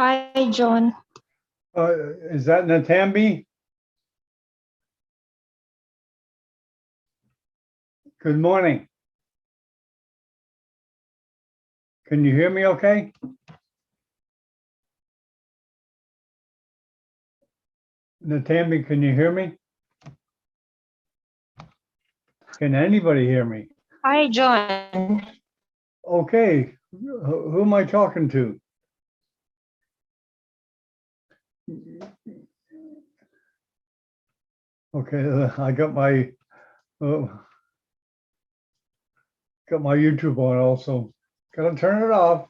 Hi, John. Is that Natambi? Good morning. Can you hear me okay? Natambi, can you hear me? Can anybody hear me? Hi, John. Okay, who am I talking to? Okay, I got my YouTube on also. Gotta turn it off.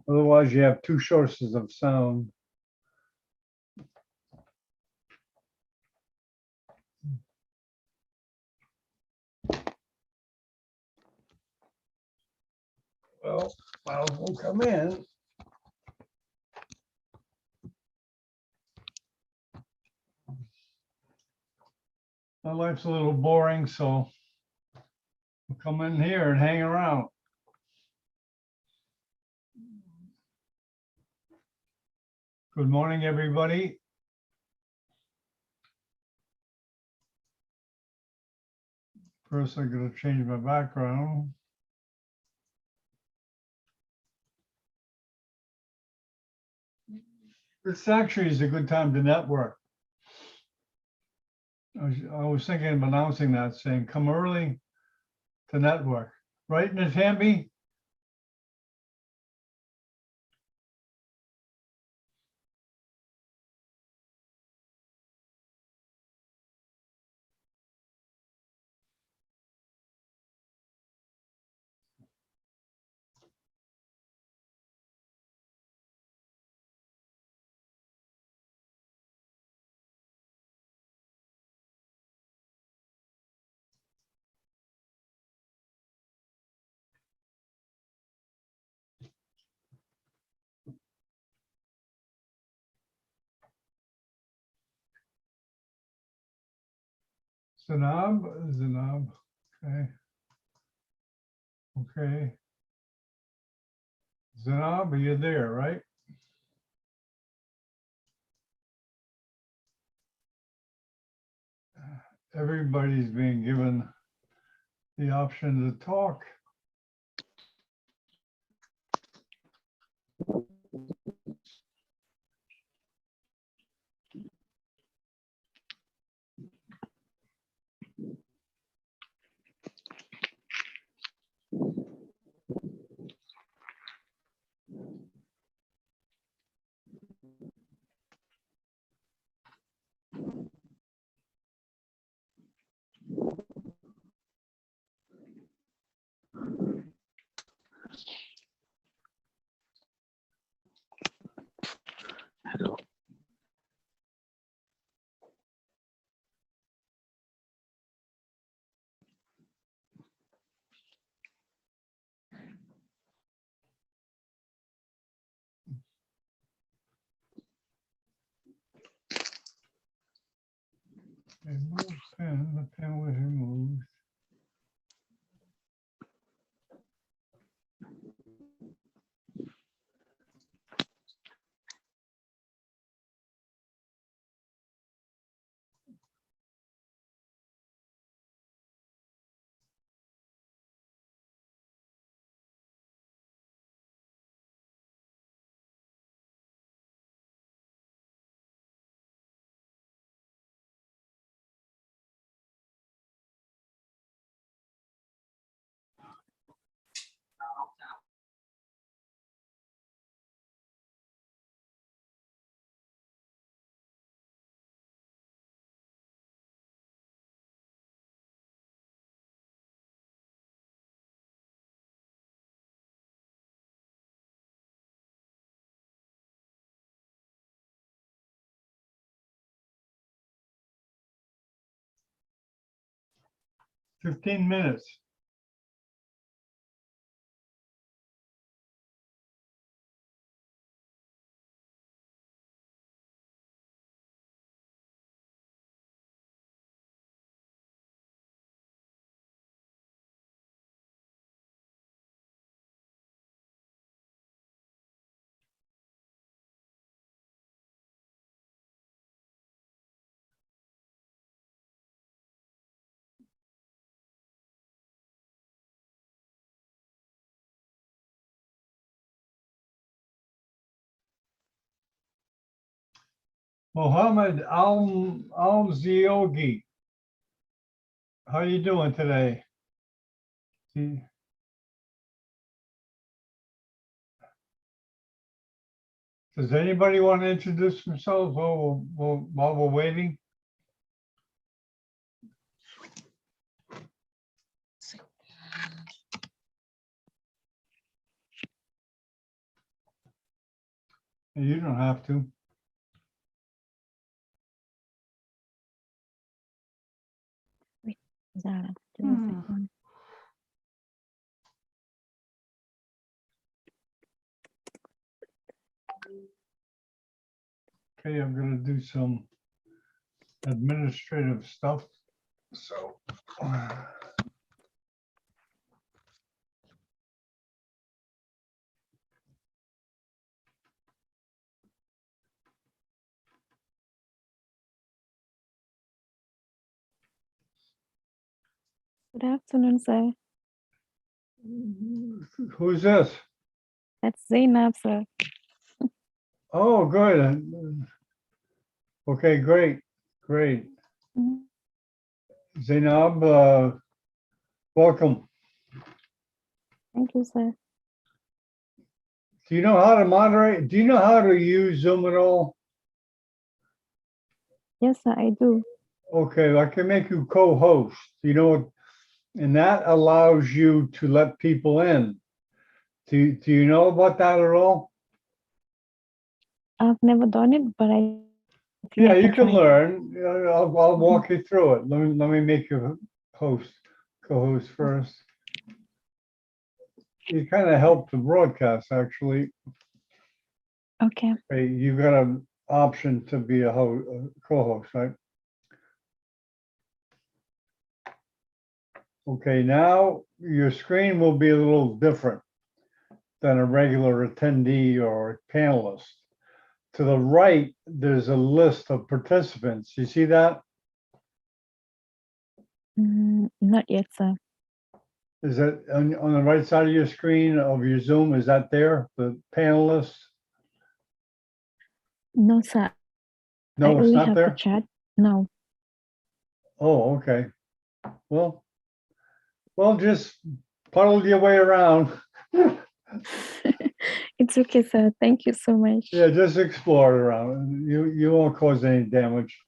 Otherwise, you have two sources of sound. Well, I'll come in. My life's a little boring, so I'll come in here and hang around. Good morning, everybody. First, I'm going to change my background. This actually is a good time to network. I was thinking of announcing that, saying come early to network. Right, Natambi? Zanab, okay. Okay. Zanab, are you there, right? Everybody's being given the option to talk. Hello. Remove pen, the pen was removed. Fifteen minutes. Mohammed Al-Ziogi. How you doing today? Does anybody want to introduce themselves while we're waiting? You don't have to. Zara, just a second. Okay, I'm gonna do some administrative stuff. So. Good afternoon, sir. Who's this? That's Zainab, sir. Oh, good. Okay, great, great. Mhm. Zainab, welcome. Thank you, sir. Do you know how to moderate? Do you know how to use Zoom at all? Yes, sir, I do. Okay, I can make you co-host, you know, and that allows you to let people in. Do you know about that at all? I've never done it, but I think Yeah, I you can try. learn. I'll walk you through it. Let me make you co-host first. You kind of help the broadcast, actually. Okay. Hey, you got an option to be a co-host, right? Okay, now your screen will be a little different than a regular attendee or panelist. To the right, there's a list of participants. You see that? Not yet, sir. Is that on the right side of your screen of your Zoom? Is that there, the panelists? No, sir. I No, it's only not have the there? chat. No. Oh, okay. Well, just puddle your way around. It's okay, sir. Thank you so much. Yeah, just explore it around. You won't cause any damage.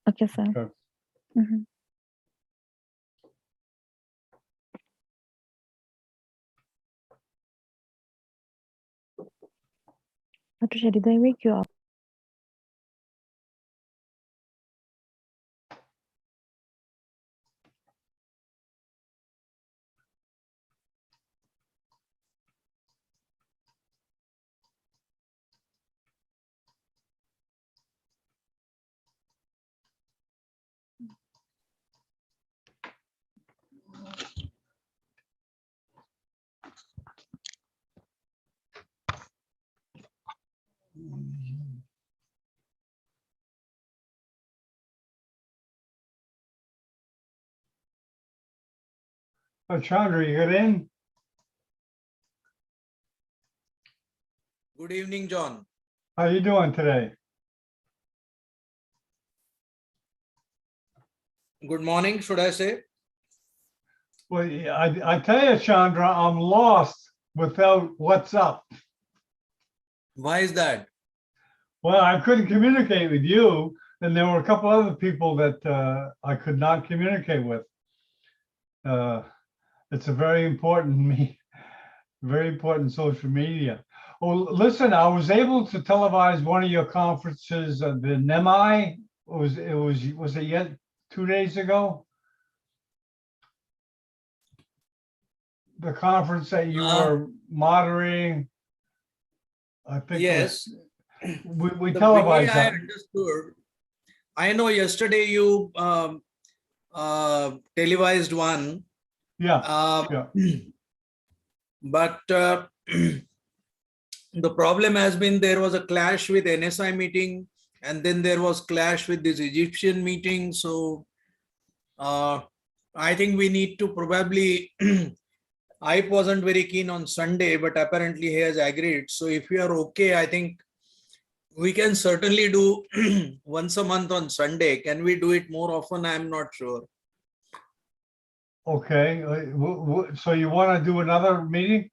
Okay, sir. Okay. Mhm. Patricia, did I wake you up? Oh, Chandra, you got in? Good evening, John. How you doing today? Good morning, should I say? Well, I tell you, Chandra, I'm lost without what's up. Why is that? Well, I couldn't communicate with you, and there were a couple other people that I could not communicate with. It's a very important very important social media. Well, listen, I was able to televise one of your conferences, the NEMI. Was it yet 2 days ago? The conference that you were moderating. I think Yes. we The way televised I that. understood, I know yesterday you televised one. Yeah, yeah. But the problem has been there was a clash with NSI meeting, and then there was clash with this Egyptian meeting. So I think we need to probably I wasn't very keen on Sunday, but apparently he has agreed. So if you are okay, I think We can certainly do once a month on Sunday. Can we do it more often? I'm not sure. Okay, so you want to do another meeting?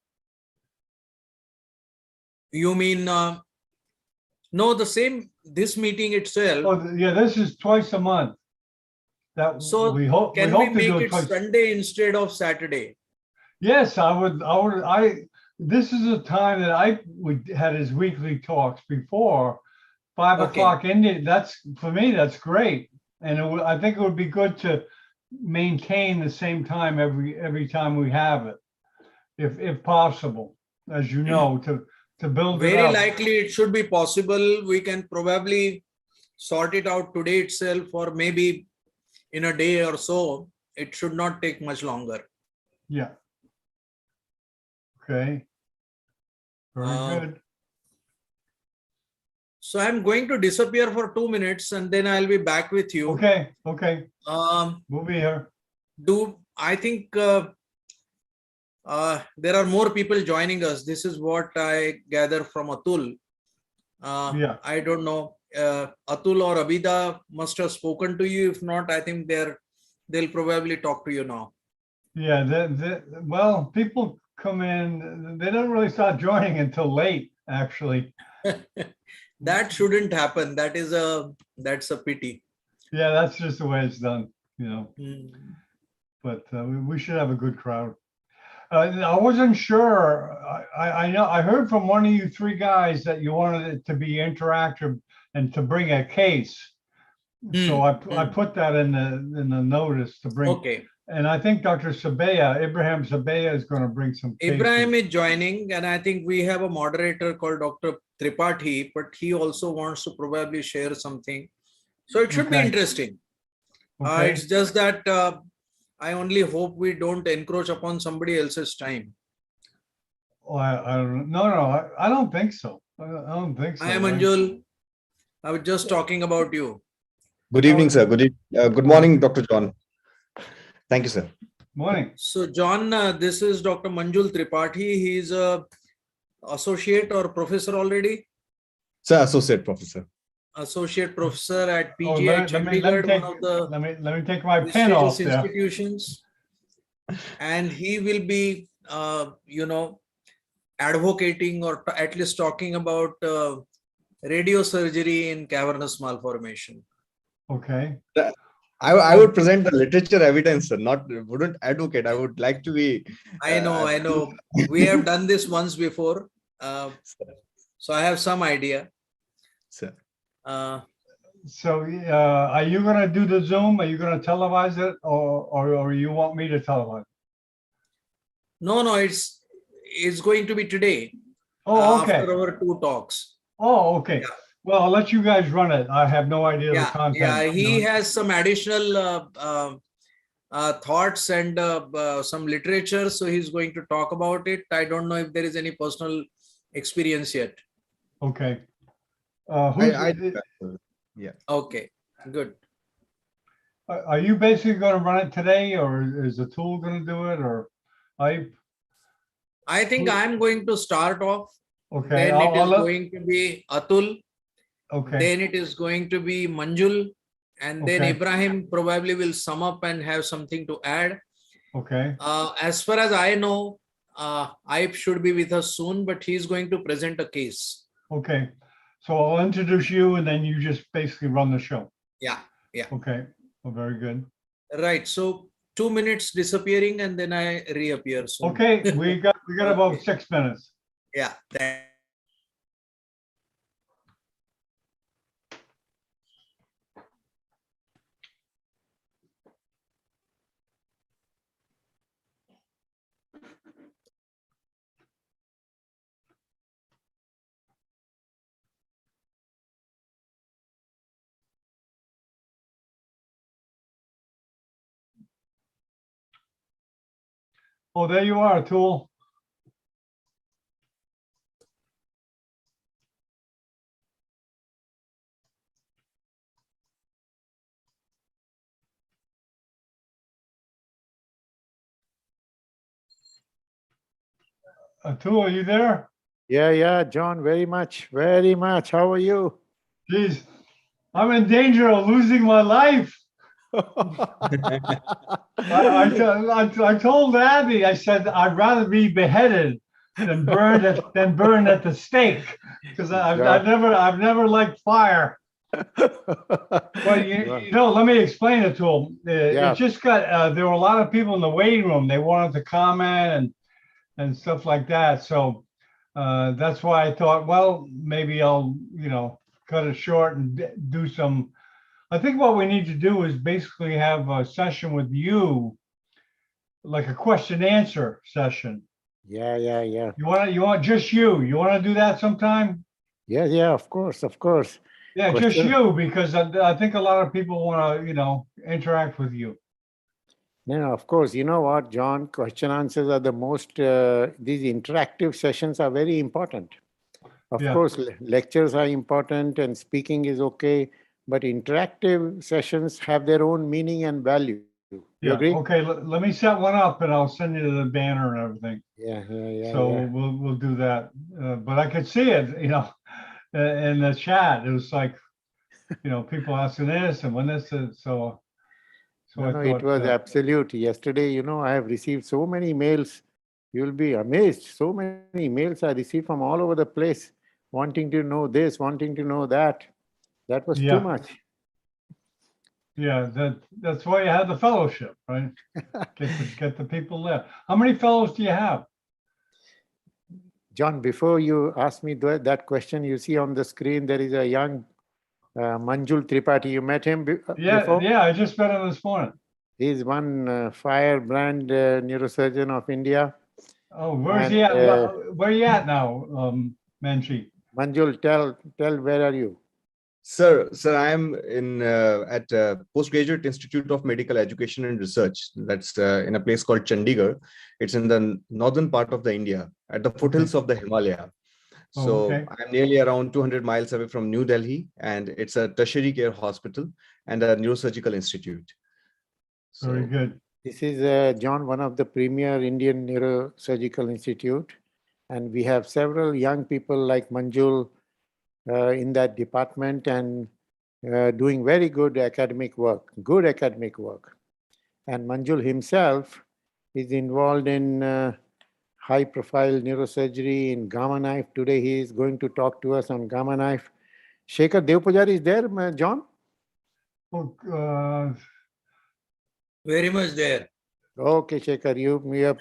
You mean, no, this meeting itself. Oh, yeah, this is twice a month. That So we hope can we to make do it it twice. Sunday instead of Saturday? Yes, this is a time that we had his weekly talks before 5 Okay. o'clock Indian. For me, that's great. And I think it would be good to maintain the same time every time we have it, if possible, as you know, to build it Very up. likely it should be possible. We can probably sort it out today itself, or maybe in a day or so. It should not take much longer. Yeah. Okay. Very Uh, good. So I'm going to disappear for 2 minutes and then I'll be back with you. Okay. Okay. Um, We'll be here. I think there are more people joining us. This is what I gather from Atul. Yeah. I don't know. Atul or Abida must have spoken to you. If not, I think they'll probably talk to you now. Yeah. Well, people come in, they don't really start joining until late, actually. That shouldn't happen. That's a pity. Yeah, that's just the way it's done, you know. Hmm. But we should have a good crowd. I wasn't sure. I know I heard from one of you three guys that you wanted it to be interactive and to bring a case. So I put that in the notice to bring. Okay. And I think Dr. Ibrahim Sabaya is going to bring some cases. Ibrahim is joining, and I think we have a moderator called Dr. Tripathi, but he also wants to probably share something. So it should be Okay. interesting. Okay. It's just that I only hope we don't encroach upon somebody else's time. Oh, I don't know. No, I don't think so. I don't think so. Hi, Manjul. I was just talking about you. Good evening, sir. Good morning, Dr. John. Thank you, sir. Morning. So, John, this is Dr. Manjul Tripathi. He's a associate or professor already? Sir, associate professor. Associate professor at Oh, PGI Chandigarh, one of the let me take my pen off prestigious there. institutions. And he will be, advocating or at least talking about radiosurgery in cavernous malformation. Okay. I would present the literature evidence, sir. Wouldn't advocate. I would like to be. I know. We have done this once before, so I have some idea. Sir. So are you going to do the Zoom? Are you going to televise it, or you want me to televise? No, it's going to be today. Oh, okay. After our two talks. Oh, okay. Yeah. Well, I'll let you guys run it. I have no idea the content. Yeah. He has some additional thoughts and some literature, so he's going to talk about it. I don't know if there is any personal experience yet. Okay. Yeah. Okay, good. Are you basically going to run it today, or is the tool going to do it, or I think I'm going to start off. Okay. Then it is going to be Atul. Okay. Then it is going to be Manjul. And then Okay. Ibrahim probably will sum up and have something to add. Okay. As far as I know, Aip should be with us soon, but he's going to present a case. Okay. So I'll introduce you, and then you just basically run the show. Yeah. Okay. Well, very good. Right. So 2 minutes disappearing, and then I reappear soon. Okay. We got about 6 minutes. Yeah. Oh, there you are, Tool. Tool, are you there? Yeah, John, very much, very much. How are you? Geez, I'm in danger of losing my life. I told Abby, I said, I'd rather be beheaded than burned at the stake. Because I've never liked fire. Well, you know, let me explain it to him. Yeah. It just got, there were a lot of people in the waiting room. They wanted to comment and stuff like that. So that's why I thought, well, maybe I'll, you know, cut it short and do some. I think what we need to do is basically have a session with you, like a question answer session. Yeah. You want just you? You want to do that sometime? Yeah, of course. Yeah, just Question- you, because I think a lot of people want to, you know, interact with you. No, of course. You know what, John? Question answers are the most, these interactive sessions are very important. Of Yeah. course, lectures are important and speaking is okay, but interactive sessions have their own meaning and value. You Yeah. agree? Okay. Let me set one up, and I'll send you the banner and everything. Yeah. So we'll do that. But I could see it, you know, in the chat. It was like, you know, people asking this and when this is so. So I No, thought it was absolute. Yesterday, you know, I have received so many mails. You'll be amazed. So many mails I received from all over the place, wanting to know this, wanting to know that. That was Yeah. too much. yeah, that's why you have the fellowship, right? Get the people there. How many fellows do you have? John, before you ask me that question, you see on the screen there is a young Manjul Tripathi. You met him before? Yeah, I just met him this morning. He's one firebrand neurosurgeon of India. Oh, where's And, he at? Where are you at now, Manchi? Manjul, tell where are you? Sir, I am in at Postgraduate Institute of Medical Education and Research. That's in a place called Chandigarh. It's in the northern part of the India, at the foothills of the Himalaya. So okay. I'm nearly around 200 miles away from New Delhi, and it's a tertiary care hospital and a neurosurgical institute. Very So good. This is, John, one of the premier Indian neurosurgical institute. And we have several young people like Manjul in that department and doing very good academic work. And Manjul himself is involved in high-profile neurosurgery in Gamma Knife. Today he is going to talk to us on Gamma Knife. Shekhar Devpujari is there, John? Oh, Very much there. Okay, Shekhar, you have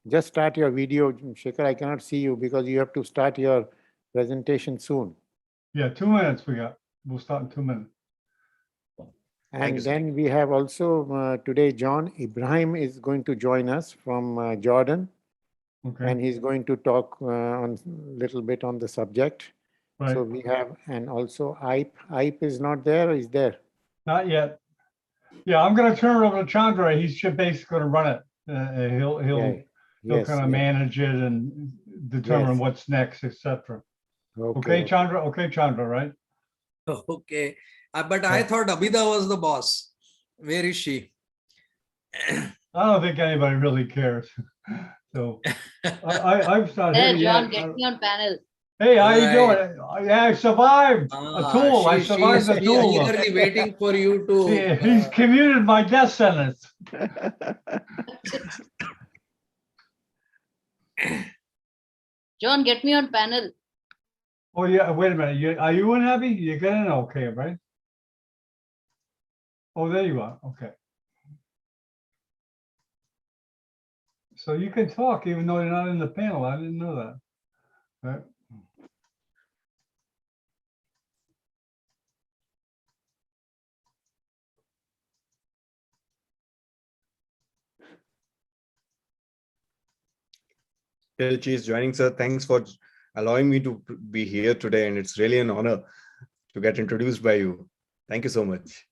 just start your video. Shekhar, I cannot see you because you have to start your presentation soon. yeah, 2 minutes we got. We'll start in 2 minutes. And you, sir. then we have also today, John Ibrahim is going to join us from Jordan, Okay. and he's going to talk on little bit on the subject. Right. So we have, and also Ipe is not there, or is there? Not yet. Yeah, I'm going to turn it over to Chandra. He's basically going to run it. He'll Yes, kind of manage it and determine Yes. what's next, etc. Okay. Okay, Chandra. Okay, Chandra. Right? Okay. But I thought Abhida was the boss. Where is she? I don't think anybody really cares. So I've not Hey, here John, yet. get me on panel. Hey, how you Right. doing? Yeah, I survived a tool. I survived a She's tool. eagerly waiting for you to. He's commuted my death sentence. John, get me on panel. Oh yeah, wait a minute. Are you unhappy? You get in okay, right? Oh, there you are. Okay. So you can talk even though you're not in the panel. I didn't know that. Right. Kelchi is joining, sir. Thanks for allowing me to be here today, and it's really an honor to get introduced by you. Thank you so much.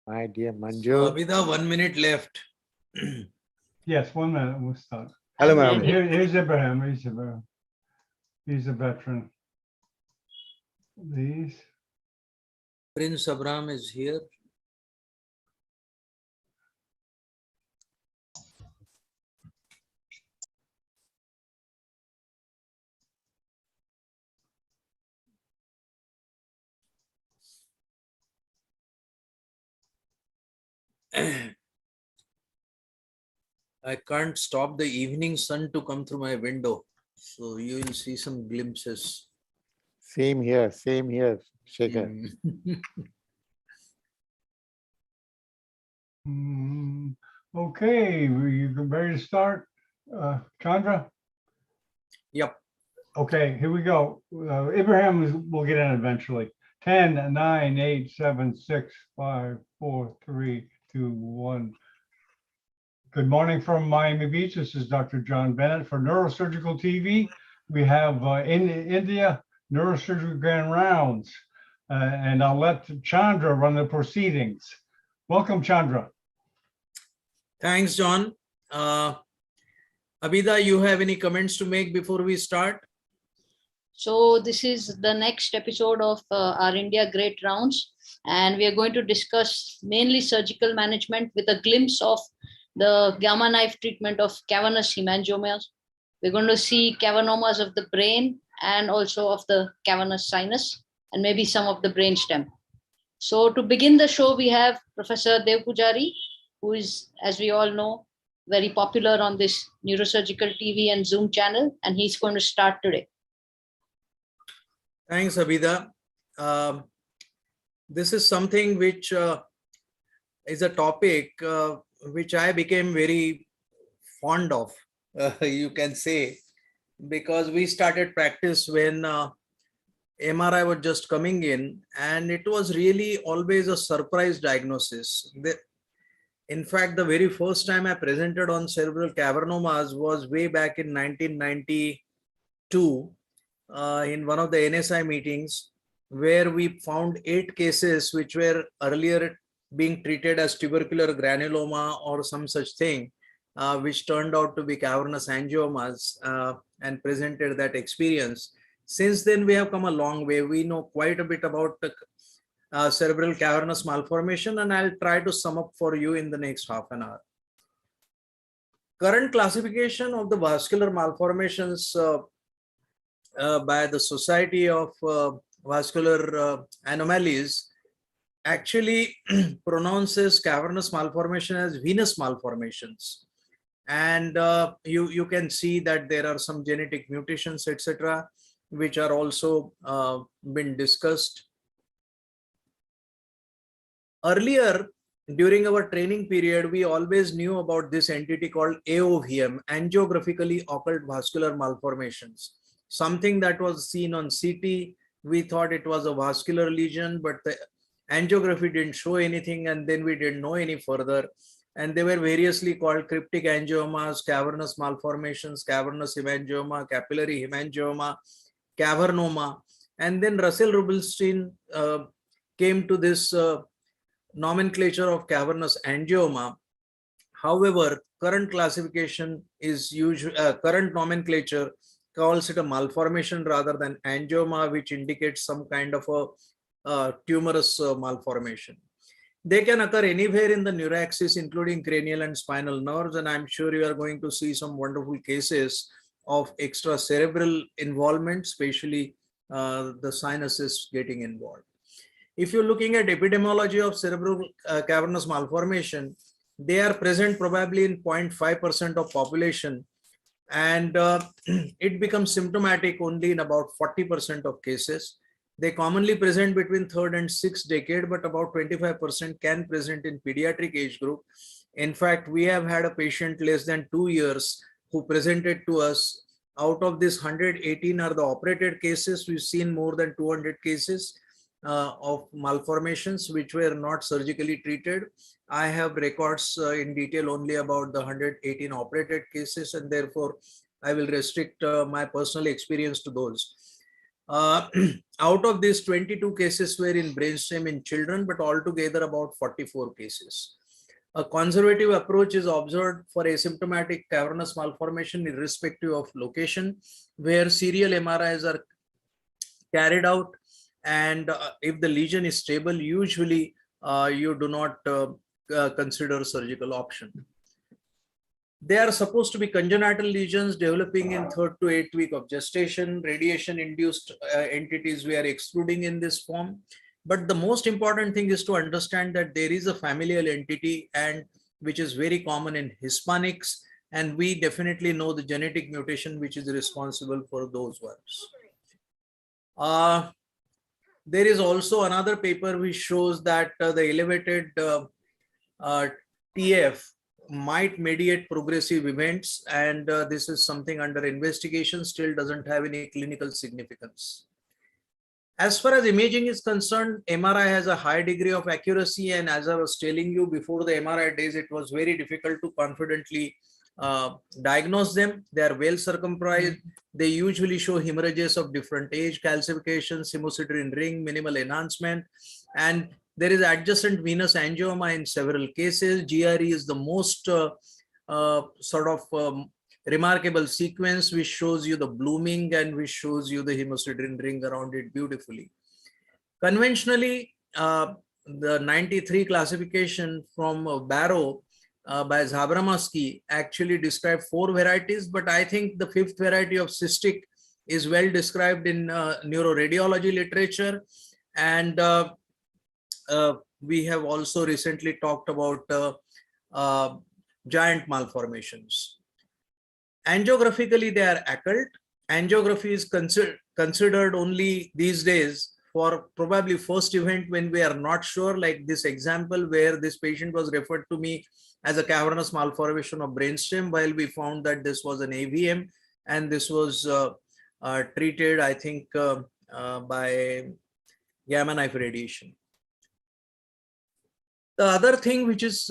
My dear So, Manjul. Abhida, 1 minute left. Yes, 1 minute. We'll start. Hello, I'm ma'am. ready. Here's Abraham. He's a veteran. These. Prince Abram is here. I can't stop the evening sun to come through my window. So you will see some glimpses. Same here, Shekhar. Okay, you ready to start? Chandra? Yep. Okay, here we go. Abraham will get in eventually. 10, 9, 8, 7, 6, 5, 4, 3, 2, 1. Good morning from Miami Beach. This is Dr. John Bennett for Neurosurgical TV. We have in India Neurosurgery Grand Rounds, and I'll let Chandra run the proceedings. Welcome, Chandra. Thanks, John. Abida, you have any comments to make before we start? So this is the next episode of our India Great Rounds, and we are going to discuss mainly surgical management with a glimpse of the gamma knife treatment of cavernous hemangiomas. We're going to see cavernomas of the brain and also of the cavernous sinus and maybe some of the brainstem. So to begin the show, we have Professor Dev Pujari, who is, as we all know, very popular on this neurosurgical TV and Zoom channel, and he's going to start today. Thanks, Abida. This is something which is a topic which I became very fond of, you can say, because we started practice when MRI was just coming in, and it was really always a surprise diagnosis. In fact, the very first time I presented on cerebral cavernomas was way back in 1992 in one of the NSI meetings, where we found 8 cases which were earlier being treated as tubercular granuloma or some such thing, which turned out to be cavernous angiomas and presented that experience. Since then, we have come a long way. We know quite a bit about the cerebral cavernous malformation, and I'll try to sum up for you in the next half an hour. Current classification of the vascular malformations by the Society of Vascular Anomalies actually pronounces cavernous malformation as venous malformations. And you can see that there are some genetic mutations, etc., which are also been discussed. Earlier, during our training period, we always knew about this entity called AOVM, angiographically occult vascular malformations. Something that was seen on CT, we thought it was a vascular lesion, but the angiography didn't show anything, and then we didn't know any further. And they were variously called cryptic angiomas, cavernous malformations, cavernous hemangioma, capillary hemangioma, cavernoma. And then Russell Rubinstein came to this nomenclature of cavernous angioma. However, current classification is current nomenclature calls it a malformation rather than angioma, which indicates some kind of a tumorous malformation. They can occur anywhere in the neuroaxis, including cranial and spinal nerves, and I'm sure you are going to see some wonderful cases of extracerebral involvement, especially the sinuses getting involved. If you're looking at epidemiology of cerebral cavernous malformation, they are present probably in 0.5% of population, and it becomes symptomatic only in about 40% of cases. They commonly present between 3rd and 6th decade, but about 25% can present in pediatric age group. In fact, we have had a patient less than 2 years who presented to us. Out of this, 118 are the operated cases. We've seen more than 200 cases of malformations which were not surgically treated. I have records in detail only about the 118 operated cases, and therefore I will restrict my personal experience to those. Out of these, 22 cases were in brainstem in children, but altogether about 44 cases. A conservative approach is observed for asymptomatic cavernous malformation irrespective of location, where serial MRIs are carried out, and if the lesion is stable, usually you do not consider surgical option. They are supposed to be congenital lesions developing in 3rd to 8th week of gestation. Radiation-induced entities we are excluding in this form. But the most important thing is to understand that there is a familial entity, and which is very common in Hispanics, and we definitely know the genetic mutation which is responsible for those ones. There is also another paper which shows that the elevated TF might mediate progressive events, and this is something under investigation, still doesn't have any clinical significance. As far as imaging is concerned, MRI has a high degree of accuracy, and as I was telling you before the MRI days, it was very difficult to confidently diagnose them. They are well circumscribed. They usually show hemorrhages of different age, calcifications, hemosiderin ring, minimal enhancement, and there is adjacent venous angioma in several cases. GRE is the most remarkable sequence, which shows you the blooming and which shows you the hemosiderin ring around it beautifully. Conventionally, the 93 classification from Barrow by Zabramaski actually described 4 varieties, but I think the 5th variety of cystic is well described in neuroradiology literature, and we have also recently talked about giant malformations. Angiographically, they are occult. Angiography is considered only these days for probably first event when we are not sure, like this example where this patient was referred to me as a cavernous malformation of brainstem, while we found that this was an AVM, and this was treated, I think, by gamma knife radiation. The other thing which is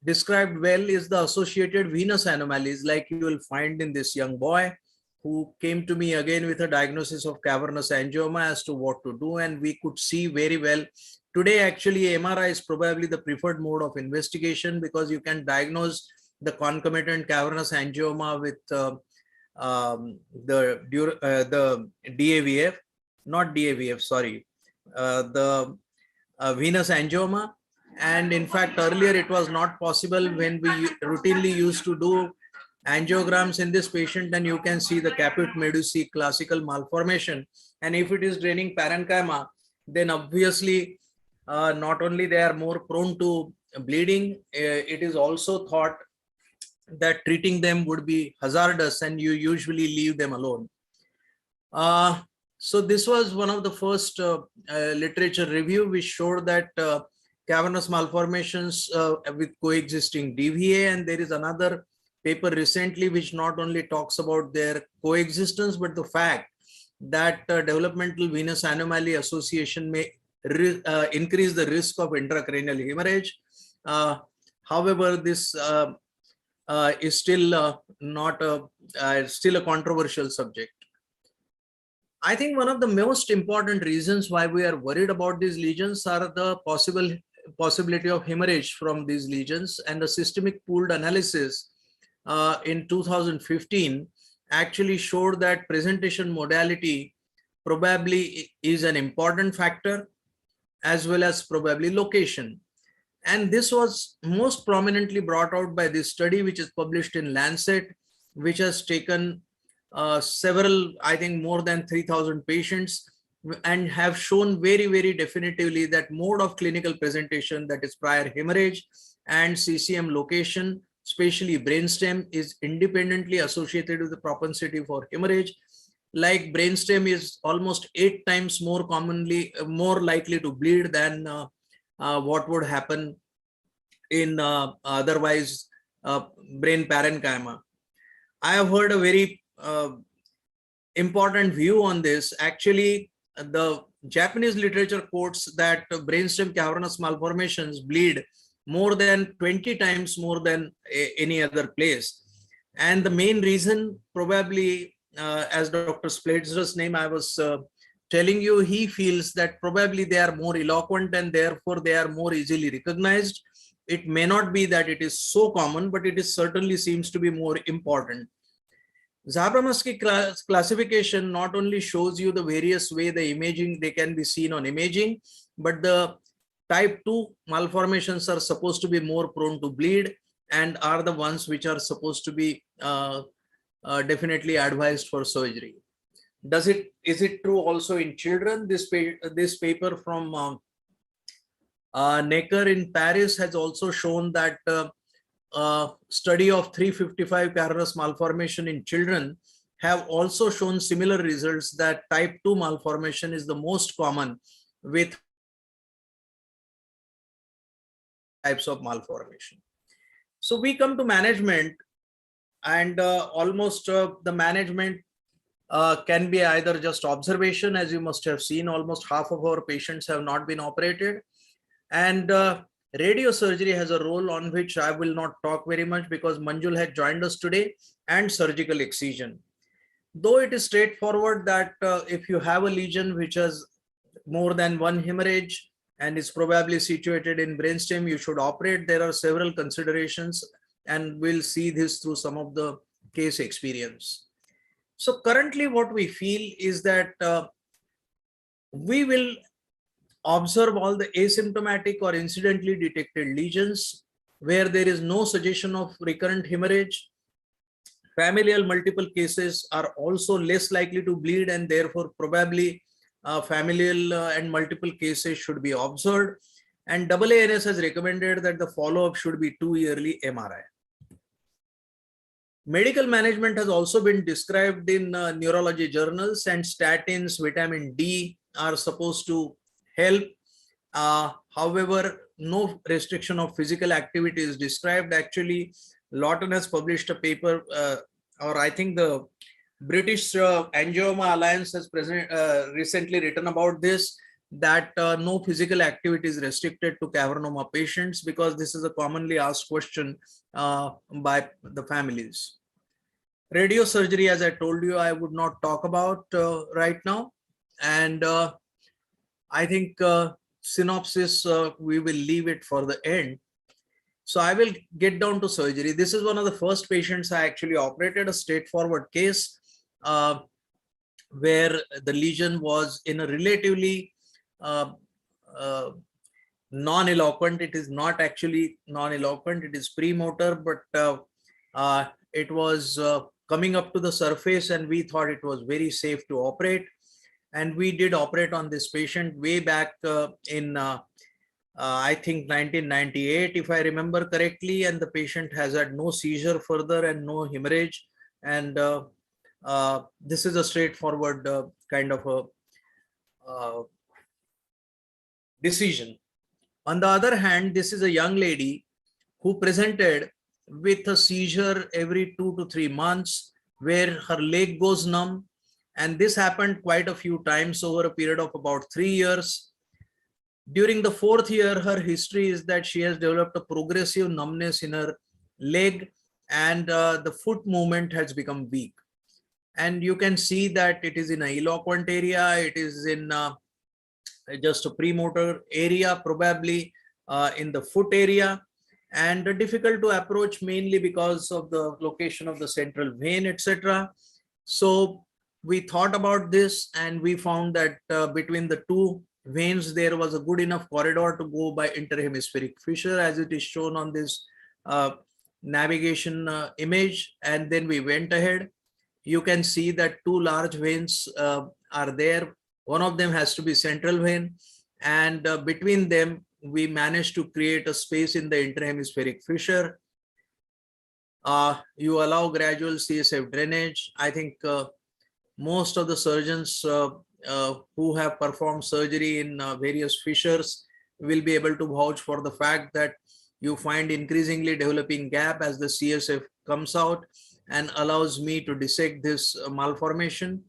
described well is the associated venous anomalies, like you will find in this young boy who came to me again with a diagnosis of cavernous angioma as to what to do, and we could see very well. Today, actually, MRI is probably the preferred mode of investigation because you can diagnose the concomitant cavernous angioma with the DAVF, not DAVF, sorry, the venous angioma. And in fact, earlier it was not possible when we routinely used to do angiograms in this patient, and you can see the caput medusae classical malformation. And if it is draining parenchyma, then obviously not only they are more prone to bleeding, it is also thought that treating them would be hazardous, and you usually leave them alone. So this was one of the first literature review which showed that cavernous malformations with coexisting DVA, and there is another paper recently which not only talks about their coexistence, but the fact that developmental venous anomaly association may increase the risk of intracranial hemorrhage. However, this is still still a controversial subject. I think one of the most important reasons why we are worried about these lesions are the possibility of hemorrhage from these lesions, and the systemic pooled analysis in 2015 actually showed that presentation modality probably is an important factor, as well as probably location. And this was most prominently brought out by this study, which is published in Lancet, which has taken several, I think more than 3,000 patients, and have shown very, very definitively that mode of clinical presentation, that is prior hemorrhage and CCM location, especially brainstem, is independently associated with the propensity for hemorrhage. Like brainstem is almost 8 times more likely to bleed than what would happen in otherwise brain parenchyma. I have heard a very important view on this. Actually, the Japanese literature quotes that brainstem cavernous malformations bleed more than 20 times more than any other place. And the main reason probably, as Dr. Splitser's name I was telling you, he feels that probably they are more eloquent and therefore they are more easily recognized. It may not be that it is so common, but it is certainly seems to be more important. Zabramaski classification not only shows you the various way the imaging, they can be seen on imaging, but the type 2 malformations are supposed to be more prone to bleed and are the ones which are supposed to be definitely advised for surgery. Is it true also in children? This paper from Necker in Paris has also shown that study of 355 cavernous malformation in children have also shown similar results, that type 2 malformation is the most common with types of malformation. So we come to management, and the management can be either just observation. As you must have seen, almost half of our patients have not been operated, and radiosurgery has a role on which I will not talk very much because Manjul had joined us today, and surgical excision. Though it is straightforward that if you have a lesion which has more than one hemorrhage and is probably situated in brainstem, you should operate. There are several considerations, and we'll see this through some of the case experience. So currently what we feel is that we will observe all the asymptomatic or incidentally detected lesions where there is no suggestion of recurrent hemorrhage. Familial multiple cases are also less likely to bleed, and therefore probably familial and multiple cases should be observed. And AANS has recommended that the follow-up should be 2-yearly MRI. Medical management has also been described in neurology journals, and statins, vitamin D are supposed to help. However, no restriction of physical activity is described. Actually, Lawton has published a paper, or I think the British Angioma Alliance has recently written about this, that no physical activity is restricted to Cavernoma patients, because this is a commonly asked question by the families. Radiosurgery, as I told you, I would not talk about right now. And I think synopsis, we will leave it for the end. So I will get down to surgery. This is one of the first patients I actually operated, a straightforward case where the lesion was in a relatively non-eloquent. It is not actually non-eloquent, it is premotor, but it was coming up to the surface, and we thought it was very safe to operate. And we did operate on this patient way back in I think 1998, if I remember correctly, and the patient has had no seizure further and no hemorrhage. And this is a straightforward kind of a decision. On the other hand, this is a young lady who presented with a seizure every 2 to 3 months, where her leg goes numb. And this happened quite a few times over a period of about 3 years. During the 4th year, her history is that she has developed a progressive numbness in her leg, and the foot movement has become weak. And you can see that it is in an eloquent area. It is in just a premotor area, probably in the foot area, and difficult to approach, mainly because of the location of the central vein, etc. So we thought about this, and we found that between the two veins there was a good enough corridor to go by interhemispheric fissure, as it is shown on this navigation image. And then we went ahead. You can see that 2 large veins are there. One of them has to be central vein, and between them we managed to create a space in the interhemispheric fissure. You allow gradual CSF drainage. I think most of the surgeons who have performed surgery in various fissures will be able to vouch for the fact that you find increasingly developing gap as the CSF comes out and allows me to dissect this malformation.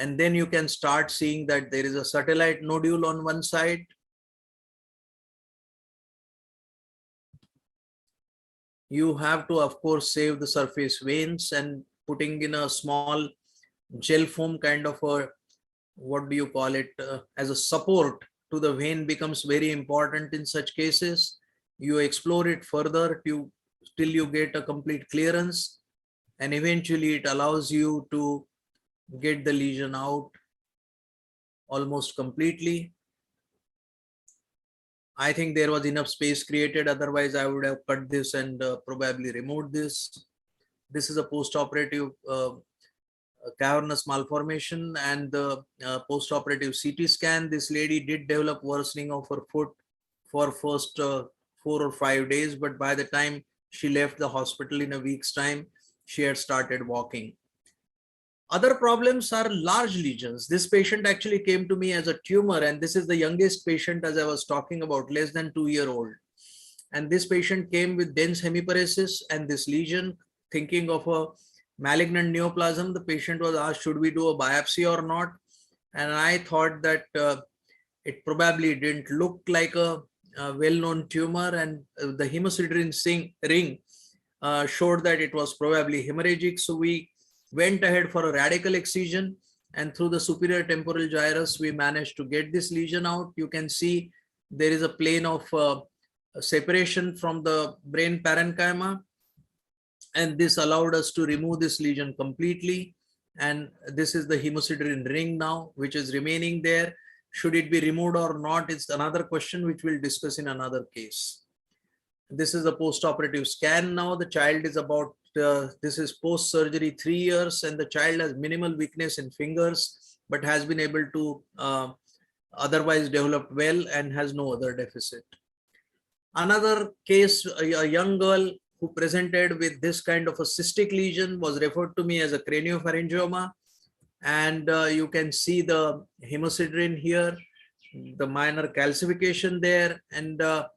And then you can start seeing that there is a satellite nodule on one side. You have to, of course, save the surface veins, and putting in a small gel foam kind of a, what do you call it, as a support to the vein becomes very important in such cases. You explore it further till you get a complete clearance, and eventually it allows you to get the lesion out almost completely. I think there was enough space created, otherwise I would have cut this and probably removed this. This is a post-operative cavernous malformation, and the post-operative CT scan. This lady did develop worsening of her foot for first 4 or 5 days, but by the time she left the hospital in a week's time, she had started walking. Other problems are large lesions. This patient actually came to me as a tumor, and this is the youngest patient, as I was talking about, less than 2-year-old. And this patient came with dense hemiparesis and this lesion, thinking of a malignant neoplasm. The patient was asked, should we do a biopsy or not? And I thought that it probably didn't look like a well-known tumor, and the hemosiderin ring showed that it was probably hemorrhagic. So we went ahead for a radical excision, and through the superior temporal gyrus, we managed to get this lesion out. You can see there is a plane of separation from the brain parenchyma, and this allowed us to remove this lesion completely. And this is the hemosiderin ring now, which is remaining there. Should it be removed or not? It's another question which we'll discuss in another case. This is a post-operative scan now. The child is about, this is post-surgery 3 years, and the child has minimal weakness in fingers, but has been able to otherwise develop well and has no other deficit. Another case, a young girl who presented with this kind of a cystic lesion was referred to me as a craniopharyngioma. And you can see the hemosiderin here, the minor calcification there, and her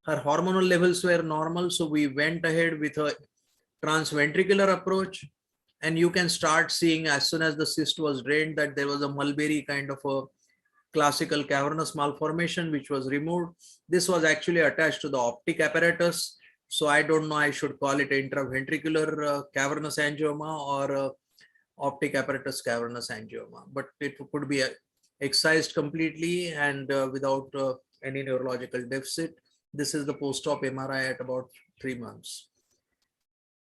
hormonal levels were normal. So we went ahead with a transventricular approach, and you can start seeing as soon as the cyst was drained that there was a mulberry kind of a classical cavernous malformation which was removed. This was actually attached to the optic apparatus. So I don't know, I should call it intraventricular cavernous angioma or optic apparatus cavernous angioma, but it could be excised completely and without any neurological deficit. This is the post-op MRI at about 3 months.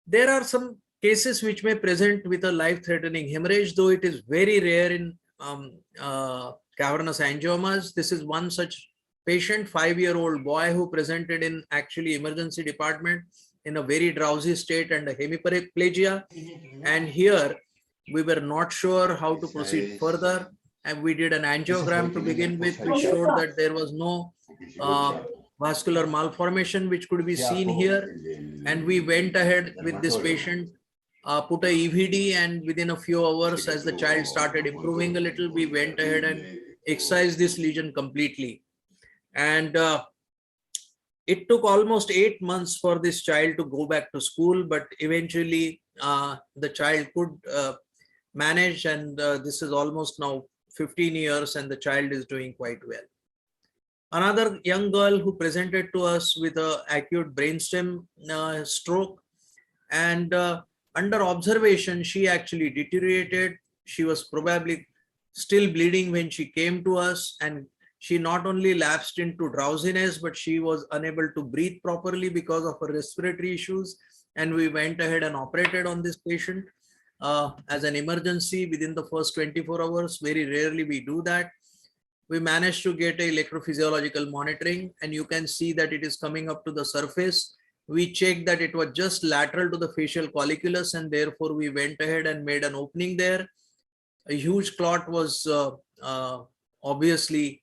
There are some cases which may present with a life-threatening hemorrhage, though it is very rare in cavernous angiomas. This is one such patient, 5-year-old boy who presented in actually emergency department in a very drowsy state and a hemiparaplegia. And here we were not sure how to proceed further. And we did an angiogram to begin with, which showed that there was no vascular malformation which could be seen here. And we went ahead with this patient, put a EVD, and within a few hours, as the child started improving a little, we went ahead and excised this lesion completely. And it took almost 8 months for this child to go back to school, but eventually the child could manage, and this is almost now 15 years, and the child is doing quite well. Another young girl who presented to us with an acute brainstem stroke, and under observation, she actually deteriorated. She was probably still bleeding when she came to us, and she not only lapsed into drowsiness, but she was unable to breathe properly because of her respiratory issues. And we went ahead and operated on this patient as an emergency within the first 24 hours. Very rarely we do that. We managed to get electrophysiological monitoring, and you can see that it is coming up to the surface. We checked that it was just lateral to the facial colliculus, and therefore we went ahead and made an opening there. A huge clot was obviously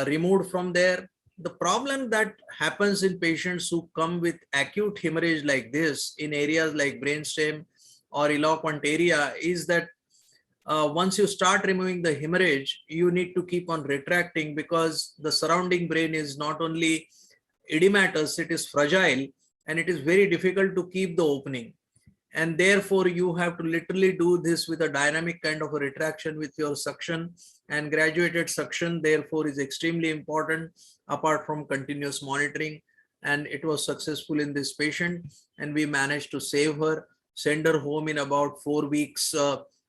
removed from there. The problem that happens in patients who come with acute hemorrhage like this in areas like brainstem or eloquent area is that once you start removing the hemorrhage, you need to keep on retracting, because the surrounding brain is not only edematous, it is fragile, and it is very difficult to keep the opening. And therefore you have to literally do this with a dynamic kind of a retraction with your suction, and graduated suction therefore is extremely important apart from continuous monitoring. And it was successful in this patient, and we managed to save her, send her home in about 4 weeks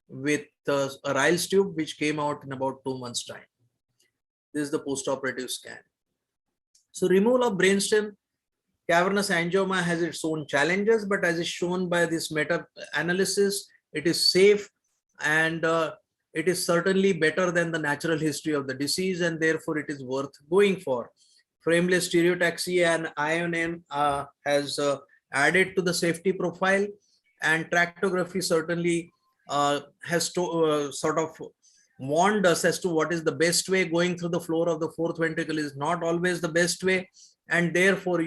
with a Ryle's tube, which came out in about 2 months' time. This is the post-operative scan. So removal of brainstem cavernous angioma has its own challenges, but as is shown by this meta-analysis, it is safe, and it is certainly better than the natural history of the disease, and therefore it is worth going for. Frameless stereotaxia and ION has added to the safety profile, and tractography certainly has to sort of warned us as to what is the best way. Going through the floor of the fourth ventricle is not always the best way, and therefore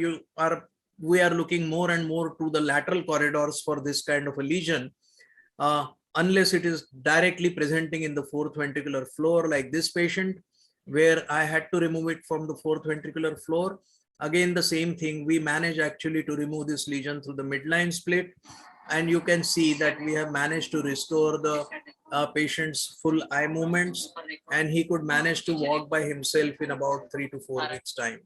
we are looking more and more to the lateral corridors for this kind of a lesion, unless it is directly presenting in the fourth ventricular floor, like this patient, where I had to remove it from the fourth ventricular floor. Again, the same thing, we managed actually to remove this lesion through the midline split, and you can see that we have managed to restore the patient's full eye movements, and he could manage to walk by himself in about 3 to 4 weeks time.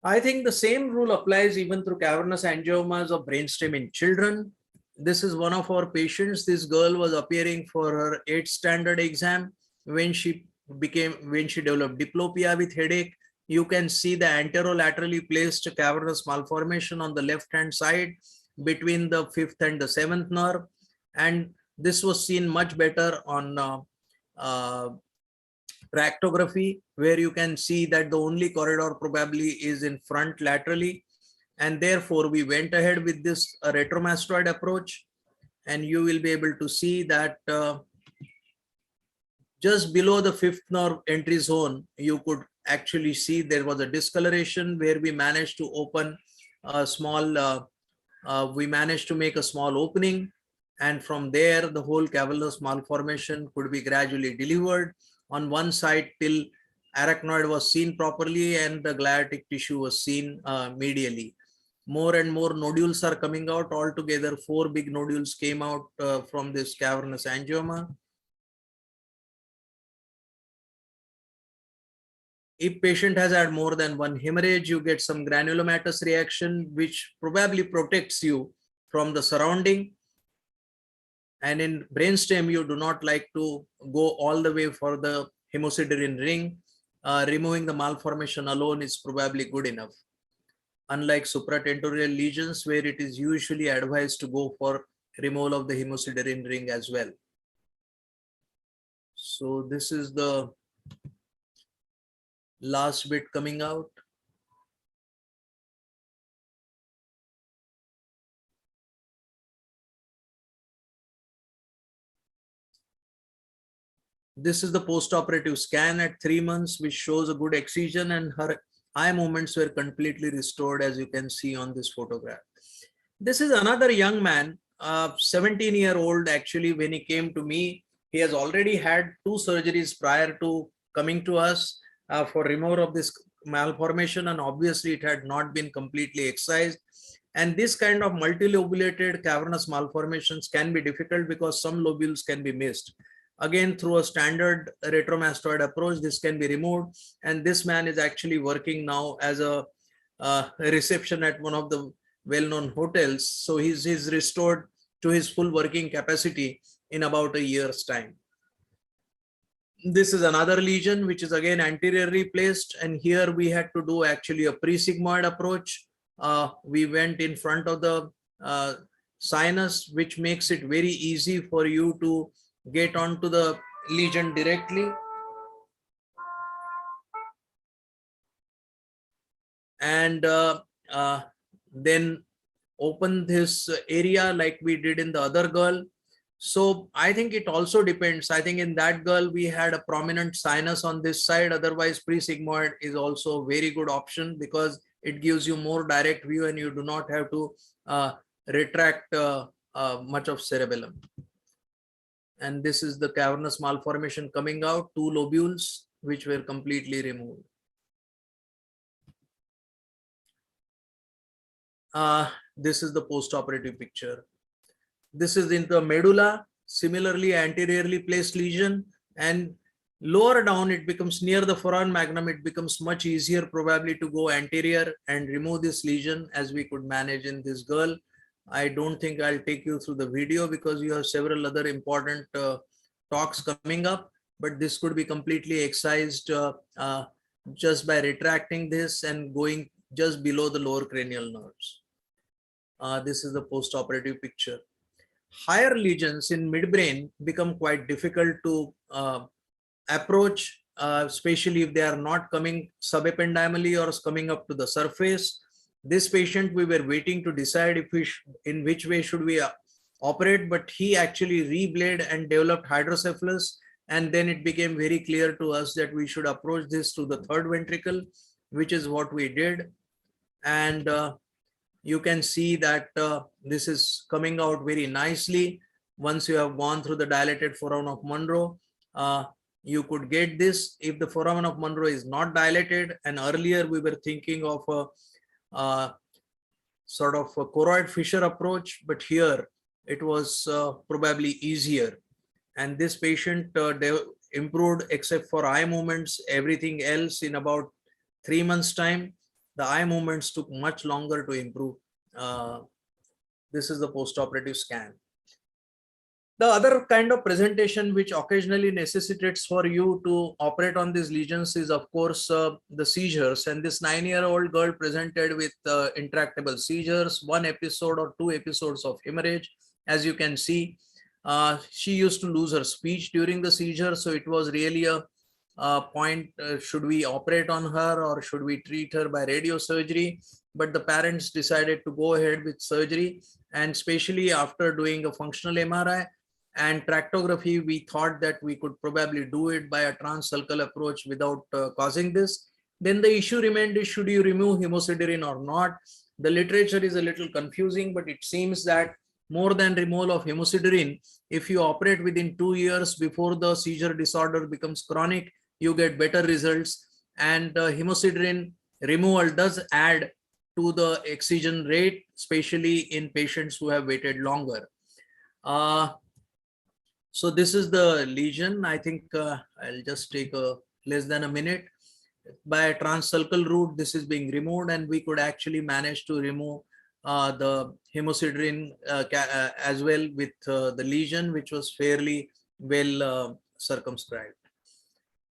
I think the same rule applies even through cavernous angiomas of brainstem in children. This is one of our patients. This girl was appearing for her 8th standard exam when she developed diplopia with headache. You can see the anterolaterally placed cavernous malformation on the left hand side between the 5th and the 7th nerve, and this was seen much better on tractography, where you can see that the only corridor probably is in front laterally, and therefore we went ahead with this retromastoid approach, and you will be able to see that just below the 5th nerve entry zone, you could actually see there was a discoloration where we managed to open a small, we managed to make a small opening, and from there the whole cavernous malformation could be gradually delivered on one side till arachnoid was seen properly and the gliotic tissue was seen medially. More and more nodules are coming out. Altogether 4 big nodules came out from this cavernous angioma. If patient has had more than one hemorrhage, you get some granulomatous reaction, which probably protects you from the surrounding. And in brainstem, you do not like to go all the way for the hemosiderin ring. Removing the malformation alone is probably good enough. Unlike supratentorial lesions, where it is usually advised to go for removal of the hemosiderin ring as well. So this is the last bit coming out. This is the post-operative scan at 3 months, which shows a good excision, and her eye movements were completely restored, as you can see on this photograph. This is another young man, 17-year-old actually. When he came to me, he has already had 2 surgeries prior to coming to us for removal of this malformation, and obviously it had not been completely excised. And this kind of multilobulated cavernous malformations can be difficult because some lobules can be missed. Again, through a standard retromastoid approach, this can be removed, and this man is actually working now as a reception at one of the well-known hotels. So he's restored to his full working capacity in about a year's time. This is another lesion, which is again anteriorly placed, and here we had to do actually a pre-sigmoid approach. We went in front of the sinus, which makes it very easy for you to get onto the lesion directly. And then open this area like we did in the other girl. So I think it also depends. I think in that girl, we had a prominent sinus on this side. Otherwise, pre-sigmoid is also a very good option because it gives you more direct view and you do not have to retract much of cerebellum. And this is the cavernous malformation coming out, 2 lobules, which were completely removed. This is the post-operative picture. This is in the medulla, similarly anteriorly placed lesion, and lower down it becomes near the foramen magnum. It becomes much easier probably to go anterior and remove this lesion, as we could manage in this girl. I don't think I'll take you through the video because you have several other important talks coming up, but this could be completely excised just by retracting this and going just below the lower cranial nerves. This is the post-operative picture. Higher lesions in midbrain become quite difficult to approach, especially if they are not coming subependymally or coming up to the surface. This patient, we were waiting to decide if we in which way should we operate, but he actually rebled and developed hydrocephalus. And then it became very clear to us that we should approach this to the third ventricle, which is what we did. And you can see that this is coming out very nicely. Once you have gone through the dilated foramen of Monro, you could get this if the foramen of Monro is not dilated. And earlier we were thinking of a sort of a choroid fissure approach, but here it was probably easier. And this patient improved except for eye movements. Everything else in about 3 months' time. The eye movements took much longer to improve. This is the post-operative scan. The other kind of presentation which occasionally necessitates for you to operate on these lesions is, of course, the seizures. And this 9-year-old girl presented with intractable seizures, 1 episode or 2 episodes of hemorrhage. As you can see, she used to lose her speech during the seizure. So it was really a point, should we operate on her or should we treat her by radiosurgery? But the parents decided to go ahead with surgery. And especially after doing a functional MRI and tractography, we thought that we could probably do it by a transsulcal approach without causing this. Then the issue remained is, should you remove hemosiderin or not? The literature is a little confusing, but it seems that more than removal of hemosiderin, if you operate within 2 years before the seizure disorder becomes chronic, you get better results. And hemosiderin removal does add to the excision rate, especially in patients who have waited longer. So this is the lesion. I think I'll just take less than a minute. By a transsulcal route, this is being removed, and we could actually manage to remove the hemosiderin as well with the lesion, which was fairly well circumscribed.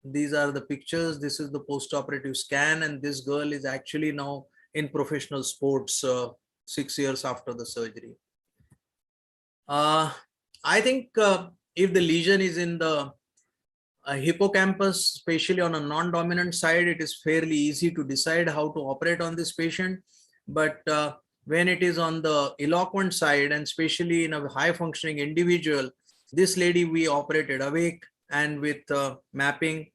These are the pictures. This is the post-operative scan, and this girl is actually now in professional sports 6 years after the surgery. I think if the lesion is in the hippocampus, especially on a non-dominant side, it is fairly easy to decide how to operate on this patient. But when it is on the eloquent side, and especially in a high-functioning individual, this lady we operated awake and with mapping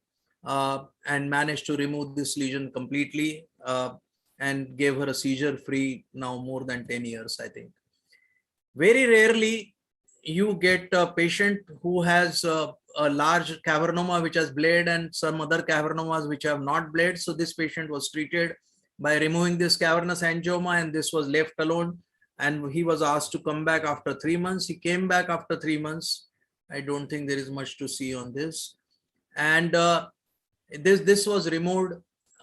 and managed to remove this lesion completely and gave her a seizure-free now more than 10 years, I think. Very rarely you get a patient who has a large cavernoma which has bled and some other cavernomas which have not bled. So this patient was treated by removing this cavernous angioma, and this was left alone. And he was asked to come back after 3 months. He came back after 3 months. I don't think there is much to see on this. And this was removed,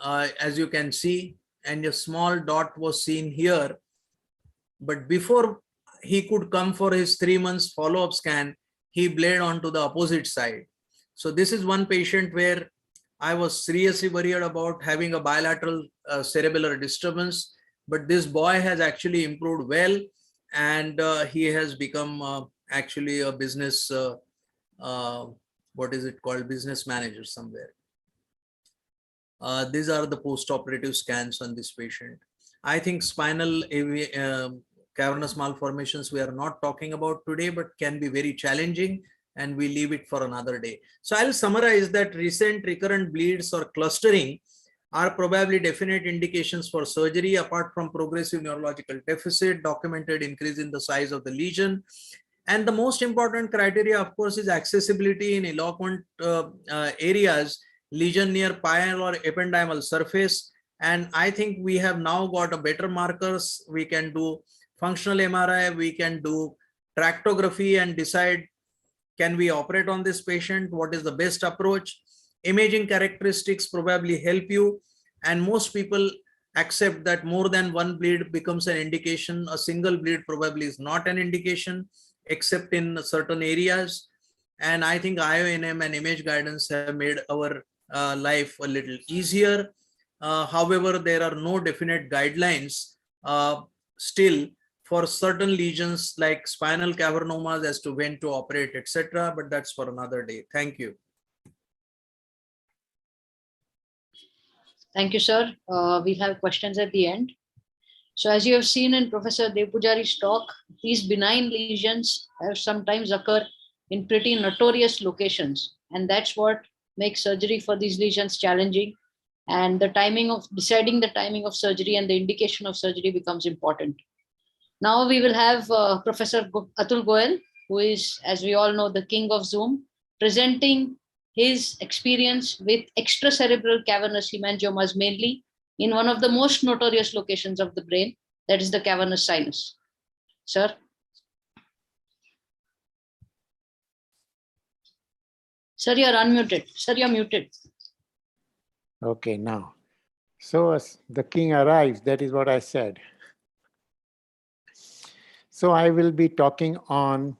as you can see, and a small dot was seen here. But before he could come for his 3 months follow-up scan, he bled onto the opposite side. So this is one patient where I was seriously worried about having a bilateral cerebellar disturbance, but this boy has actually improved well, and he has become actually a business, what is it called, business manager somewhere. These are the post-operative scans on this patient. I think spinal cavernous malformations we are not talking about today, but can be very challenging, and we leave it for another day. So I'll summarize that recent recurrent bleeds or clustering are probably definite indications for surgery, apart from progressive neurological deficit, documented increase in the size of the lesion. And the most important criteria, of course, is accessibility in eloquent areas, lesion near pial or ependymal surface. And I think we have now got a better markers. We can do functional MRI, we can do tractography and decide, can we operate on this patient? What is the best approach? Imaging characteristics probably help you. And most people accept that more than one bleed becomes an indication. A single bleed probably is not an indication, except in certain areas. And I think IONM and image guidance have made our life a little easier. However, there are no definite guidelines still for certain lesions like spinal cavernomas as to when to operate, etc. But that's for another day. Thank you. Thank you, sir. We'll have questions at the end. So as you have seen in Professor Devpujari's talk, these benign lesions have sometimes occur in pretty notorious locations. And that's what makes surgery for these lesions challenging. And the timing of deciding the timing of surgery and the indication of surgery becomes important. Now we will have Professor Atul Goel, who is, as we all know, the king of Zoom, presenting his experience with extracerebral cavernous hemangiomas, mainly in one of the most notorious locations of the brain, that is the cavernous sinus. Sir. Sir, you're unmuted. Sir, you're muted. Okay, now. So as the king arrives, that is what I said. So I will be talking on,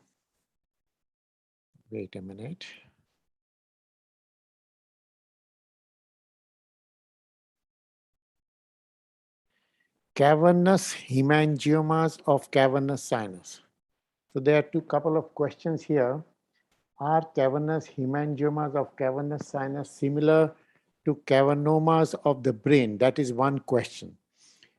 wait a minute. Cavernous hemangiomas of cavernous sinus. So there are couple of questions here. Are cavernous hemangiomas of cavernous sinus similar to cavernomas of the brain? That is one question.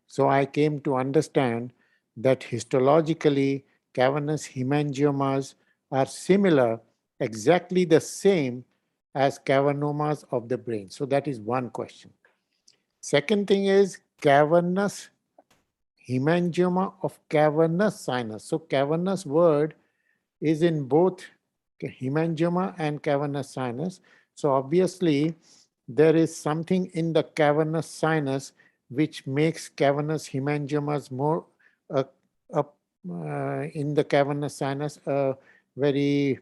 So I came to understand that histologically, cavernous hemangiomas are similar, exactly the same as cavernomas of the brain. So that is one question. Second thing is cavernous hemangioma of cavernous sinus. So cavernous word is in both hemangioma and cavernous sinus. So obviously there is something in the cavernous sinus which makes cavernous hemangiomas more in the cavernous sinus a very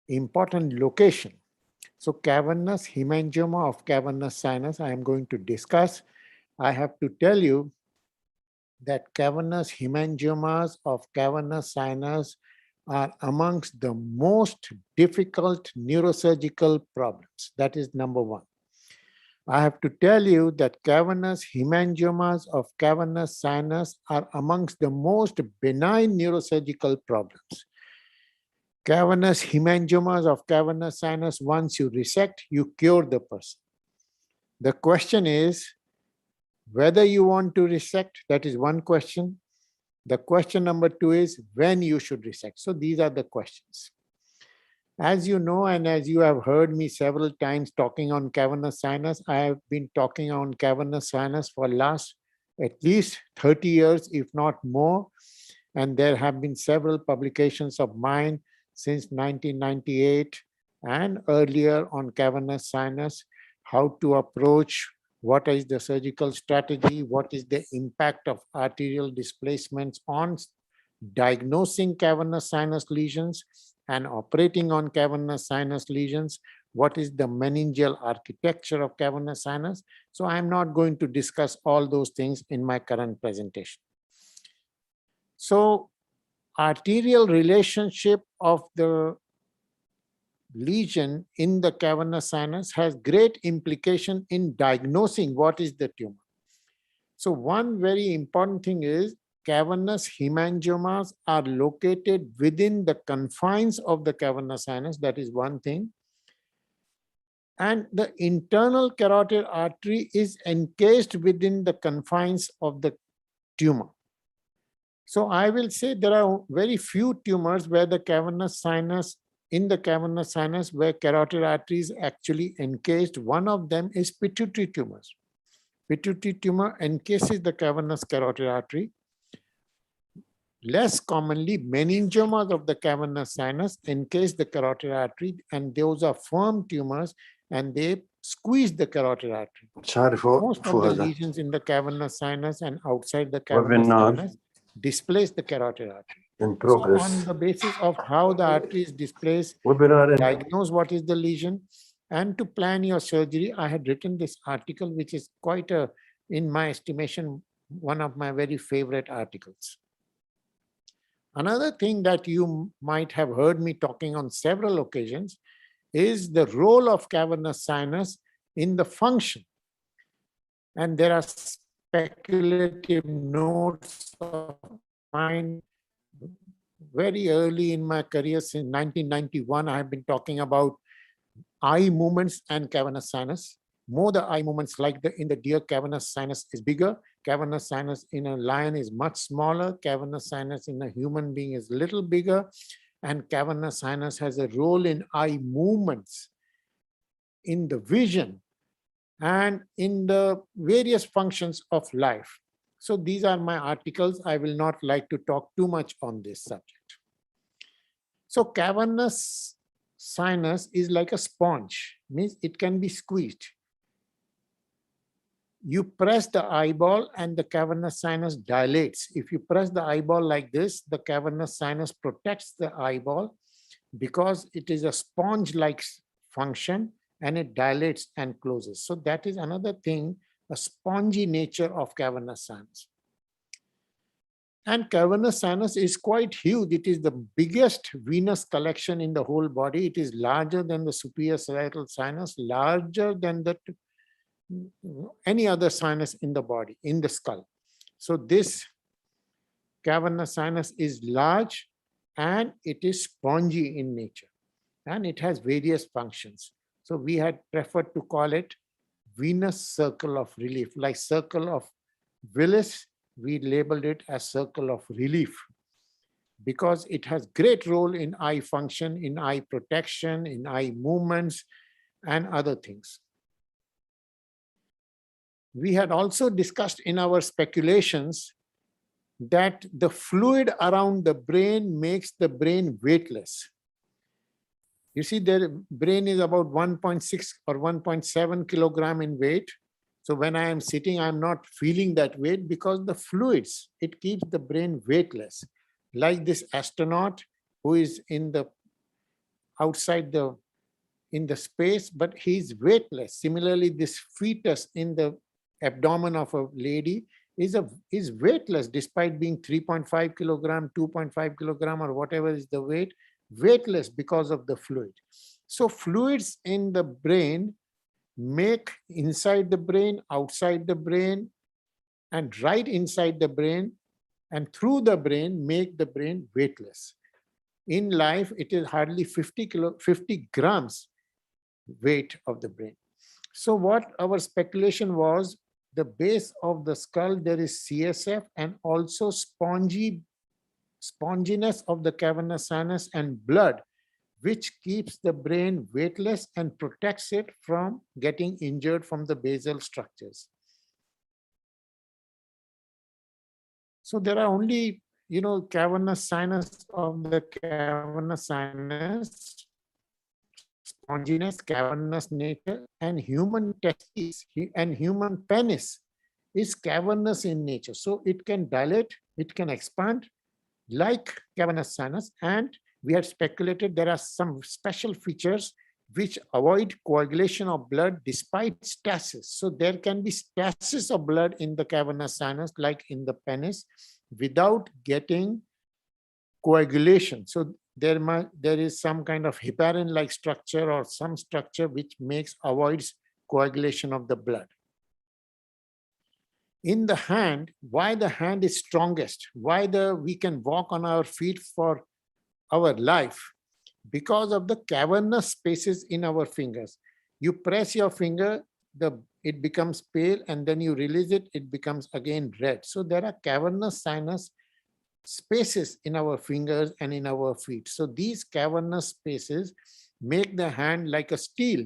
important location. So cavernous hemangioma of cavernous sinus I am going to discuss. I have to tell you that cavernous hemangiomas of cavernous sinus are amongst the most difficult neurosurgical problems. That is number one. I have to tell you that cavernous hemangiomas of cavernous sinus are amongst the most benign neurosurgical problems. Cavernous hemangiomas of cavernous sinus, once you resect, you cure the person. The question is whether you want to resect, that is one question. The question number two is when you should resect. So these are the questions. As you know, and as you have heard me several times talking on cavernous sinus, I have been talking on cavernous sinus for last at least 30 years, if not more. And there have been several publications of mine since 1998 and earlier on cavernous sinus, how to approach, what is the surgical strategy, what is the impact of arterial displacements on diagnosing cavernous sinus lesions and operating on cavernous sinus lesions, what is the meningeal architecture of cavernous sinus. So I'm not going to discuss all those things in my current presentation. So arterial relationship of the lesion in the cavernous sinus has great implication in diagnosing what is the tumor. So one very important thing is cavernous hemangiomas are located within the confines of the cavernous sinus. That is one thing. And the internal carotid artery is encased within the confines of the tumor. So I will say there are very few tumors where the cavernous sinus, in the cavernous sinus where carotid artery is actually encased. One of them is pituitary tumors. Pituitary tumor encases the cavernous carotid artery. Less commonly, meningiomas of the cavernous sinus encase the carotid artery, and those are firm tumors and they squeeze the carotid artery. Most of the lesions in the cavernous sinus and outside the cavernous sinus displace the carotid artery. So on the basis of how the artery is displaced, diagnose what is the lesion, and to plan your surgery, I had written this article, which is quite a, in my estimation, one of my very favorite articles. Another thing that you might have heard me talking on several occasions is the role of cavernous sinus in the function. And there are speculative notes of mine very early in my career. Since 1991, I have been talking about eye movements and cavernous sinus. more the eye movements, like in the deer, cavernous sinus is bigger. Cavernous sinus in a lion is much smaller. Cavernous sinus in a human being is little bigger. And cavernous sinus has a role in eye movements, in the vision, and in the various functions of life. So these are my articles. I will not like to talk too much on this subject. So cavernous sinus is like a sponge, means it can be squeezed. You press the eyeball and the cavernous sinus dilates. If you press the eyeball like this, the cavernous sinus protects the eyeball because it is a sponge-like function, and it dilates and closes. So that is another thing, a spongy nature of cavernous sinus. And cavernous sinus is quite huge. It is the biggest venous collection in the whole body. It is larger than the superior sagittal sinus, larger than any other sinus in the body, in the skull. So this cavernous sinus is large and it is spongy in nature, and it has various functions. So we had preferred to call it venous circle of relief, like circle of Willis, we labeled it as circle of relief, because it has great role in eye function, in eye protection, in eye movements, and other things. We had also discussed in our speculations that the fluid around the brain makes the brain weightless. You see, the brain is about 1.6 or 1.7 kilogram in weight. So when I am sitting, I'm not feeling that weight because the fluids, it keeps the brain weightless. Like this astronaut who is in the outside in the space, but he's weightless. Similarly, this fetus in the abdomen of a lady is weightless despite being 3.5 kilogram, 2.5 kilogram, or whatever is the weight, weightless because of the fluid. So fluids in the brain make inside the brain, outside the brain, and right inside the brain, and through the brain, make the brain weightless. In life, it is hardly 50 grams weight of the brain. So what our speculation was, the base of the skull, there is CSF and also sponginess of the cavernous sinus and blood, which keeps the brain weightless and protects it from getting injured from the basal structures. So there are only, cavernous sinus of the cavernous sinus, sponginess, cavernous nature, and human testes and human penis is cavernous in nature. So it can dilate, it can expand like cavernous sinus, and we had speculated there are some special features which avoid coagulation of blood despite stasis. So there can be stasis of blood in the cavernous sinus like in the penis without getting coagulation. So there is some kind of heparin-like structure or some structure which avoids coagulation of the blood. In the hand, why the hand is strongest, why we can walk on our feet for our life, because of the cavernous spaces in our fingers. You press your finger, it becomes pale, and then you release it, it becomes again red. So there are cavernous sinus spaces in our fingers and in our feet. So these cavernous spaces make the hand like a steel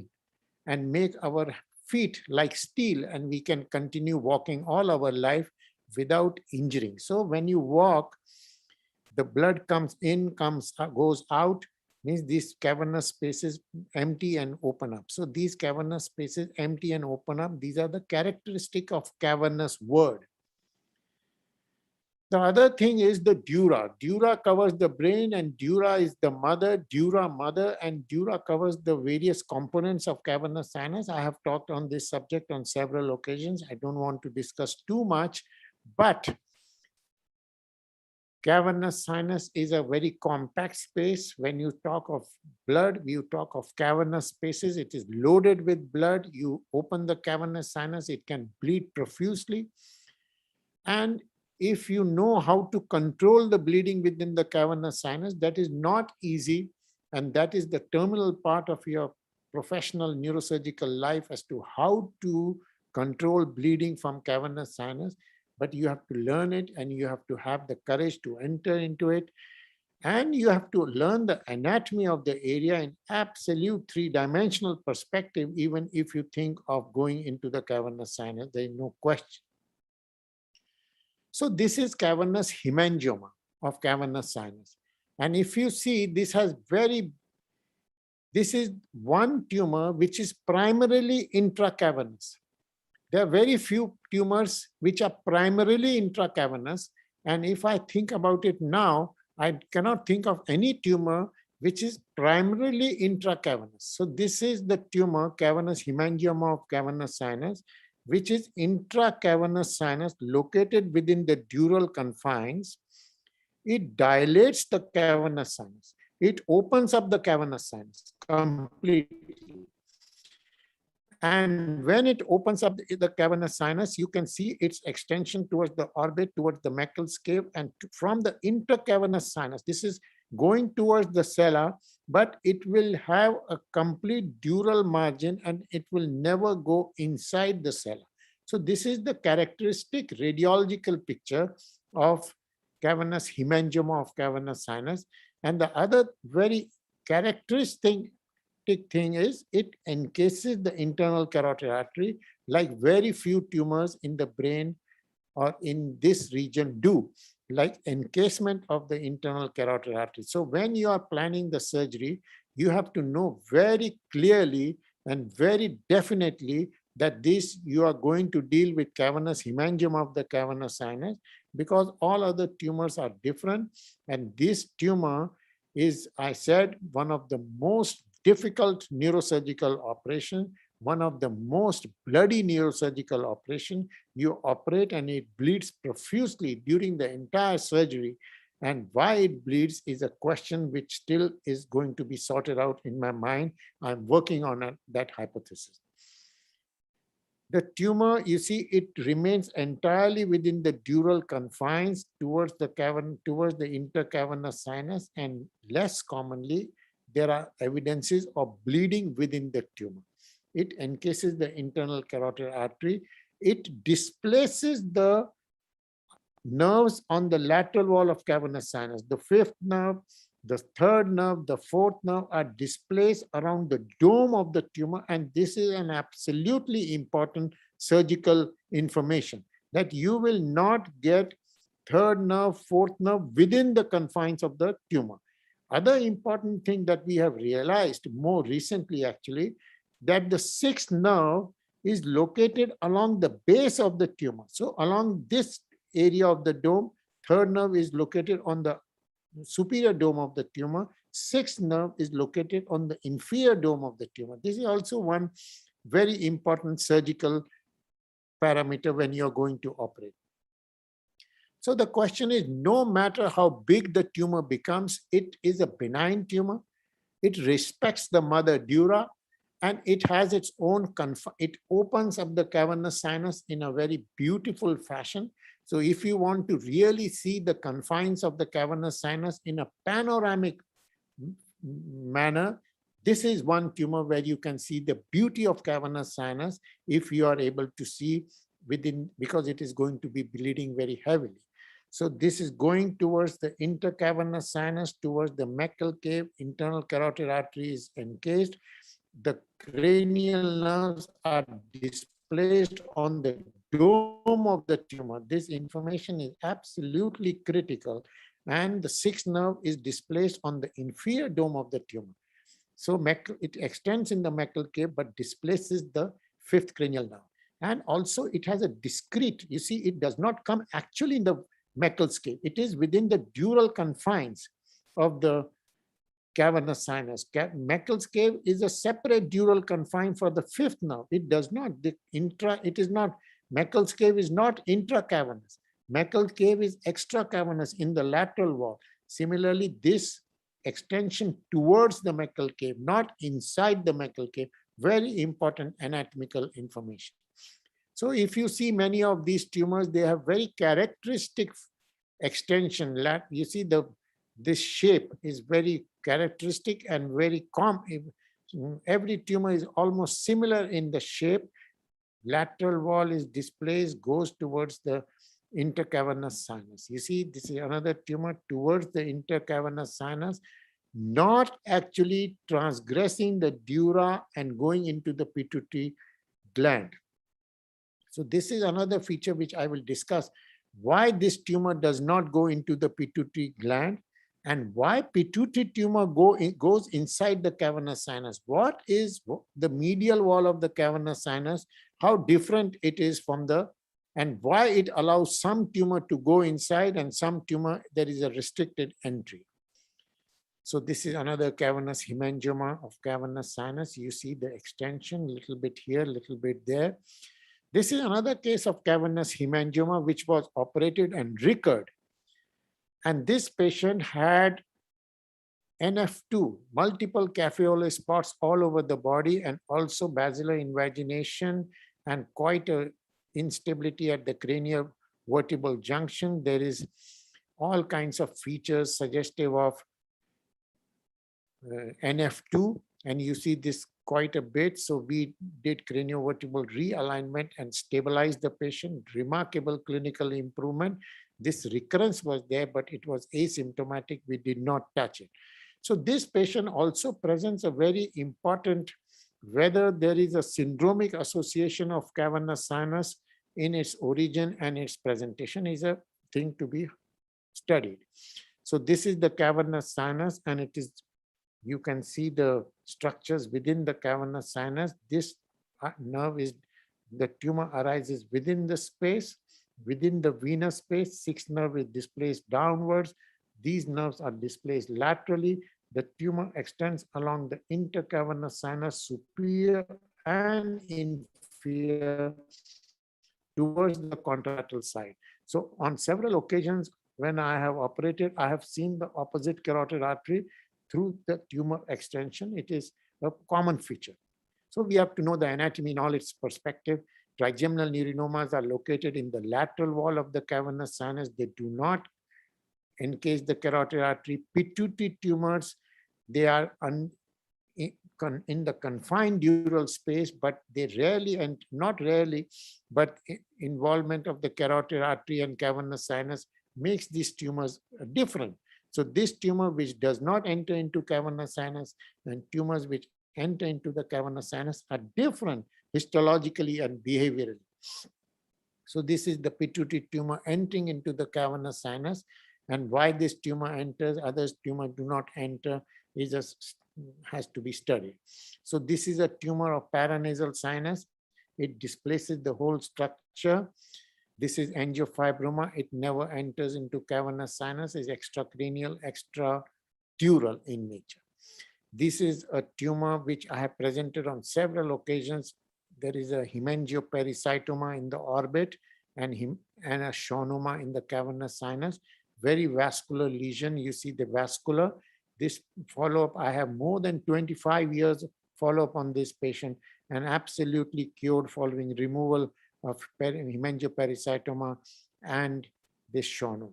and make our feet like steel, and we can continue walking all our life without injuring. So when you walk, the blood comes in, goes out, means these cavernous spaces empty and open up. So these cavernous spaces empty and open up, these are the characteristic of cavernous word. The other thing is the dura. Dura covers the brain, and dura is the mother, dura mother, and dura covers the various components of cavernous sinus. I have talked on this subject on several occasions. I don't want to discuss too much, but cavernous sinus is a very compact space. When you talk of blood, you talk of cavernous spaces. It is loaded with blood. You open the cavernous sinus, it can bleed profusely. And if you know how to control the bleeding within the cavernous sinus, that is not easy. And that is the terminal part of your professional neurosurgical life as to how to control bleeding from cavernous sinus, but you have to learn it and you have to have the courage to enter into it. And you have to learn the anatomy of the area in absolute three-dimensional perspective, even if you think of going into the cavernous sinus, there is no question. So this is cavernous hemangioma of cavernous sinus. And if you see, this is one tumor which is primarily intracavernous. There are very few tumors which are primarily intracavernous. And if I think about it now, I cannot think of any tumor which is primarily intracavernous. So this is the tumor, cavernous hemangioma of cavernous sinus, which is intracavernous sinus located within the dural confines. It dilates the cavernous sinus. It opens up the cavernous sinus completely. And when it opens up the cavernous sinus, you can see its extension towards the orbit, towards the Meckel's cave, and from the intercavernous sinus. This is going towards the sella, but it will have a complete dural margin and it will never go inside the sella. So this is the characteristic radiological picture of cavernous hemangioma of cavernous sinus. And the other very characteristic thing is it encases the internal carotid artery like very few tumors in the brain or in this region do, like encasement of the internal carotid artery. So when you are planning the surgery, you have to know very clearly and very definitely that this you are going to deal with cavernous hemangioma of the cavernous sinus, because all other tumors are different. And this tumor is, I said, one of the most difficult neurosurgical operation, one of the most bloody neurosurgical operation. You operate and it bleeds profusely during the entire surgery. And why it bleeds is a question which still is going to be sorted out in my mind. I'm working on that hypothesis. The tumor, you see, it remains entirely within the dural confines towards the intercavernous sinus, and less commonly, there are evidences of bleeding within the tumor. It encases the internal carotid artery. It displaces the nerves on the lateral wall of cavernous sinus. The fifth nerve, the third nerve, the fourth nerve are displaced around the dome of the tumor. And this is an absolutely important surgical information, that you will not get third nerve, fourth nerve within the confines of the tumor. Other important thing that we have realized more recently actually, that the sixth nerve is located along the base of the tumor. So along this area of the dome, third nerve is located on the superior dome of the tumor. Sixth nerve is located on the inferior dome of the tumor. This is also one very important surgical parameter when you're going to operate. So the question is, no matter how big the tumor becomes, it is a benign tumor. It respects the mother dura, and it has its own, it opens up the cavernous sinus in a very beautiful fashion. So if you want to really see the confines of the cavernous sinus in a panoramic manner, this is one tumor where you can see the beauty of cavernous sinus if you are able to see within, because it is going to be bleeding very heavily. So this is going towards the intercavernous sinus, towards the Meckel cave, internal carotid artery is encased. The cranial nerves are displaced on the dome of the tumor. This information is absolutely critical. And the sixth nerve is displaced on the inferior dome of the tumor. So it extends in the Meckel cave, but displaces the fifth cranial nerve. And also it has a discrete, you see, it does not come actually in the Meckel's cave. It is within the dural confines of the cavernous sinus. Meckel's cave is a separate dural confine for the fifth nerve. It does not, it is not, Meckel's cave is not intracavernous. Meckel's cave is extracavernous in the lateral wall. Similarly, this extension towards the Meckel cave, not inside the Meckel cave, very important anatomical information. So if you see many of these tumors, they have very characteristic extension. You see this shape is very characteristic and very every tumor is almost similar in the shape. Lateral wall is displaced, goes towards the intercavernous sinus. You see, this is another tumor towards the intercavernous sinus, not actually transgressing the dura and going into the pituitary gland. So this is another feature which I will discuss, why this tumor does not go into the pituitary gland and why pituitary tumor goes inside the cavernous sinus. What is the medial wall of the cavernous sinus, how different it is from the, and why it allows some tumor to go inside and some tumor there is a restricted entry. So this is another cavernous hemangioma of cavernous sinus. You see the extension, little bit here, little bit there. This is another case of cavernous hemangioma which was operated and recurred. And this patient had NF2, multiple cafeolar spots all over the body and also basilar invagination and quite a instability at the cranial vertebral junction. There is all kinds of features suggestive of NF2, and you see this quite a bit. So we did craniovertebral realignment and stabilized the patient. Remarkable clinical improvement. This recurrence was there, but it was asymptomatic. We did not touch it. So this patient also presents a very important, whether there is a syndromic association of cavernous sinus in its origin and its presentation is a thing to be studied. So this is the cavernous sinus, and it is, you can see the structures within the cavernous sinus. This nerve is, the tumor arises within the space, within the venous space. Sixth nerve is displaced downwards. These nerves are displaced laterally. The tumor extends along the intercavernous sinus, superior and inferior, towards the contralateral side. So on several occasions when I have operated, I have seen the opposite carotid artery through the tumor extension. It is a common feature. So we have to know the anatomy in all its perspective. Trigeminal neurinomas are located in the lateral wall of the cavernous sinus. They do not encase the carotid artery. Pituitary tumors, they are in the confined dural space, but they rarely, and not rarely, but involvement of the carotid artery and cavernous sinus makes these tumors different. So this tumor which does not enter into cavernous sinus and tumors which enter into the cavernous sinus are different histologically and behaviorally. So this is the pituitary tumor entering into the cavernous sinus, and why this tumor enters, others tumor do not enter, is just has to be studied. So this is a tumor of paranasal sinus. It displaces the whole structure. This is angiofibroma. It never enters into cavernous sinus. Is extracranial, extradural in nature. This is a tumor which I have presented on several occasions. There is a hemangiopericytoma in the orbit and a schwannoma in the cavernous sinus. Very vascular lesion. You see the vascular. This follow-up, I have more than 25 years follow-up on this patient and absolutely cured following removal of hemangiopericytoma and this schwannoma.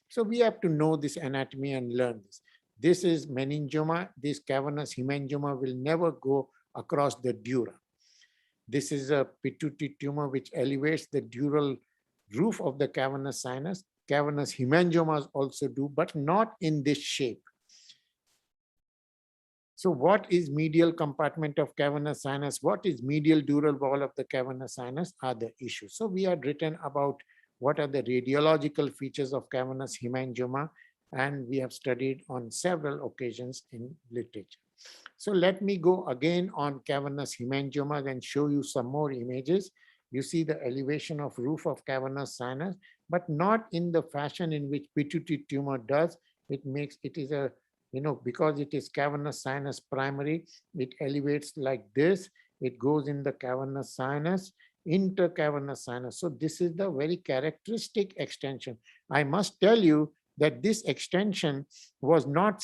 So we have to know this anatomy and learn this. This is meningioma. This cavernous hemangioma will never go across the dura. This is a pituitary tumor which elevates the dural roof of the cavernous sinus. Cavernous hemangiomas also do, but not in this shape. So what is medial compartment of cavernous sinus? What is medial dural wall of the cavernous sinus are the issues. So we had written about what are the radiological features of cavernous hemangioma, and we have studied on several occasions in literature. So let me go again on cavernous hemangioma and show you some more images. You see the elevation of roof of cavernous sinus, but not in the fashion in which pituitary tumor does. It is a, because it is cavernous sinus primary, it elevates like this. It goes in the cavernous sinus, intercavernous sinus. So this is the very characteristic extension. I must tell you that this extension was not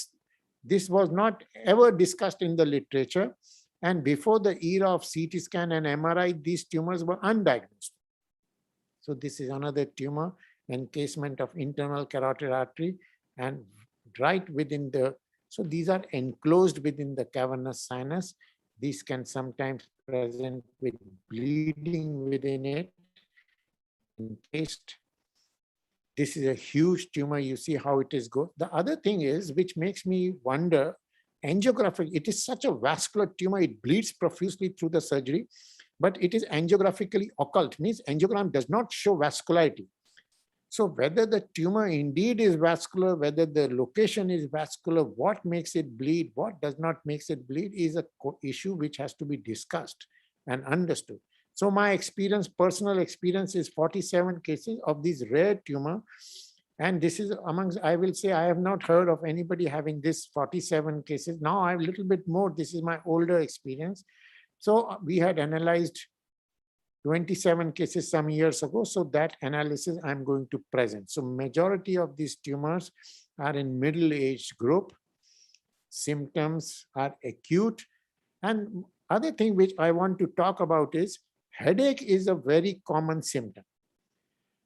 ever discussed in the literature. And before the era of CT scan and MRI, these tumors were undiagnosed. So this is another tumor, encasement of internal carotid artery, and right within the So these are enclosed within the cavernous sinus. These can sometimes present with bleeding within it, encased. This is a huge tumor. You see how it is go. The other thing is, which makes me wonder, angiographic, it is such a vascular tumor, it bleeds profusely through the surgery, but it is angiographically occult, means angiogram does not show vascularity. So whether the tumor indeed is vascular, whether the location is vascular, what makes it bleed, what does not makes it bleed is a issue which has to be discussed and understood. So my experience, personal experience is 47 cases of this rare tumor. And this is amongst, I will say, I have not heard of anybody having this 47 cases. Now I have a little bit more. This is my older experience. So we had analyzed 27 cases some years ago. So that analysis I'm going to present. So majority of these tumors are in middle-aged group. Symptoms are acute. And other thing which I want to talk about is headache is a very common symptom.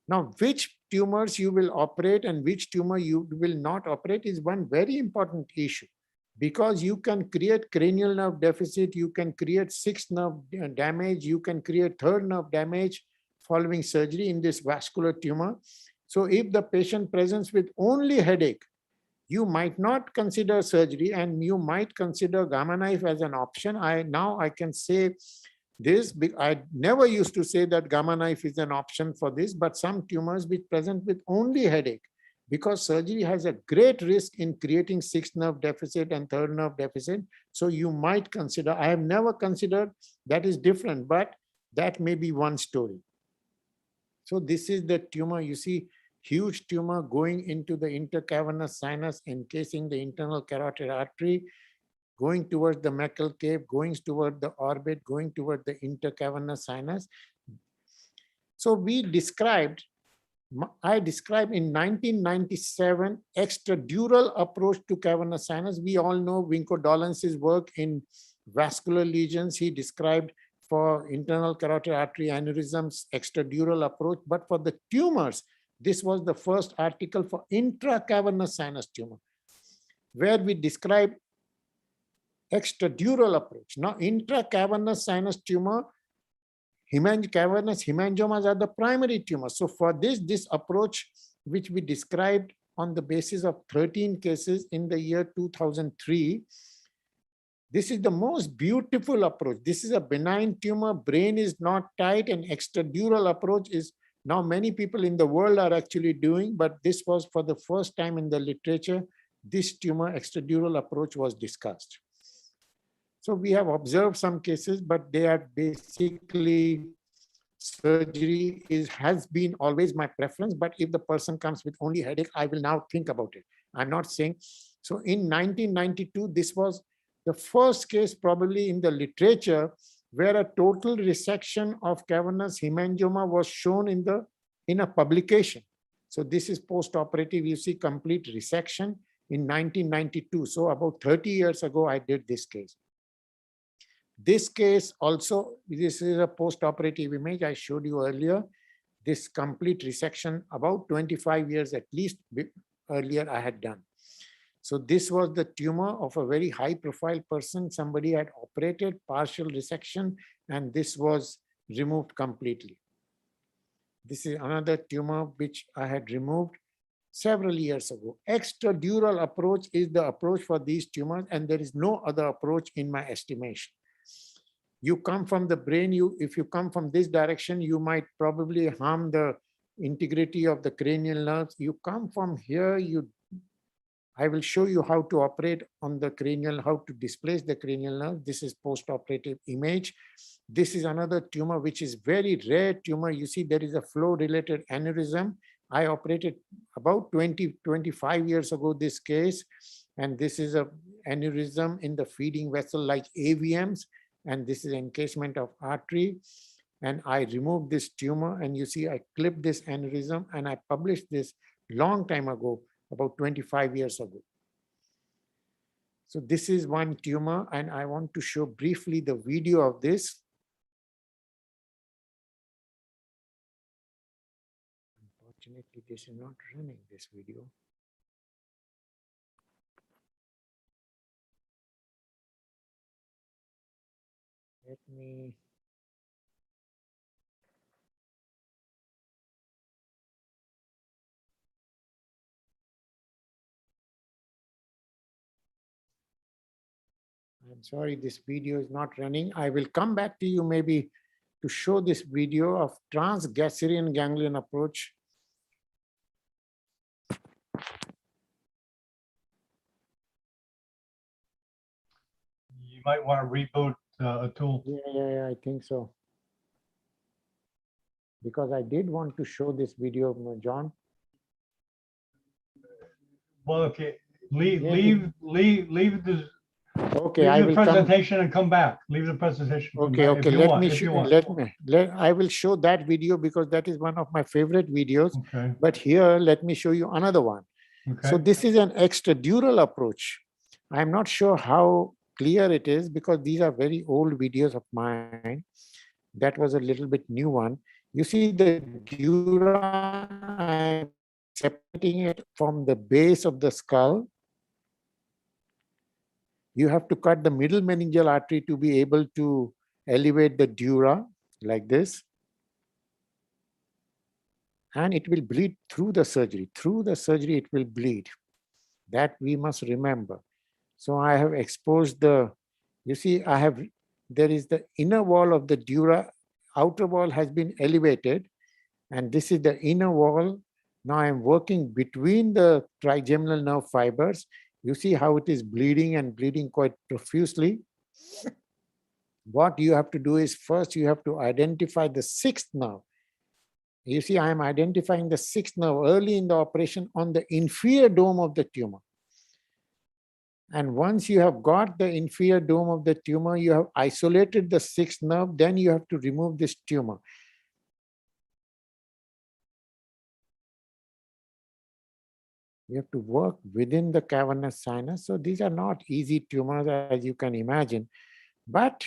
Now, which tumors you will operate and which tumor you will not operate is one very important issue, because you can create cranial nerve deficit, you can create sixth nerve damage, you can create third nerve damage following surgery in this vascular tumor. So if the patient presents with only headache, you might not consider surgery and you might consider gamma knife as an option. Now I can say this, I never used to say that gamma knife is an option for this, but some tumors which present with only headache, because surgery has a great risk in creating sixth nerve deficit and third nerve deficit. So you might consider, I have never considered, that is different, but that may be one story. So this is the tumor, you see, huge tumor going into the intercavernous sinus, encasing the internal carotid artery, going towards the Meckel cave, going toward the orbit, going toward the intercavernous sinus. So I described in 1997 extradural approach to cavernous sinus. We all know Vinko Dolentz's work in vascular lesions. He described for internal carotid artery aneurysms extradural approach, but for the tumors, this was the first article for intracavernous sinus tumor, where we described extradural approach. Now, intracavernous sinus tumor, cavernous hemangiomas are the primary tumors. So for this approach, which we described on the basis of 13 cases in the year 2003, this is the most beautiful approach. This is a benign tumor, brain is not tight, and extradural approach is now many people in the world are actually doing, but this was for the first time in the literature, this tumor extradural approach was discussed. So we have observed some cases, but they are basically surgery has been always my preference. But if the person comes with only headache, I will now think about it. I'm not saying. So in 1992, this was the first case probably in the literature where a total resection of cavernous hemangioma was shown in a publication. So this is post-operative, you see complete resection in 1992. So about 30 years ago, I did this case. This case also, this is a post-operative image I showed you earlier. This complete resection about 25 years at least earlier I had done. So this was the tumor of a very high profile person. Somebody had operated partial resection and this was removed completely. This is another tumor which I had removed several years ago. Extradural approach is the approach for these tumors, and there is no other approach in my estimation. You come from the brain, if you come from this direction, you might probably harm the integrity of the cranial nerves. You come from here, I will show you how to operate on the cranial, how to displace the cranial nerve. This is post-operative image. This is another tumor, which is very rare tumor. You see there is a flow-related aneurysm. I operated about 25 years ago this case. And this is an aneurysm in the feeding vessel like AVMs. And this is encasement of artery. And I removed this tumor. And you see, I clipped this aneurysm and I published this long time ago, about 25 years ago. So this is one tumor, and I want to show briefly the video of this. Unfortunately, this is not running, this video. Let me. I'm sorry, this video is not running. I will come back to you maybe to show this video of transgastrian ganglion approach. You might want to reboot a tool. Yeah, I think so. Because I did want to show this video, John. Well, okay, leave the Okay, leave I the will come. presentation and come back. Leave the presentation. Come Okay, back okay. if you Let want, me if you want. I will show that video because that is one of my favorite videos. Okay. But here, let me show you another one. Okay. So this is an extradural approach. I'm not sure how clear it is because these are very old videos of mine. That was a little bit new one. You see the dura, I'm separating it from the base of the skull. You have to cut the middle meningeal artery to be able to elevate the dura like this. And it will bleed through the surgery. Through the surgery, it will bleed. That we must remember. So I have exposed the, you see, there is the inner wall of the dura, outer wall has been elevated, and this is the inner wall. Now I'm working between the trigeminal nerve fibers. You see how it is bleeding and bleeding quite profusely. What you have to do is first you have to identify the sixth nerve. You see, I am identifying the sixth nerve early in the operation on the inferior dome of the tumor. And once you have got the inferior dome of the tumor, you have isolated the sixth nerve, then you have to remove this tumor. You have to work within the cavernous sinus. So these are not easy tumors, as you can imagine. But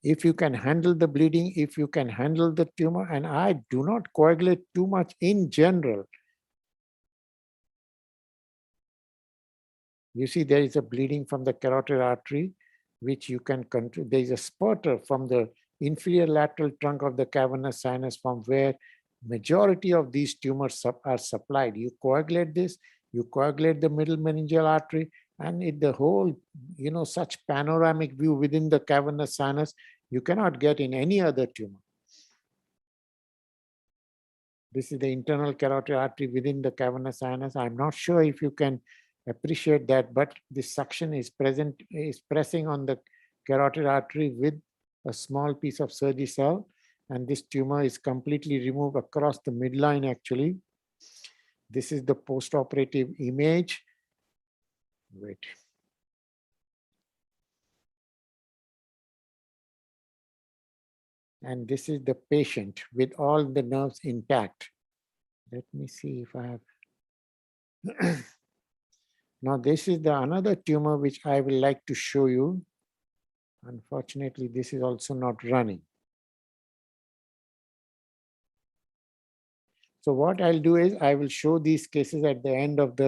if you can handle the bleeding, if you can handle the tumor, and I do not coagulate too much in general. You see, there is a bleeding from the carotid artery, which you can control. There is a spurter from the inferior lateral trunk of the cavernous sinus from where majority of these tumors are supplied. You coagulate this, you coagulate the middle meningeal artery, and the whole, such panoramic view within the cavernous sinus, you cannot get in any other tumor. This is the internal carotid artery within the cavernous sinus. I'm not sure if you can appreciate that, but this suction is pressing on the carotid artery with a small piece of Surgicel, and this tumor is completely removed across the midline actually. This is the post-operative image. Wait. And this is the patient with all the nerves intact. Let me see if I have. Now this is another tumor which I will like to show you. Unfortunately, this is also not running. So what I'll do is I will show these cases at the end of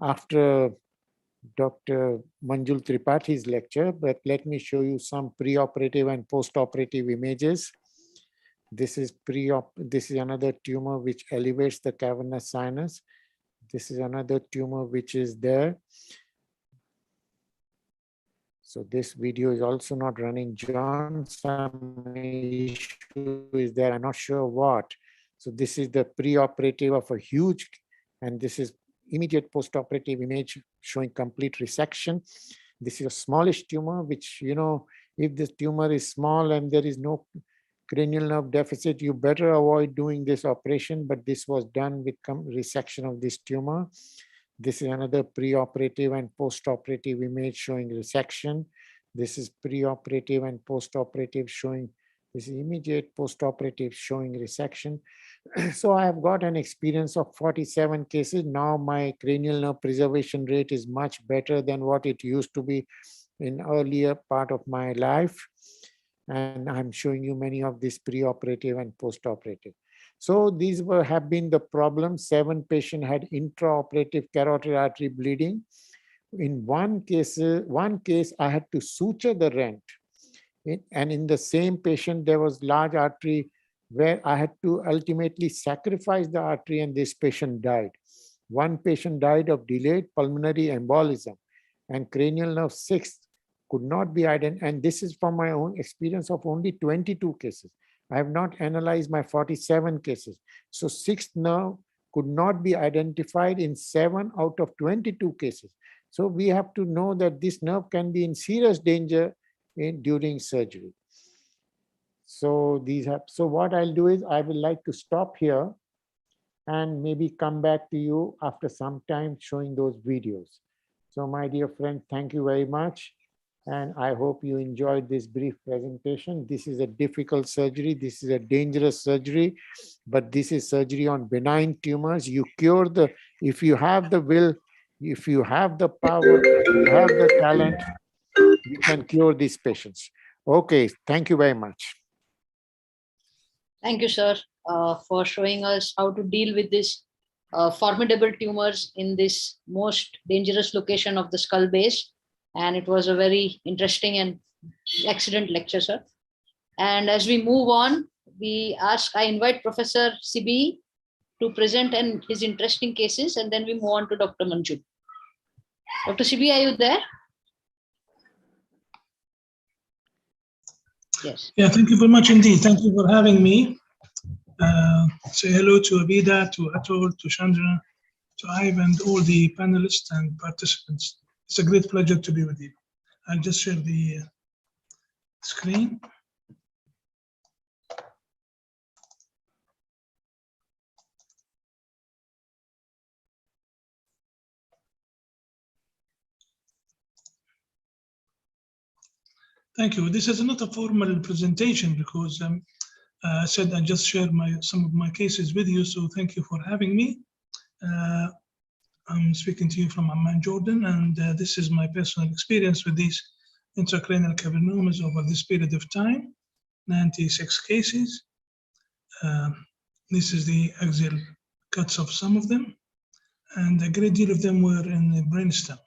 after Dr. Manjul Tripathi's lecture, but let me show you some preoperative and postoperative images. This is another tumor which elevates the cavernous sinus. This is another tumor which is there. So this video is also not running. John, some issue is there. I'm not sure what. So this is the preoperative of a huge, and this is immediate postoperative image showing complete resection. This is a smallish tumor, which, if this tumor is small and there is no cranial nerve deficit, you better avoid doing this operation, but this was done with resection of this tumor. This is another preoperative and postoperative image showing resection. This is preoperative and postoperative showing, this is immediate postoperative showing resection. So I have got an experience of 47 cases. Now my cranial nerve preservation rate is much better than what it used to be in earlier part of my life. And I'm showing you many of these preoperative and postoperative. So these have been the problems. 7 patients had intraoperative carotid artery bleeding. In one case, I had to suture the rent. And in the same patient, there was large artery where I had to ultimately sacrifice the artery, and this patient died. One patient died of delayed pulmonary embolism, and cranial nerve 6 could not be identified. And this is from my own experience of only 22 cases. I have not analyzed my 47 cases. So 6th nerve could not be identified in 7 out of 22 cases. So we have to know that this nerve can be in serious danger during surgery. So what I'll do is I will like to stop here and maybe come back to you after some time showing those videos. So my dear friend, thank you very much. And I hope you enjoyed this brief presentation. This is a difficult surgery. This is a dangerous surgery, but this is surgery on benign tumors. You cure if you have the will, if you have the power, if you have the talent, you can cure these patients. Okay, thank you very much. Thank you, sir, for showing us how to deal with this formidable tumors in this most dangerous location of the skull base. And it was a very interesting and excellent lecture, sir. And as we move on, I invite Professor Sibi to present his interesting cases, and then we move on to Dr. Manju. Dr. Sibi, are you there? Yes. Yeah, thank you very much indeed. Thank you for having me. Say hello to Abida, to Atul, to Chandra, to Ivan, and all the panelists and participants. It's a great pleasure to be with you. I'll just share the screen. Thank you. This is not a formal presentation because I said I just shared some of my cases with you, so thank you for having me. I'm speaking to you from Amman, Jordan, and this is my personal experience with these intracranial cavernomas over this period of time, 96 cases. This is the axial cuts of some of them, and a great deal of them were in the brainstem.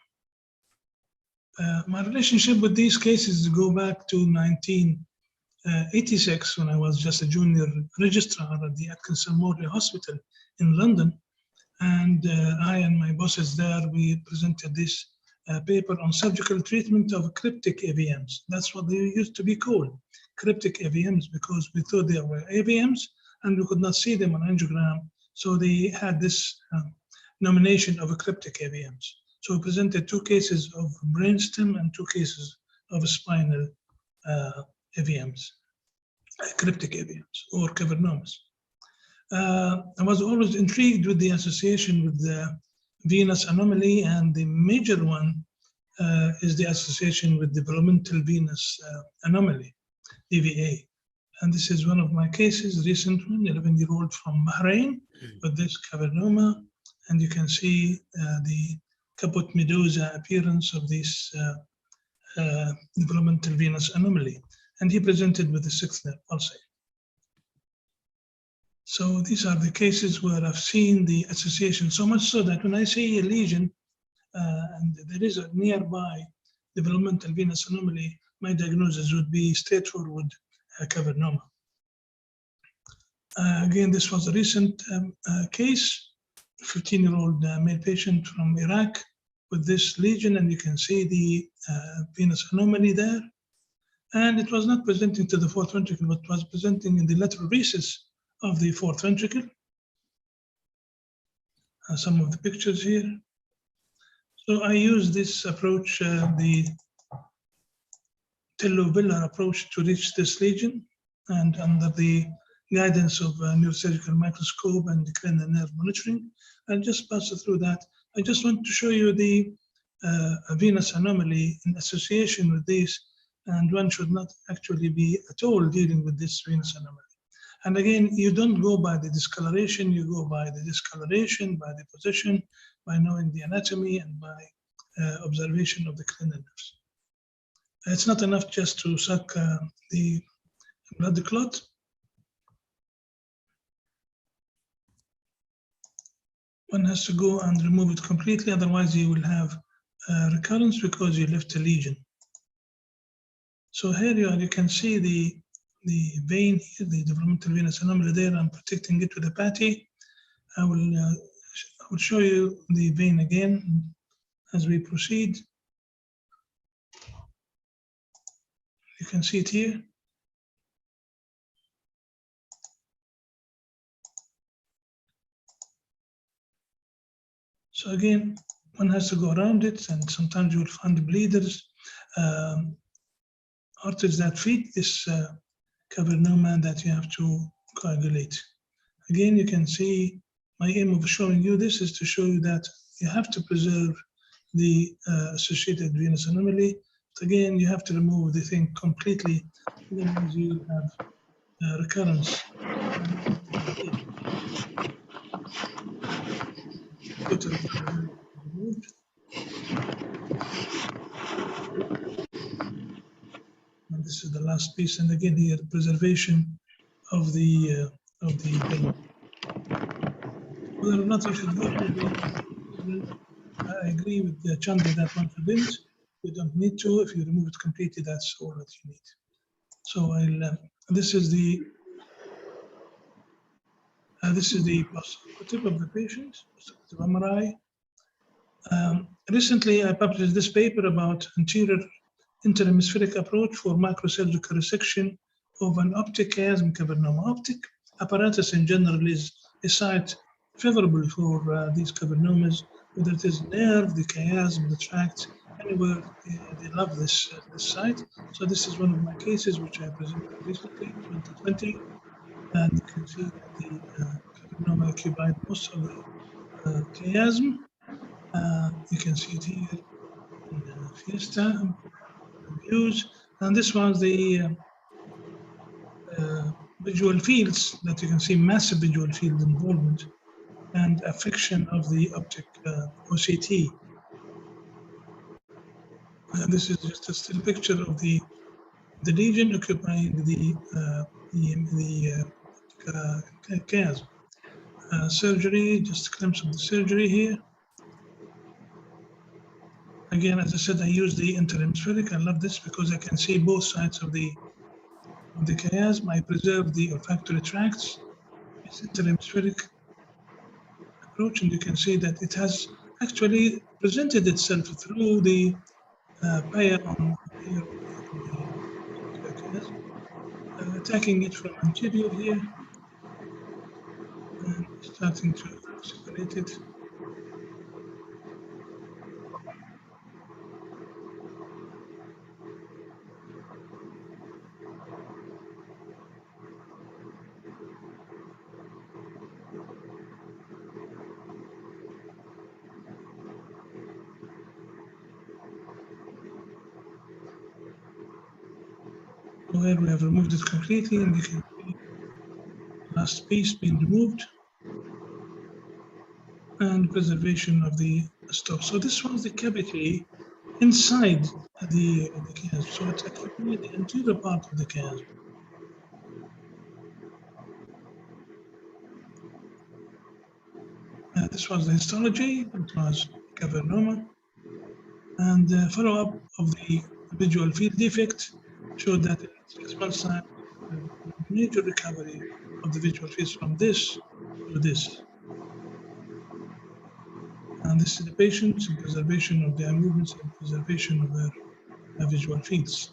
My relationship with these cases go back to 1986 when I was just a junior registrar at the Atkinson Morley Hospital in London. And I and my bosses there, we presented this paper on surgical treatment of cryptic AVMs. That's what they used to be called, cryptic AVMs, because we thought they were AVMs and we could not see them on angiogram. So they had this nomination of a cryptic AVMs. So we presented 2 cases of brainstem and 2 cases of spinal AVMs, cryptic AVMs or cavernomas. I was always intrigued with the association with the venous anomaly, and the major one is the association with developmental venous anomaly, DVA. And this is one of my cases, recent one, 11-year-old from Bahrain with this cavernoma. And you can see the caput medusa appearance of this developmental venous anomaly. And he presented with the 6th nerve pulsate. So these are the cases where I've seen the association, so much so that when I see a lesion and there is a nearby developmental venous anomaly, my diagnosis would be straightforward cavernoma. Again, this was a recent case, 15-year-old male patient from Iraq with this lesion, and you can see the venous anomaly there. And it was not presenting to the 4th ventricle, but was presenting in the lateral recess of the 4th ventricle. Some of the pictures here. So I use this approach, the tello-villar approach, to reach this lesion, and under the guidance of a neurosurgical microscope and the cranial nerve monitoring, I'll just pass through that. I just want to show you the venous anomaly in association with this, and one should not actually be at all dealing with this venous anomaly. And again, you don't go by the discoloration, you go by the discoloration, by the position, by knowing the anatomy, and by observation of the cranial nerves. It's not enough just to suck the blood clot. One has to go and remove it completely, otherwise you will have recurrence because you left a lesion. So here you can see the vein here, the developmental venous anomaly there. I'm protecting it with a patty. I will show you the vein again as we proceed. You can see it here. So again, one has to go around it, and sometimes you will find bleeders, arteries that feed this cavernoma that you have to coagulate. Again, you can see my aim of showing you this is to show you that you have to preserve the associated venous anomaly. But again, you have to remove the thing completely, otherwise you have recurrence. Totally removed. And this is the last piece, and again here preservation of the vein. Whether or not you should go to the, I agree with Chandra that one shouldn't. You don't need to. If you remove it completely, that's all that you need. So this is the post-operative of the patient, post-operative MRI. Recently, I published this paper about anterior interhemispheric approach for microsurgical resection of an optic chiasm cavernoma. Optic apparatus in general is a site favorable for these cavernomas, whether it is nerve, the chiasm, the tract, anywhere they love this site. So this is one of my cases which I presented recently, 2020, and you can see that the cavernoma occupied most of the chiasm. You can see it here in Fiesta views, and this was the visual fields that you can see, massive visual field involvement and affection of the optic OCT. This is just a still picture of the lesion occupying the chiasm. Surgery, just a glimpse of the surgery here. Again, as I said, I use the interhemispheric. I love this because I can see both sides of the chiasm. I preserve the olfactory tracts. It's interhemispheric approach, and you can see that it has actually presented itself through the pair on here the chiasm, attacking it from anterior here and starting to separate it. Where we have removed it completely, and you can see the last piece being removed, and preservation of the stop. So this was the cavity inside the chiasm. So it's actually the anterior part of the chiasm. This was the histology. It was cavernoma, and follow-up of the visual field defect showed that in 6 months' time, major recovery of the visual fields from this to this. And this is the patient, preservation of their movements and preservation of their visual fields.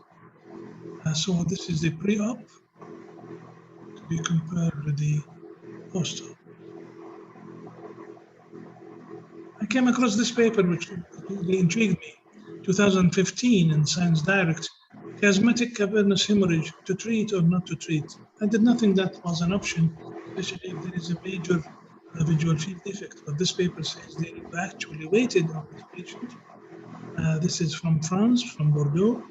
So this is the pre-op to be compared with the post-op. I came across this paper which really intrigued me, 2015 in Science Direct, chiasmatic cavernous hemorrhage, to treat or not to treat. I did not think that was an option, especially if there is a major visual field defect, but this paper says they actually waited on this patient. This is from France, from Bordeaux,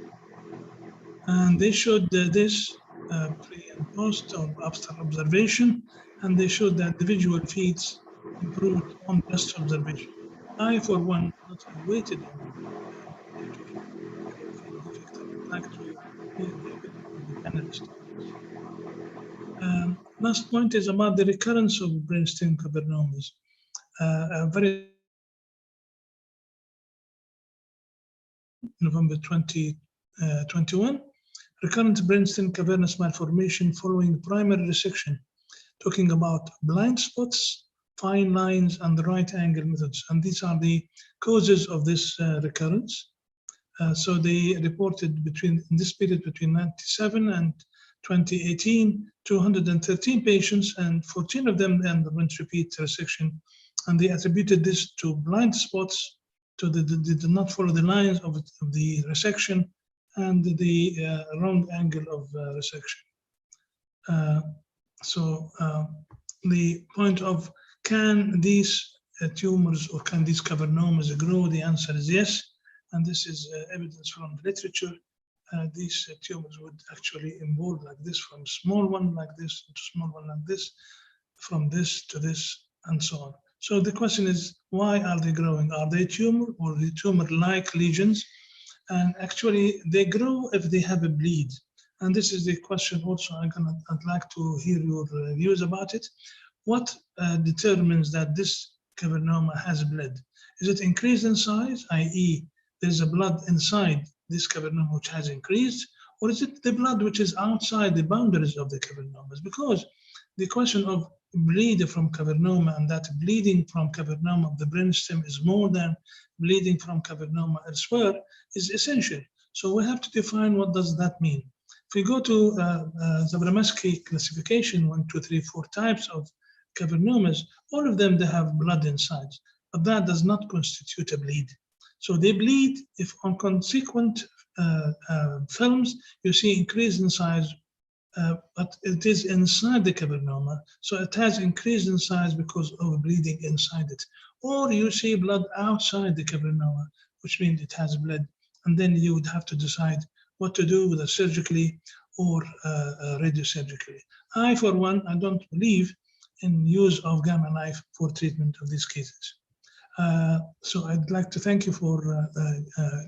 and they showed this pre and post or after observation, and they showed that the visual fields improved on just observation. I, for one, not have waited on major field defect. I would like to hear the opinion of the panelists. Last point is about the recurrence of brainstem cavernomas. Very November 2021, recurrent brainstem cavernous malformation following primary resection, talking about blind spots, fine lines, and the right angle methods. And these are the causes of this recurrence. So they reported in this period between 97 and 2018, 213 patients, and 14 of them underwent repeat resection. And they attributed this to blind spots, they did not follow the lines of the resection, and the wrong angle of resection. The point of, can these tumors or can these cavernomas grow? The answer is yes. And this is evidence from the literature. These tumors would actually evolve like this, from small one like this to small one like this, from this to this, and so on. So the question is, why are they growing? Are they tumor or the tumor-like lesions? And actually, they grow if they have a bleed. And this is the question also I'd like to hear your views about it. What determines that this cavernoma has bled? Is it increased in size, i.e. there's a blood inside this cavernoma which has increased, or is it the blood which is outside the boundaries of the cavernomas? Because the question of bleeding from cavernoma, and that bleeding from cavernoma of the brainstem is more than bleeding from cavernoma elsewhere, is essential. So we have to define what does that mean. If we go to Zabramaski classification, 1, 2, 3, 4 types of cavernomas, all of them, they have blood inside, but that does not constitute a bleed. So they bleed if on consequent films, you see increase in size, but it is inside the cavernoma. So it has increased in size because of bleeding inside it. Or you see blood outside the cavernoma, which means it has bled. And then you would have to decide what to do, whether surgically or radiosurgically. I, for one, I don't believe in use of gamma knife for treatment of these cases. So I'd like to thank you for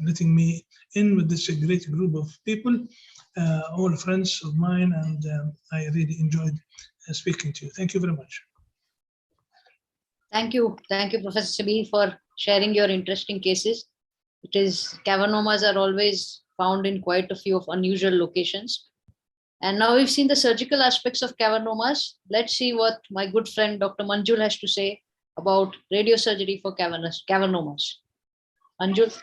letting me in with this great group of people, all friends of mine, and I really enjoyed speaking to you. Thank you very much. Thank you, Professor Sabi, for sharing your interesting cases. Cavernomas are always found in quite a few of unusual locations. And now we've seen the surgical aspects of cavernomas. Let's see what my good friend Dr. Manjul has to say about radiosurgery for cavernomas. Manjul.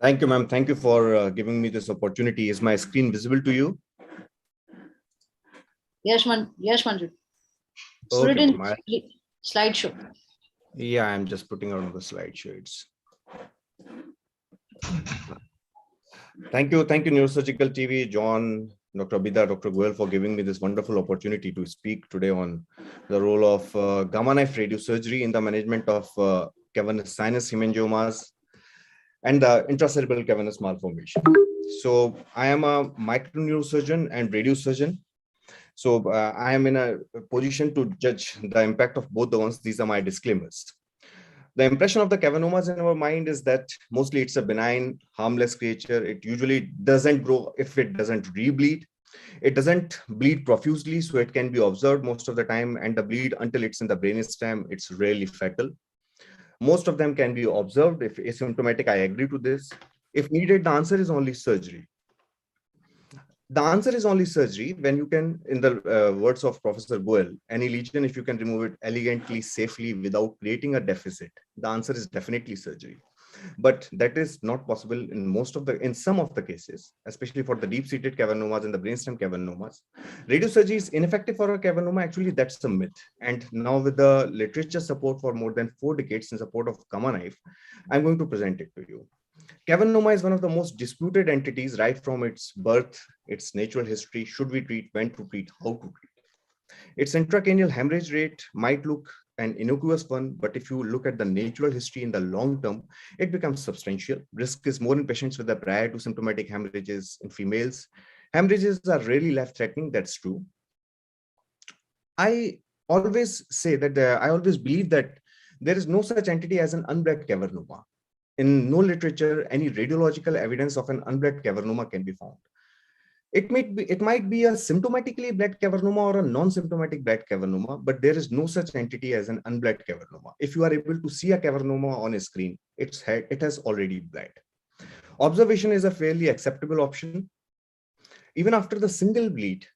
Thank you, ma'am. Thank you for giving me this opportunity. Is my screen visible to you? Yes, Manjul. Okay, Slideshow. Yeah, I'm just putting on the slideshow. Thank you, Neurosurgical TV, John, Dr. Abida, Dr. Goel, for giving me this wonderful opportunity to speak today on the role of gamma knife radiosurgery in the management of cavernous sinus hemangiomas and the intracerebral cavernous malformation. So I am a microneurosurgeon and radiosurgeon. So I am in a position to judge the impact of both the ones. These are my disclaimers. The impression of the cavernomas in our mind is that mostly it's a benign, harmless creature. It usually doesn't grow if it doesn't rebleed. It doesn't bleed profusely, so it can be observed most of the time, and the bleed until it's in the brainstem, it's rarely fatal. Most of them can be observed if asymptomatic. I agree to this. If needed, the answer is only surgery. The answer is only surgery when you can, in the words of Professor Goel, any lesion, if you can remove it elegantly, safely, without creating a deficit, the answer is definitely surgery. But that is not possible in some of the cases, especially for the deep-seated cavernomas and the brainstem cavernomas. Radiosurgery is ineffective for a cavernoma. Actually, that's a myth. And now with the literature support for more than 4 decades in support of gamma knife, I'm going to present it to you. Cavernoma is one of the most disputed entities right from its birth, its natural history, should we treat, when to treat, how to treat. Its intracranial hemorrhage rate might look an innocuous one, but if you look at the natural history in the long term, it becomes substantial. Risk is more in patients with the prior to symptomatic hemorrhages in females. Hemorrhages are rarely life-threatening, that's true. I always say that I always believe that there is no such entity as an unbled cavernoma. In no literature, any radiological evidence of an unbled cavernoma can be found. It might be a symptomatically bled cavernoma or a non-symptomatic bled cavernoma, but there is no such entity as an unbled cavernoma. If you are able to see a cavernoma on a screen, it has already bled. Observation is a fairly acceptable option. Even after the single bleed,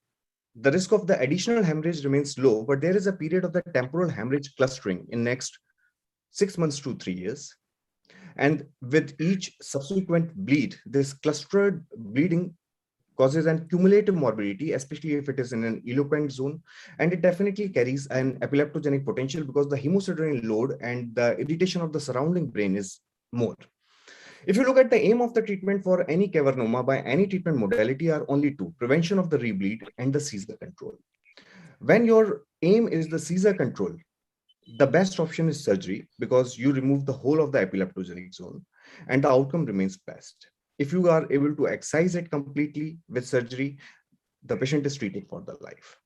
the risk of the additional hemorrhage remains low, but there is a period of the temporal hemorrhage clustering in next 6 months to 3 years. And with each subsequent bleed, this clustered bleeding causes an cumulative morbidity, especially if it is in an eloquent zone. And it definitely carries an epileptogenic potential because the hemosiderin load and the irritation of the surrounding brain is more. If you look at the aim of the treatment for any cavernoma by any treatment modality are only two: prevention of the rebleed and the seizure control. When your aim is the seizure control, the best option is surgery because you remove the whole of the epileptogenic zone and the outcome remains best. If you are able to excise it completely with surgery, the patient is treated for the life.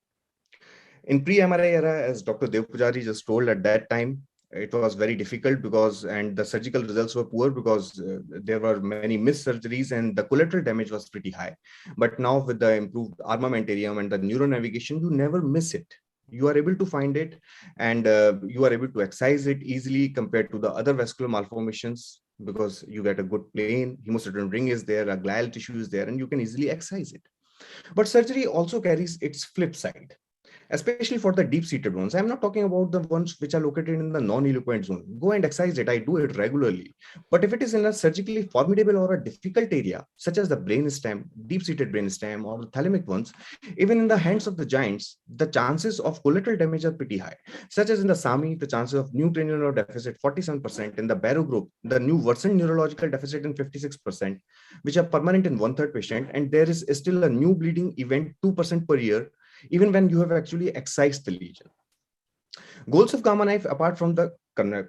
In pre-MRI era, as Dr. Devpujari just told, at that time, it was very difficult and the surgical results were poor because there were many missed surgeries and the collateral damage was pretty high. But now with the improved armamentarium and the neuronavigation, you never miss it. You are able to find it and you are able to excise it easily compared to the other vascular malformations because you get a good plane, hemosiderin ring is there, a glial tissue is there, and you can easily excise it. But surgery also carries its flip side, especially for the deep-seated ones. I'm not talking about the ones which are located in the non-eloquent zone. Go and excise it. I do it regularly. But if it is in a surgically formidable or a difficult area, such as the brainstem, deep-seated brainstem, or the thalamic ones, even in the hands of the giants, the chances of collateral damage are pretty high. Such as in the SAMI, the chances of new cranial nerve deficit 47%, in the Barrow group, the new worsened neurological deficit in 56%, which are permanent in 1/3 patient, and there is still a new bleeding event 2% per year, even when you have actually excised the lesion. Goals of Gamma Knife, apart from the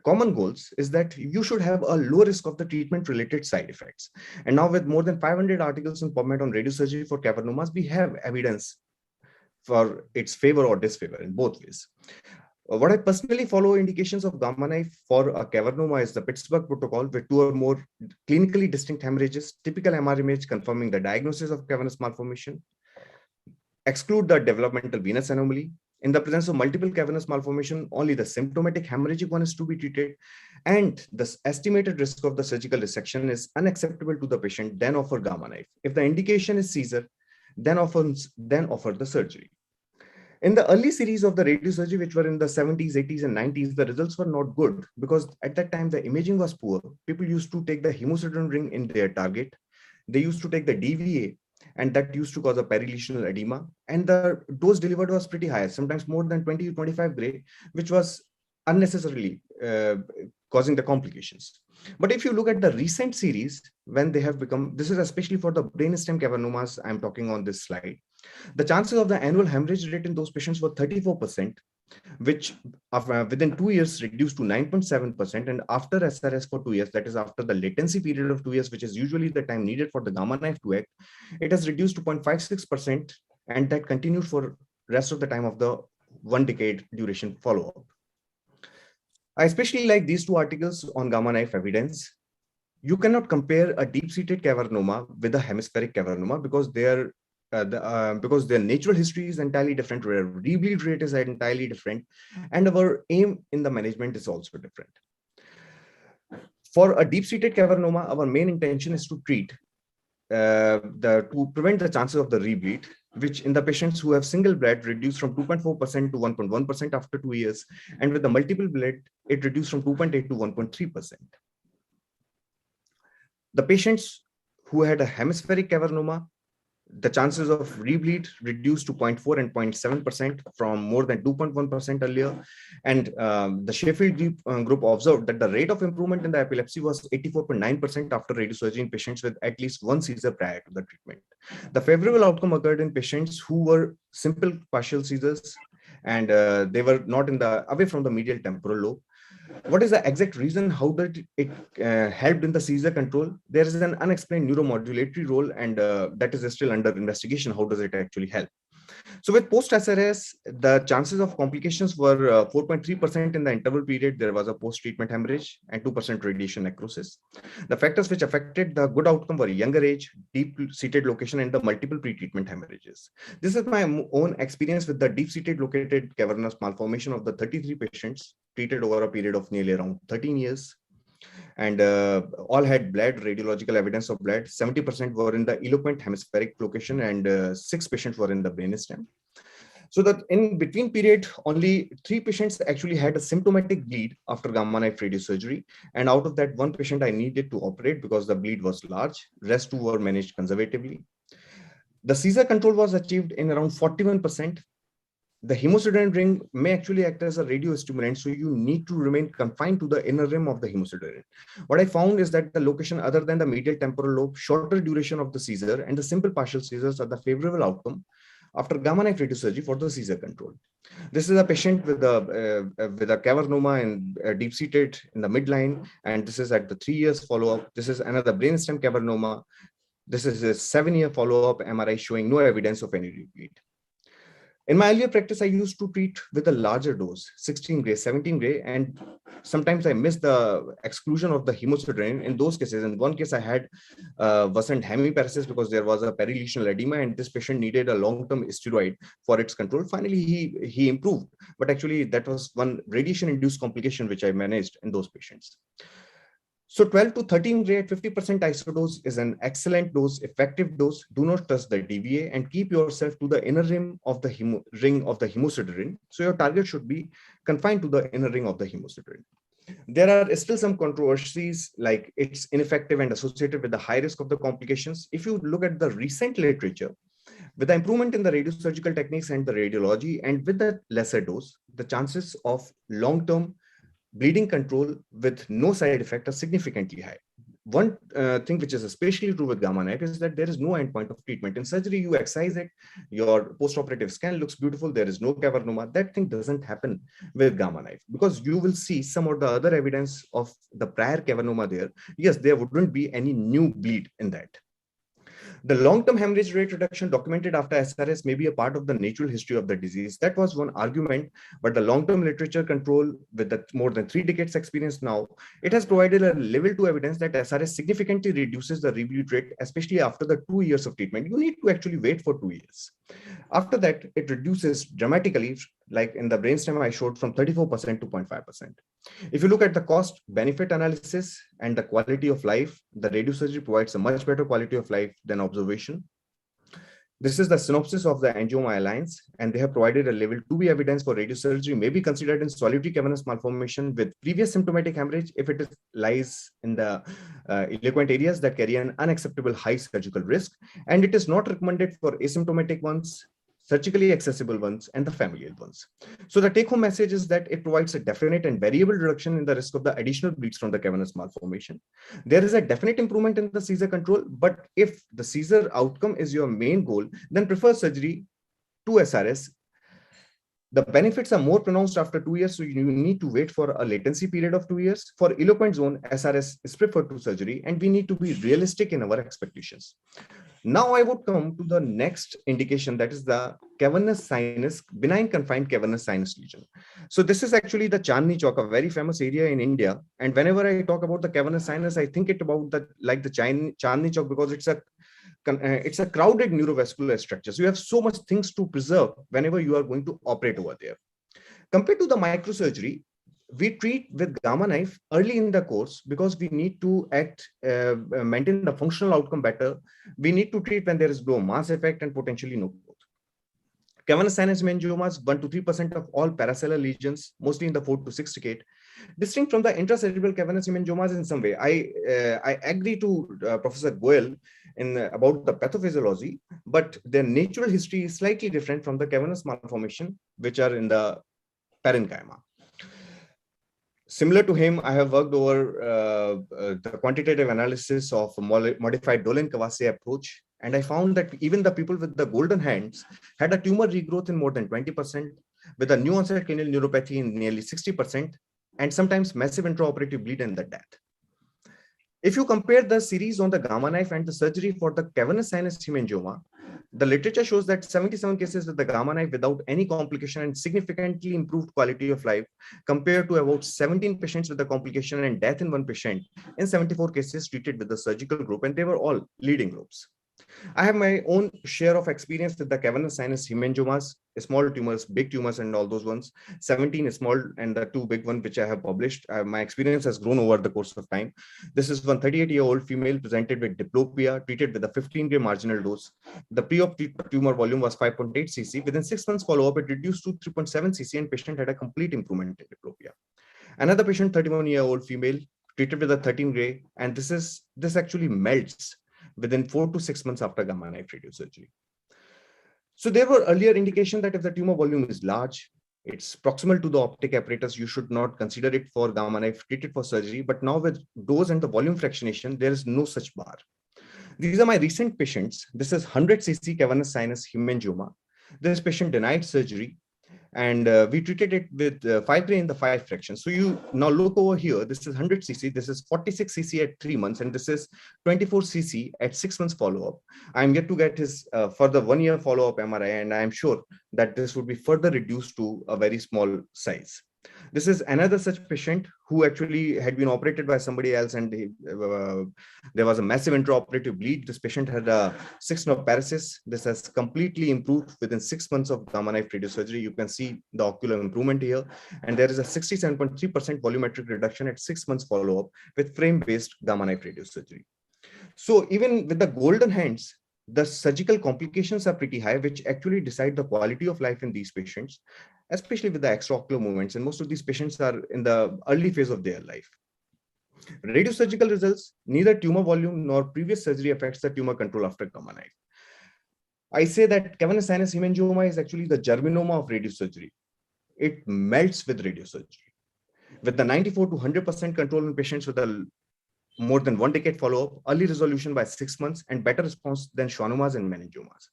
common goals, is that you should have a low risk of the treatment-related side effects. And now with more than 500 articles in PubMed on radiosurgery for cavernomas, we have evidence for its favor or disfavor in both ways. What I personally follow indications of Gamma Knife for a cavernoma is the Pittsburgh protocol with 2 or more clinically distinct hemorrhages, typical MR image confirming the diagnosis of cavernous malformation, exclude the developmental venous anomaly. In the presence of multiple cavernous malformation, only the symptomatic hemorrhagic one is to be treated, and the estimated risk of the surgical resection is unacceptable to the patient, then offer Gamma Knife. If the indication is seizure, then offer the surgery. In the early series of the radiosurgery, which were in the 70s, 80s, and 90s, the results were not good because at that time the imaging was poor. People used to take the hemosiderin ring in their target. They used to take the DVA, and that used to cause a perilesional edema. And the dose delivered was pretty high, sometimes more than 20 to 25 gray, which was unnecessarily causing the complications. But if you look at the recent series, when they have become, this is especially for the brainstem cavernomas I'm talking on this slide, the chances of the annual hemorrhage rate in those patients were 34%, which within 2 years reduced to 9.7%. And after SRS for 2 years, that is after the latency period of 2 years, which is usually the time needed for the Gamma Knife to act, it has reduced to 0.56%, and that continued for rest of the time of the 1 decade duration follow-up. I especially like these 2 articles on Gamma Knife evidence. You cannot compare a deep-seated cavernoma with a hemispheric cavernoma because their natural history is entirely different, where rebleed rate is entirely different, and our aim in the management is also different. For a deep-seated cavernoma, our main intention is to treat to prevent the chances of the rebleed, which in the patients who have single bleed reduced from 2.4% to 1.1% after 2 years, and with the multiple bleed, it reduced from 2.8 to 1.3%. The patients who had a hemispheric cavernoma, the chances of rebleed reduced to 0.4 and 0.7% from more than 2.1% earlier. And the Sheffield group observed that the rate of improvement in the epilepsy was 84.9% after radiosurgery in patients with at least 1 seizure prior to the treatment. The favorable outcome occurred in patients who were simple partial seizures, and they were not away from the medial temporal lobe. What is the exact reason? How did it helped in the seizure control? There is an unexplained neuromodulatory role, and that is still under investigation. How does it actually help? So with post-SRS, the chances of complications were 4.3% in the interval period. There was a post-treatment hemorrhage and 2% radiation necrosis. The factors which affected the good outcome were younger age, deep-seated location, and the multiple pre-treatment hemorrhages. This is my own experience with the deep-seated located cavernous malformation of the 33 patients treated over a period of nearly around 13 years. and all had blood, radiological evidence of blood. 70% were in the eloquent hemispheric location, and 6 patients were in the brainstem. So that in between period, only 3 patients actually had a symptomatic bleed after gamma knife radiosurgery. And out of that, 1 patient I needed to operate because the bleed was large. Rest 2 were managed conservatively. The seizure control was achieved in around 41%. The hemosiderin ring may actually act as a radiostimulant, so you need to remain confined to the inner rim of the hemosiderin. What I found is that the location other than the medial temporal lobe, shorter duration of the seizure, and the simple partial seizures are the favorable outcome after gamma knife radiosurgery for the seizure control. This is a patient with a cavernoma and deep-seated in the midline, and this is at the 3 years follow-up. This is another brainstem cavernoma. This is a 7-year follow-up MRI showing no evidence of any rebleed. In my earlier practice, I used to treat with a larger dose, 16 gray, 17 gray, and sometimes I missed the exclusion of the hemosiderin. In those cases, in one case, I had worsened hemiparesis because there was a perilesional edema, and this patient needed a long-term steroid for its control. Finally, he improved, but actually that was one radiation-induced complication which I managed in those patients. So 12 to 13 gray at 50% isodose is an excellent dose, effective dose. Do not touch the DVA and keep yourself to the inner rim of the ring of the hemosiderin. So your target should be confined to the inner ring of the hemosiderin. There are still some controversies, like it's ineffective and associated with the high risk of the complications. If you look at the recent literature, with the improvement in the radiosurgical techniques and the radiology, and with the lesser dose, the chances of long-term bleeding control with no side effect are significantly high. One thing which is especially true with gamma knife is that there is no endpoint of treatment. In surgery, you excise it, your post-operative scan looks beautiful, there is no cavernoma. That thing doesn't happen with gamma knife because you will see some of the other evidence of the prior cavernoma there. Yes, there wouldn't be any new bleed in that. The long-term hemorrhage rate reduction documented after SRS may be a part of the natural history of the disease. That was one argument, but the long-term literature control with the more than 3 decades experience now, it has provided a level 2 evidence that SRS significantly reduces the rebleed rate, especially after the 2 years of treatment. You need to actually wait for 2 years. After that, it reduces dramatically, like in the brainstem I showed, from 34% to 0.5%. If you look at the cost-benefit analysis and the quality of life, the radiosurgery provides a much better quality of life than observation. This is the synopsis of the Angioma Alliance, and they have provided a level 2B evidence for radiosurgery may be considered in solitary cavernous malformation with previous symptomatic hemorrhage if it lies in the eloquent areas that carry an unacceptable high surgical risk, and it is not recommended for asymptomatic ones, surgically accessible ones, and the familial ones. So the take-home message is that it provides a definite and variable reduction in the risk of the additional bleeds from the cavernous malformation. There is a definite improvement in the seizure control, but if the seizure outcome is your main goal, then prefer surgery to SRS. The benefits are more pronounced after 2 years, so you need to wait for a latency period of 2 years. For eloquent zone, SRS is preferred to surgery, and we need to be realistic in our expectations. Now I would come to the next indication, that is the cavernous sinus, benign confined cavernous sinus lesion. So this is actually the Chandni Chowk, a very famous area in India. And whenever I talk about the cavernous sinus, I think it about the Chandni Chowk because it's a crowded neurovascular structure. So you have so much things to preserve whenever you are going to operate over there. Compared to the microsurgery, we treat with gamma knife early in the course because we need to maintain the functional outcome better. We need to treat when there is low mass effect and potentially no growth. Cavernous sinus hemangiomas, 1 to 3% of all paracellular lesions, mostly in the 4 to 6 decade. Distinct from the intracerebral cavernous hemangiomas in some way. I agree to Professor Goel about the pathophysiology, but their natural history is slightly different from the cavernous malformation, which are in the parenchyma. Similar to him, I have worked over the quantitative analysis of modified Dolan-Kawase approach, and I found that even the people with the golden hands had a tumor regrowth in more than 20%, with a new onset cranial neuropathy in nearly 60%, and sometimes massive intraoperative bleed and the death. If you compare the series on the gamma knife and the surgery for the cavernous sinus hemangioma, the literature shows that 77 cases with the gamma knife without any complication and significantly improved quality of life compared to about 17 patients with the complication and death in 1 patient in 74 cases treated with the surgical group, and they were all leading groups. I have my own share of experience with the cavernous sinus hemangiomas, small tumors, big tumors, and all those ones. 17 small and the 2 big one which I have published. My experience has grown over the course of time. This is one 38-year-old female presented with diplopia, treated with a 15-gray marginal dose. The pre-op tumor volume was 5.8 cc. Within 6 months follow-up, it reduced to 3.7 cc, and patient had a complete improvement in diplopia. Another patient, 31-year-old female, treated with a 13 gray, and this actually melts within 4 to 6 months after gamma knife radiosurgery. So there were earlier indication that if the tumor volume is large, it's proximal to the optic apparatus, you should not consider it for gamma knife treated for surgery. But now with dose and the volume fractionation, there is no such bar. These are my recent patients. This is 100 cc cavernous sinus hemangioma. This patient denied surgery, and we treated it with 5 gray in the 5 fraction. So you now look over here, this is 100 cc, this is 46 cc at 3 months, and this is 24 cc at 6 months follow-up. I'm yet to get his further 1 year follow-up MRI, and I'm sure that this would be further reduced to a very small size. This is another such patient who actually had been operated by somebody else, and there was a massive intraoperative bleed. This patient had a 6-nerve paralysis. This has completely improved within 6 months of gamma knife radiosurgery. You can see the ocular improvement here, and there is a 67.3% volumetric reduction at 6 months follow-up with frame-based gamma knife radiosurgery. So even with the golden hands, the surgical complications are pretty high, which actually decide the quality of life in these patients, especially with the extraocular movements. And most of these patients are in the early phase of their life. Radiosurgical results, neither tumor volume nor previous surgery affects the tumor control after gamma knife. I say that cavernous sinus hemangioma is actually the germinoma of radiosurgery. It melts with radiosurgery. With the 94 to 100% control in patients with a more than 1 decade follow-up, early resolution by 6 months, and better response than schwannomas and meningiomas.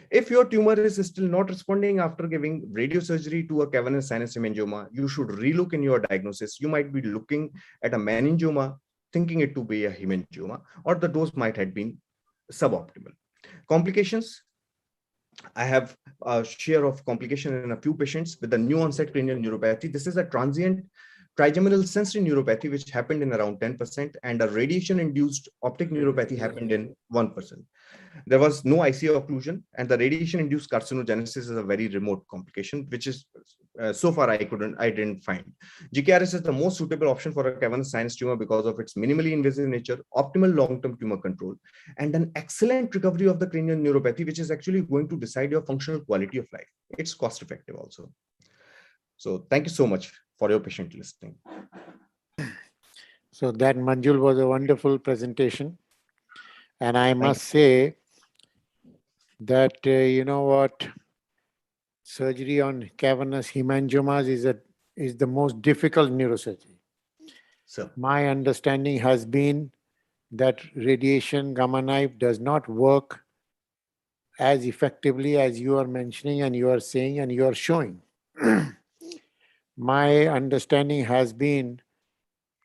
If your tumor is still not responding after giving radiosurgery to a cavernous sinus hemangioma, you should relook in your diagnosis. You might be looking at a meningioma, thinking it to be a hemangioma, or the dose might have been suboptimal. Complications. I have a share of complication in a few patients with the new onset cranial neuropathy. This is a transient trigeminal sensory neuropathy, which happened in around 10%, and a radiation-induced optic neuropathy happened in 1%. There was no ICU occlusion, and the radiation-induced carcinogenesis is a very remote complication, which is so far I didn't find. GKRS is the most suitable option for a cavernous sinus tumor because of its minimally invasive nature, optimal long-term tumor control, and an excellent recovery of the cranial neuropathy, which is actually going to decide your functional quality of life. It's cost-effective also. So thank you so much for your patient listening. So that, Manjul, was a wonderful presentation. And I must say that, you know what, surgery on cavernous hemangiomas is the most difficult neurosurgery. So my understanding has been that radiation gamma knife does not work as effectively as you are mentioning and you are saying and you are showing. My understanding has been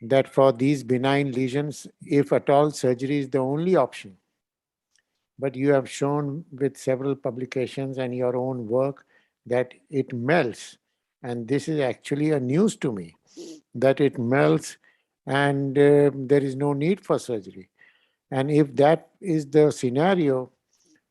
that for these benign lesions, if at all, surgery is the only option. But you have shown with several publications and your own work that it melts. And this is actually a news to me, that it melts and there is no need for surgery. And if that is the scenario,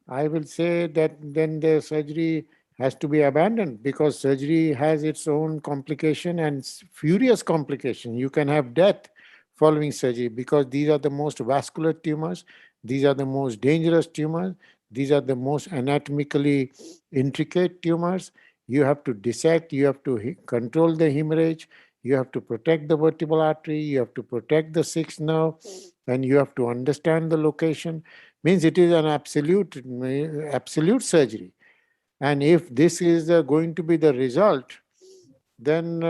I will say that then the surgery has to be abandoned, because surgery has its own complication and furious complication. You can have death following surgery, because these are the most vascular tumors. These are the most dangerous tumors. These are the most anatomically intricate tumors. You have to dissect, you have to control the hemorrhage, you have to protect the vertebral artery, you have to protect the sixth nerve, and you have to understand the location. Means it is an absolute surgery. And if this is going to be the result, then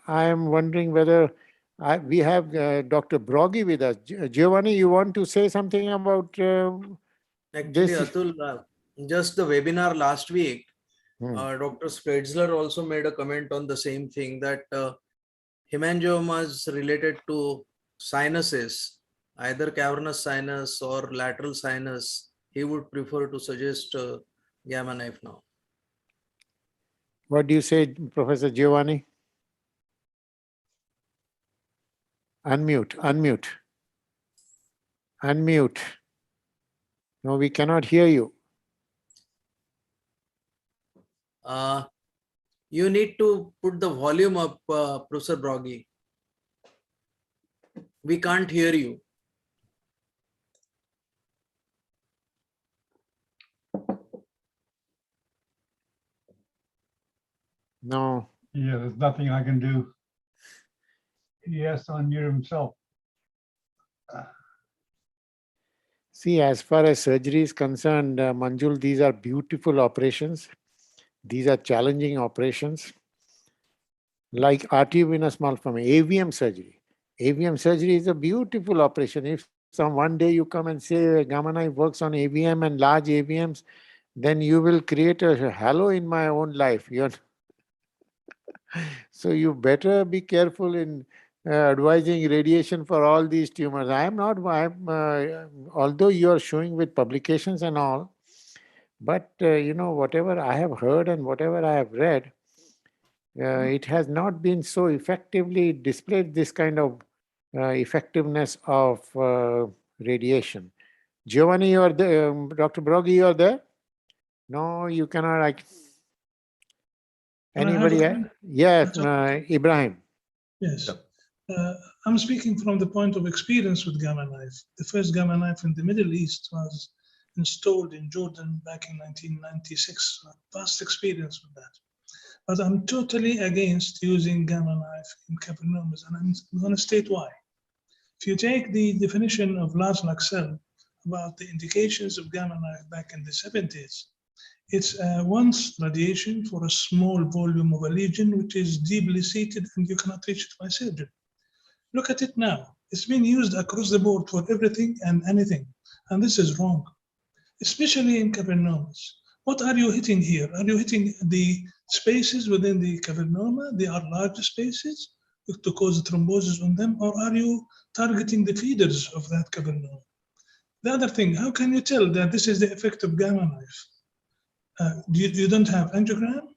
I am wondering whether we have Dr. Broggi with us. Giovanni, you want to say something about Actually, this? Atul, just the webinar last week, Dr. Spretzler also made a comment on the same thing, that hemangiomas related to sinuses, either cavernous sinus or lateral sinus, he would prefer to suggest gamma knife now. What do you say, Professor Giovanni? Unmute. No, we cannot hear you. You need to put the volume up, Professor Broggy. We can't hear you. No. Yeah, there's nothing I can do. He has to unmute himself. See, as far as surgery is concerned, Manjul, these are beautiful operations. These are challenging operations. Like arteriovenous malformation, AVM surgery. AVM surgery is a beautiful operation. If one day you come and say Gamma Knife works on AVM and large AVMs, then you will create a halo in my own life. So you better be careful in advising radiation for all these tumors. Although you are showing with publications and all, but whatever I have heard and whatever I have read, it has not been so effectively displayed this kind of effectiveness of radiation. Giovanni, you are there. Dr. Broggi, you are there? No, you cannot. Anybody else? Yes, Ibrahim. Yes. I'm speaking from the point of experience with Gamma Knife. The first Gamma Knife in the Middle East was installed in Jordan back in 1996. Vast experience with that. But I'm totally against using Gamma Knife in Cavernomas, and I'm going to state why. If you take the definition of large like cell about the indications of Gamma Knife back in the 70s, it's once radiation for a small volume of a lesion which is deeply seated and you cannot reach it by surgery. Look at it now. It's been used across the board for everything and anything, and this is wrong, especially in Cavernomas. What are you hitting here? Are you hitting the spaces within the Cavernoma? They are large spaces to cause thrombosis on them, or are you targeting the feeders of that Cavernoma? The other thing, how can you tell that this is the effect of Gamma Knife? You don't have angiogram,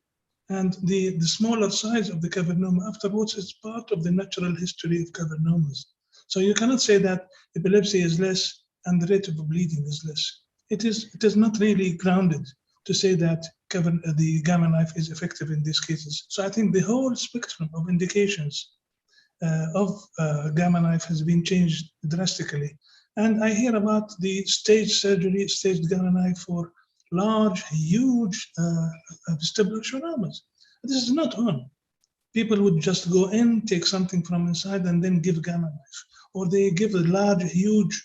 and the smaller size of the Cavernoma afterwards is part of the natural history of Cavernomas. So you cannot say that epilepsy is less and the rate of bleeding is less. It is not really grounded to say that the Gamma Knife is effective in these cases. So I think the whole spectrum of indications of Gamma Knife has been changed drastically. And I hear about the staged surgery, staged Gamma Knife for large, huge vestibular schwannomas. This is not on. People would just go in, take something from inside, and then give Gamma Knife. Or they give a large, huge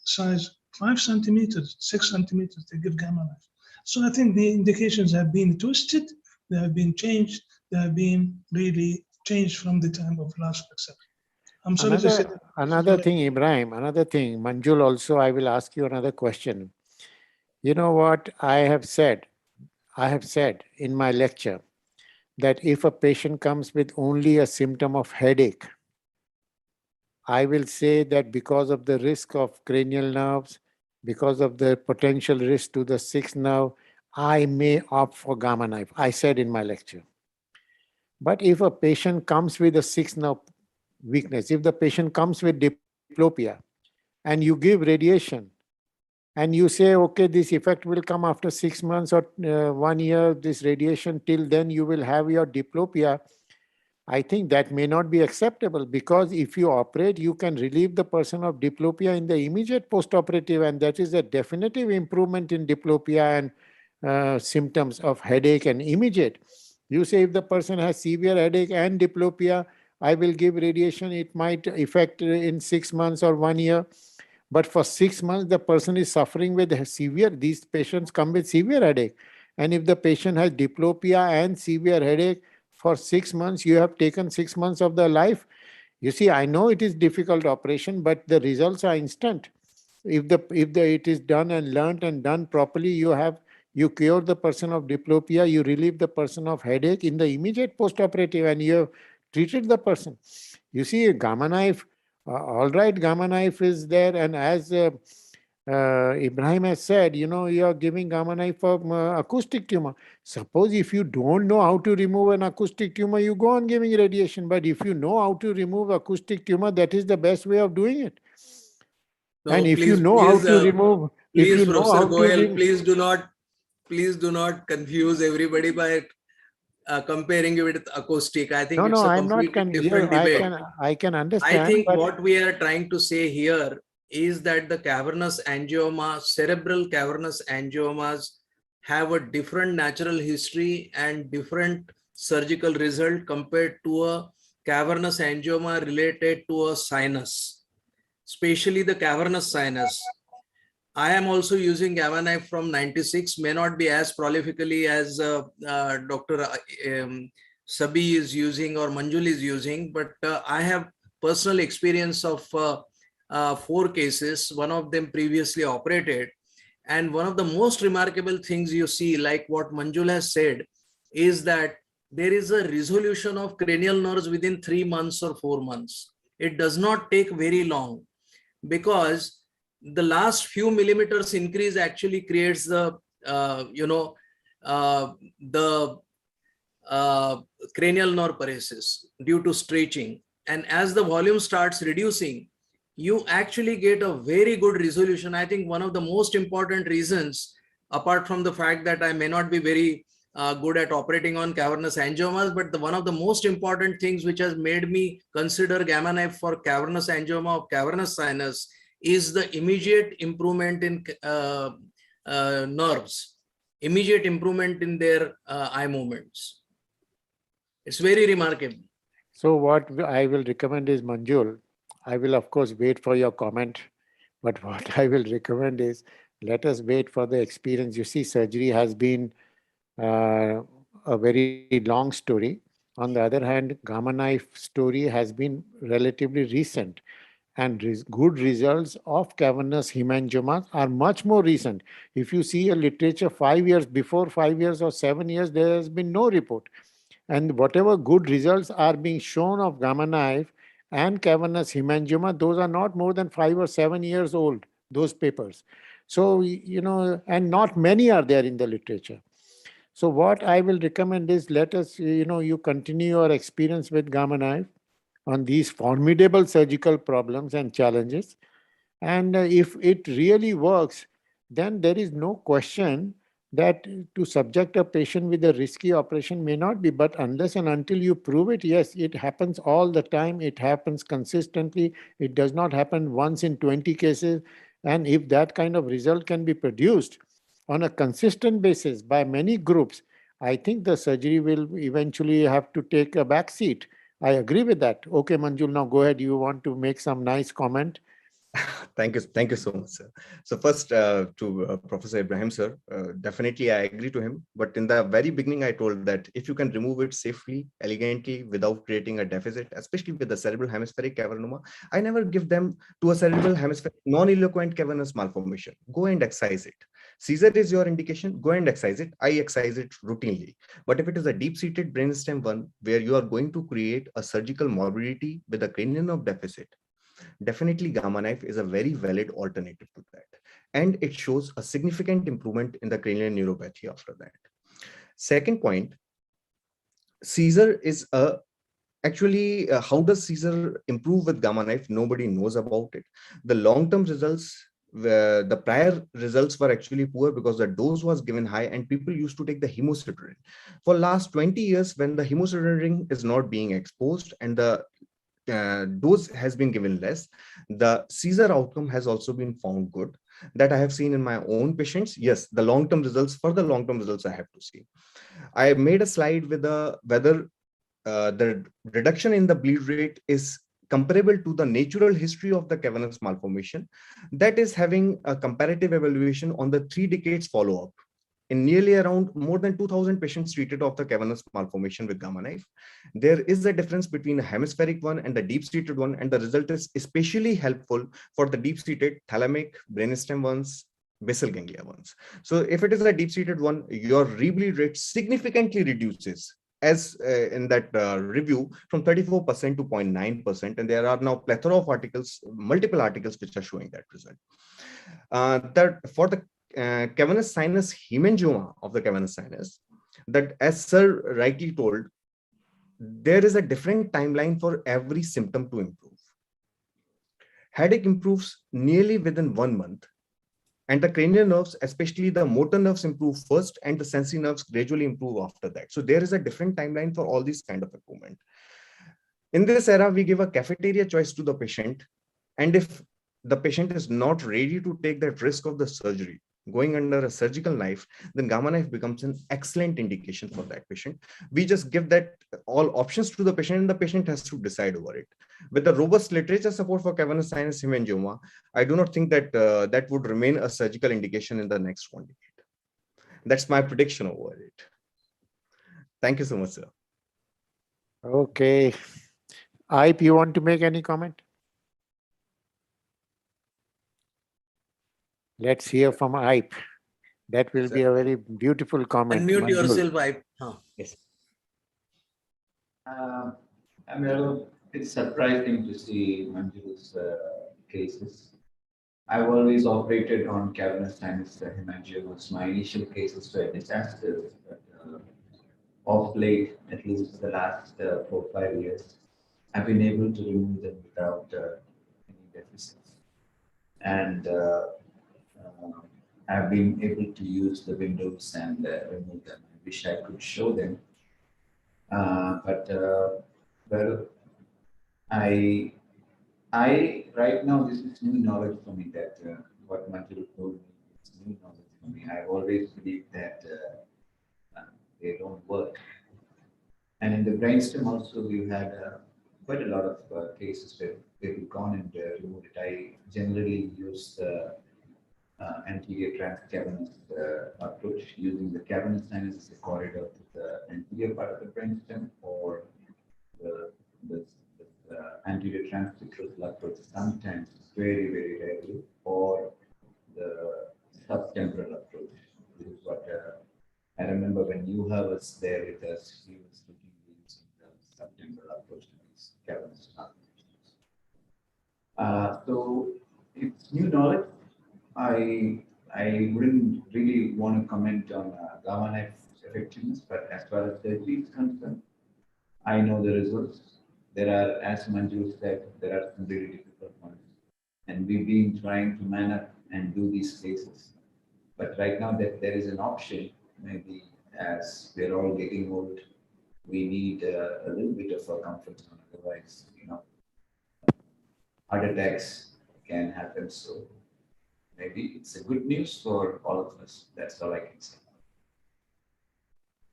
size, 5 centimeters, 6 centimeters, they give Gamma Knife. So I think the indications have been twisted, they have been changed, they have been really changed from the time of last accept. I'm sorry to say that. Another thing, Ibrahim, another thing, Manjul, also, I will ask you another question. You know what I have said in my lecture, that if a patient comes with only a symptom of headache, I will say that because of the risk of cranial nerves, because of the potential risk to the 6th nerve, I may opt for Gamma Knife. I said in my lecture. But if a patient comes with a 6th nerve weakness, if the patient comes with diplopia and you give radiation and you say, okay, this effect will come after 6 months or 1 year, this radiation, till then you will have your diplopia, I think that may not be acceptable, because if you operate, you can relieve the person of diplopia in the immediate post-operative, and that is a definitive improvement in diplopia and symptoms of headache and immediate. You say if the person has severe headache and diplopia, I will give radiation, it might affect in 6 months or 1 year. But for 6 months, the person is suffering with these patients come with severe headache. And if the patient has diplopia and severe headache, for 6 months, you have taken 6 months of their life. You see, I know it is difficult operation, but the results are instant. If it is done and learned and done properly, you cure the person of diplopia, you relieve the person of headache in the immediate post-operative, and you have treated the person. You see, Gamma Knife, all right, Gamma Knife is there, and as Ibrahim has said, you are giving Gamma Knife for acoustic tumor. Suppose if you don't know how to remove an acoustic tumor, you go on giving radiation. But if you know how to remove acoustic tumor, that is the best way of doing it. So and if you know how to remove if Please, you know Professor how to Goyal, read, please do not confuse everybody by comparing it with acoustic. I think no, it's no, a I'm not completely different debate. I can I understand, think but what we are trying to say here is that the cavernous angioma, cerebral cavernous angiomas have a different natural history and different surgical result compared to a cavernous angioma related to a sinus, especially the cavernous sinus. I am also using Gamma knife from 96, may not be as prolifically as Dr. Sabi is using or Manjul is using, but I have personal experience of 4 cases, one of them previously operated. And one of the most remarkable things you see, like what Manjul has said, is that there is a resolution of cranial nerves within 3 months or 4 months. It does not take very long, because the last few millimeters increase actually creates the the cranial nerve paresis due to stretching, and as the volume starts reducing, you actually get a very good resolution. I think one of the most important reasons, apart from the fact that I may not be very good at operating on cavernous angiomas, but one of the most important things which has made me consider Gamma knife for cavernous angioma of cavernous sinus is the immediate improvement in nerves, immediate improvement in their eye movements. It's very remarkable. so what I will recommend is, Manjul, I will of course wait for your comment, but what I will recommend is, let us wait for the experience. You see, surgery has been a very long story. On the other hand, Gamma knife story has been relatively recent, and good results of cavernous hemangiomas are much more recent. If you see a literature 5 years before, 5 years or 7 years, there has been no report. And whatever good results are being shown of Gamma knife and cavernous hemangioma, those are not more than 5 or 7 years old, those papers. So, and not many are there in the literature. So what I will recommend is, let us, you continue your experience with Gamma knife on these formidable surgical problems and challenges. And if it really works, then there is no question that to subject a patient with a risky operation may not be. But unless and until you prove it, yes, it happens all the time. It happens consistently. It does not happen once in 20 cases. And if that kind of result can be produced on a consistent basis by many groups, I think the surgery will eventually have to take a back seat. I agree with that. Okay, Manjul, now go ahead. You want to make some nice comment? Thank you so much, sir. So first, to Professor Ibrahim, sir, definitely I agree to him. But in the very beginning, I told that if you can remove it safely, elegantly, without creating a deficit, especially with the cerebral hemispheric cavernoma, I never give them to a cerebral hemispheric non-eloquent cavernous malformation. Go and excise it. Seizure is your indication. Go and excise it. I excise it routinely. But if it is a deep-seated brainstem one, where you are going to create a surgical morbidity with a cranial nerve deficit, definitely Gamma knife is a very valid alternative to that. And it shows a significant improvement in the cranial neuropathy after that. Second point, seizure is actually, how does seizure improve with Gamma knife? Nobody knows about it. The long-term results, the prior results were actually poor because the dose was given high and people used to take the hemosiderin. For last 20 years, when the hemosiderin is not being exposed and the dose has been given less, the seizure outcome has also been found good, that I have seen in my own patients. Yes, the long-term results, for the long-term results, I have to see. I made a slide with whether the reduction in the bleed rate is comparable to the natural history of the cavernous malformation. That is having a comparative evaluation on the 3 decades follow-up in nearly around more than 2,000 patients treated of the cavernous malformation with Gamma knife. There is a difference between the hemispheric one and the deep-seated one, and the result is especially helpful for the deep-seated thalamic, brainstem ones, basal ganglia ones. So if it is a deep-seated one, your rebleed rate significantly reduces, as in that review, from 34% to 0.9%. And there are now plethora of articles, multiple articles, which are showing that result. That for the cavernous sinus hemangioma of the cavernous sinus, that as sir rightly told, there is a different timeline for every symptom to improve. Headache improves nearly within 1 month. And the cranial nerves, especially the motor nerves, improve first, and the sensory nerves gradually improve after that. So there is a different timeline for all these kind of improvement. In this era, we give a cafeteria choice to the patient. And if the patient is not ready to take that risk of the surgery, going under a surgical knife, then gamma knife becomes an excellent indication for that patient. We just give that all options to the patient, and the patient has to decide over it. With the robust literature support for cavernous sinus hemangioma, I do not think that that would remain a surgical indication in the next 1 decade. That's my prediction over it. Thank you so much, sir. Okay. Aip, you want to make any comment? Let's hear from Aip. That will be a very beautiful comment. Unmute Manjul. yourself, Yes. I mean, it's surprising to see Manjul's cases. I've always operated on cavernous sinus hemangiomas. My initial cases were disasters, but of late, at least for the last 4 or 5 years, I've been able to remove them without any deficits. And I've been able to use the windows and remove them. I wish I could show them. Well, I right now, this is new knowledge for me, that what Manjul told me is new knowledge for me. I've always believed that they don't work. And in the brainstem also, we've had quite a lot of cases where we've gone and removed it. I generally use the anterior transcavernous approach, using the cavernous sinus as a corridor to the anterior part of the brainstem, or the anterior transcranial approach, sometimes very, very rarely, or the subtemporal approach. This is what I remember when Yuha was there with us, he was looking at using the subtemporal approach to these cavernous transcriptions. So it's new knowledge. I wouldn't really want to comment on gamma knife effectiveness, but as far as surgery is concerned, I know the results. There are, as Manju said, there are some really difficult ones, and we've been trying to man up and do these cases. But right now that there is an option, maybe as we're all getting old, we need a little bit of a comfort zone. Otherwise, heart attacks can happen. So maybe it's a good news for all of us. That's all I can say.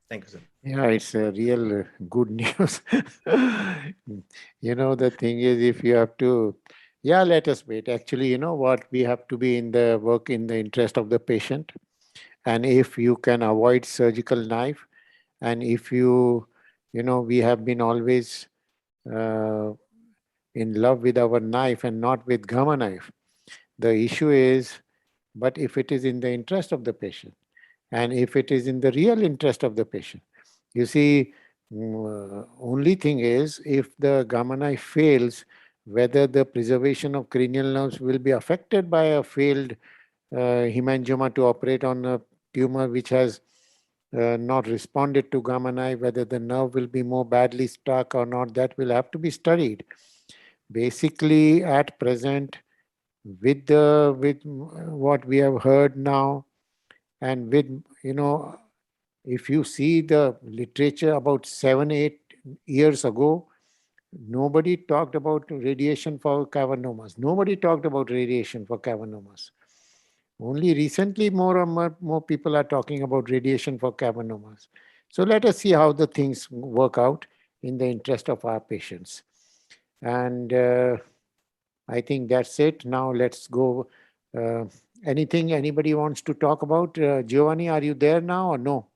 Thank you, sir. Yeah, it's a real good news. The thing is, if you have to, let us wait. Actually, you know what? We have to be in the work in the interest of the patient. And if you can avoid surgical knife, and if we have been always in love with our knife and not with gamma knife. The issue is, but if it is in the interest of the patient, and if it is in the real interest of the patient, you see, only thing is, if the gamma knife fails, whether the preservation of cranial nerves will be affected by a failed hemangioma to operate on a tumor which has not responded to gamma knife, whether the nerve will be more badly stuck or not, that will have to be studied. Basically, at present, with what we have heard now, and with, if you see the literature about 7-8 years ago, nobody talked about radiation for cavernomas. Nobody talked about radiation for cavernomas. Only recently, more and more people are talking about radiation for cavernomas. So let us see how the things work out in the interest of our patients. And I think that's it. Now let's go. Anything anybody wants to talk about? Giovanni, are you there now or no?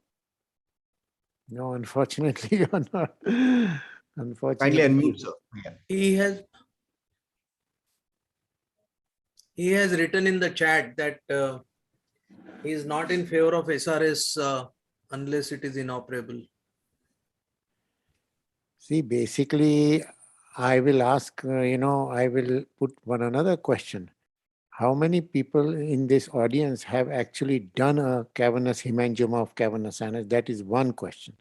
No, unfortunately, you're not. Unfortunately. Kindly unmute, sir. Yeah. He has written in the chat that he is not in favor of SRS unless it is inoperable. See, basically, I will ask, I will put another question. How many people in this audience have actually done a cavernous hemangioma of cavernous sinus? That is one question.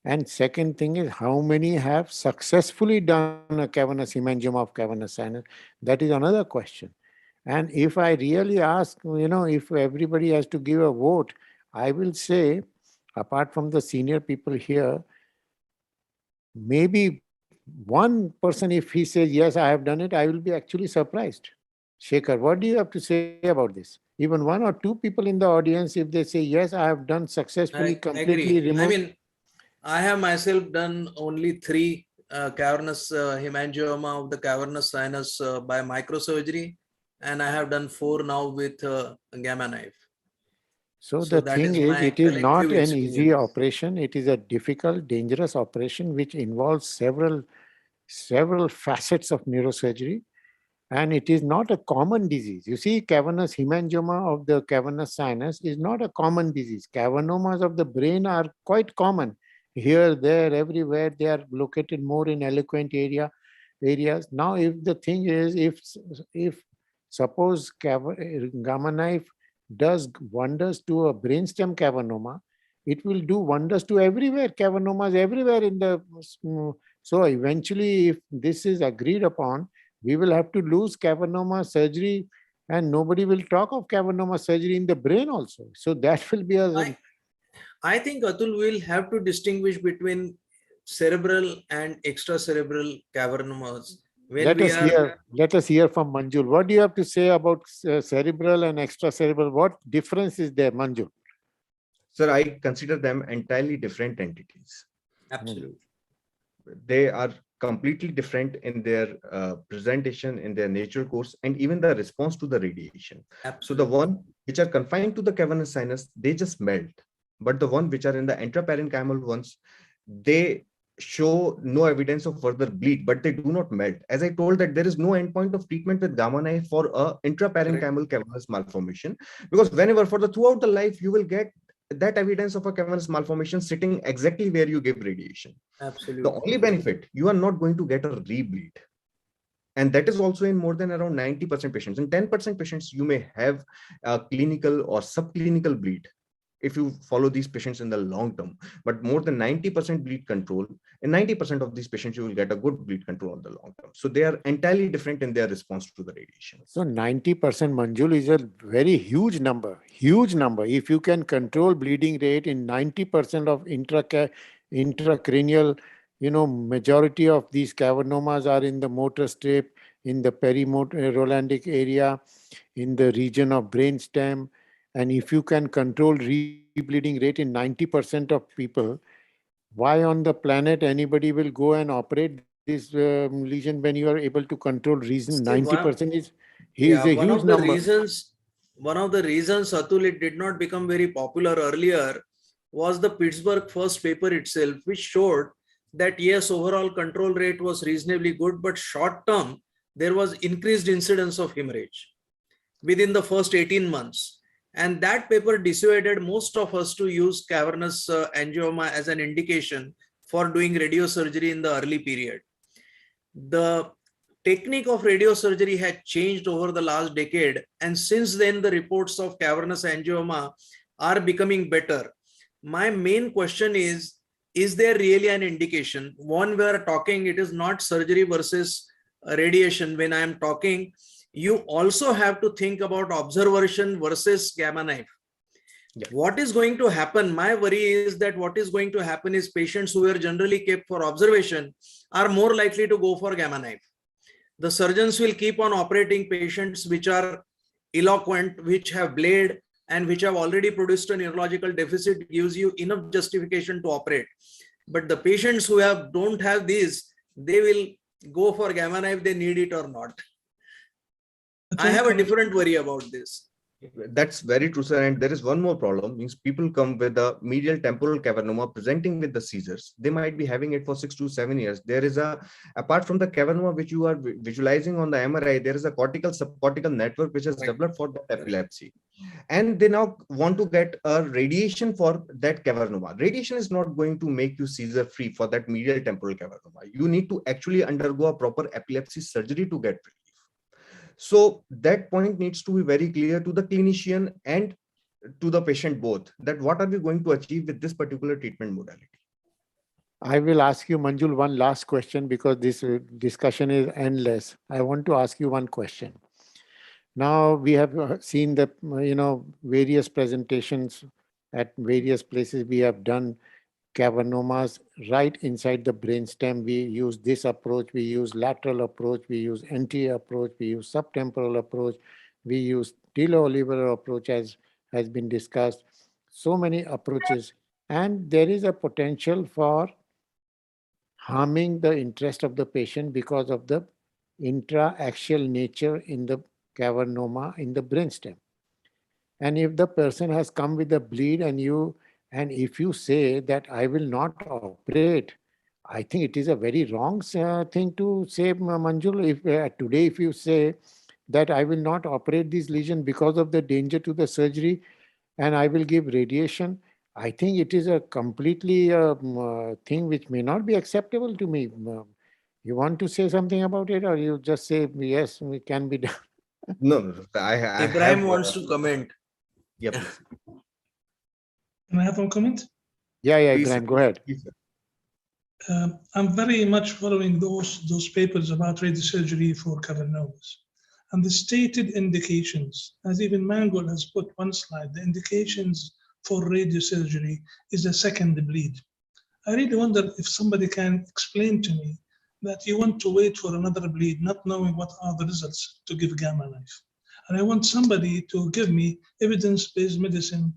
And second thing is, how many have successfully done a cavernous hemangioma of cavernous sinus? That is another question. And if I really ask, if everybody has to give a vote, I will say, apart from the senior people here, maybe one person, if he says, yes, I have done it, I will be actually surprised. Shekhar, what do you have to say about this? Even one or two people in the audience, if they say, yes, I have done successfully, I completely agree. I removed. mean, I have myself done only 3 cavernous hemangioma of the cavernous sinus by microsurgery, and I have done 4 now with gamma knife. So So the that thing is is, my it is not collective an easy experience. operation. It is a difficult, dangerous operation which involves several facets of neurosurgery. And it is not a common disease. You see, cavernous hemangioma of the cavernous sinus is not a common disease. Cavernomas of the brain are quite common. Here, there, everywhere, they are located more in eloquent areas. Now, if the thing is, if suppose gamma knife does wonders to a brainstem cavernoma, it will do wonders to everywhere, cavernomas everywhere in the. So eventually, if this is agreed upon, we will have to lose cavernoma surgery, and nobody will talk of cavernoma surgery in the brain also. So that will be a. I think Atul will have to distinguish between cerebral and extracerebral cavernomas. When Let we us are hear. Let us hear from Manjul. What do you have to say about cerebral and extracerebral? What difference is there, Manjul? Sir, I consider them entirely different entities. absolutely. They are completely different in their presentation, in their natural course, and even the response to the radiation. Absolutely. So the one which are confined to the cavernous sinus, they just melt. But the one which are in the intraparenchymal ones, they show no evidence of further bleed, but they do not melt. As I told that there is no endpoint of treatment with gamma knife for a intraparenchymal cavernous malformation, because whenever for the throughout the life, you will get that evidence of a cavernous malformation sitting exactly where you give radiation. Absolutely. The only benefit, you are not going to get a rebleed. And that is also in more than around 90% patients. In 10% patients, you may have a clinical or subclinical bleed if you follow these patients in the long term. But more than 90% bleed control, in 90% of these patients, you will get a good bleed control on the long term. So they are entirely different in their response to the radiation. So 90%, Manjul, is a very huge number. Huge number. If you can control bleeding rate in 90% of intracranial, majority of these cavernomas are in the motor strip, in the perimorollandic area, in the region of brainstem. And if you can control rebleeding rate in 90% of people, why on the planet anybody will go and operate this lesion when you are able to control reason? 90% is a one huge of the number. reasons, Atul, it did not become very popular earlier was the Pittsburgh first paper itself, which showed that yes, overall control rate was reasonably good, but short term, there was increased incidence of hemorrhage within the first 18 months. And that paper dissuaded most of us to use cavernous angioma as an indication for doing radiosurgery in the early period. The technique of radiosurgery had changed over the last decade, and since then the reports of cavernous angioma are becoming better. My main question is there really an indication? One, we are talking, it is not surgery versus radiation. When I am talking, you also have to think about observation versus gamma knife. Yeah. What is going to happen? My worry is that what is going to happen is patients who are generally kept for observation are more likely to go for gamma knife. The surgeons will keep on operating patients which are eloquent, which have bled, and which have already produced a neurological deficit, gives you enough justification to operate. But the patients who don't have these, they will go for gamma knife, they need it or not. I have a different worry about this. That's very true, sir. And there is one more problem, means people come with a medial temporal cavernoma presenting with the seizures. They might be having it for 6 to 7 years. There is apart from the cavernoma which you are visualizing on the MRI, there is a cortical subcortical network which is developed for the epilepsy. And they now want to get a radiation for that cavernoma. Radiation is not going to make you seizure free for that medial temporal cavernoma. You need to actually undergo a proper epilepsy surgery to get relief. So that point needs to be very clear to the clinician and to the patient both, that what are we going to achieve with this particular treatment modality. I will ask you, Manjul, one last question because this discussion is endless. I want to ask you one question. Now we have seen the, various presentations at various places. We have done cavernomas right inside the brainstem. We use this approach, we use lateral approach, we use anterior approach, we use subtemporal approach, we use tilo-oliveral approach as has been discussed. So many approaches, and there is a potential for harming the interest of the patient because of the intra-axial nature in the cavernoma in the brainstem. And if the person has come with a bleed and if you say that I will not operate, I think it is a very wrong thing to say, Manjul. If today, if you say that I will not operate this lesion because of the danger to the surgery and I will give radiation, I think it is a completely thing which may not be acceptable to me. You want to say something about it, or you just say, yes, it can be done? No. I Ibrahim have. wants to comment. Yeah, please. Can I have a comment? Yeah, Please, Ibrahim, go ahead. please, sir. I'm very much following those papers about radiosurgery for cavernomas. And the stated indications, as even Mangold has put one slide, the indications for radiosurgery is a second bleed. I really wonder if somebody can explain to me that you want to wait for another bleed, not knowing what are the results to give gamma knife. And I want somebody to give me evidence-based medicine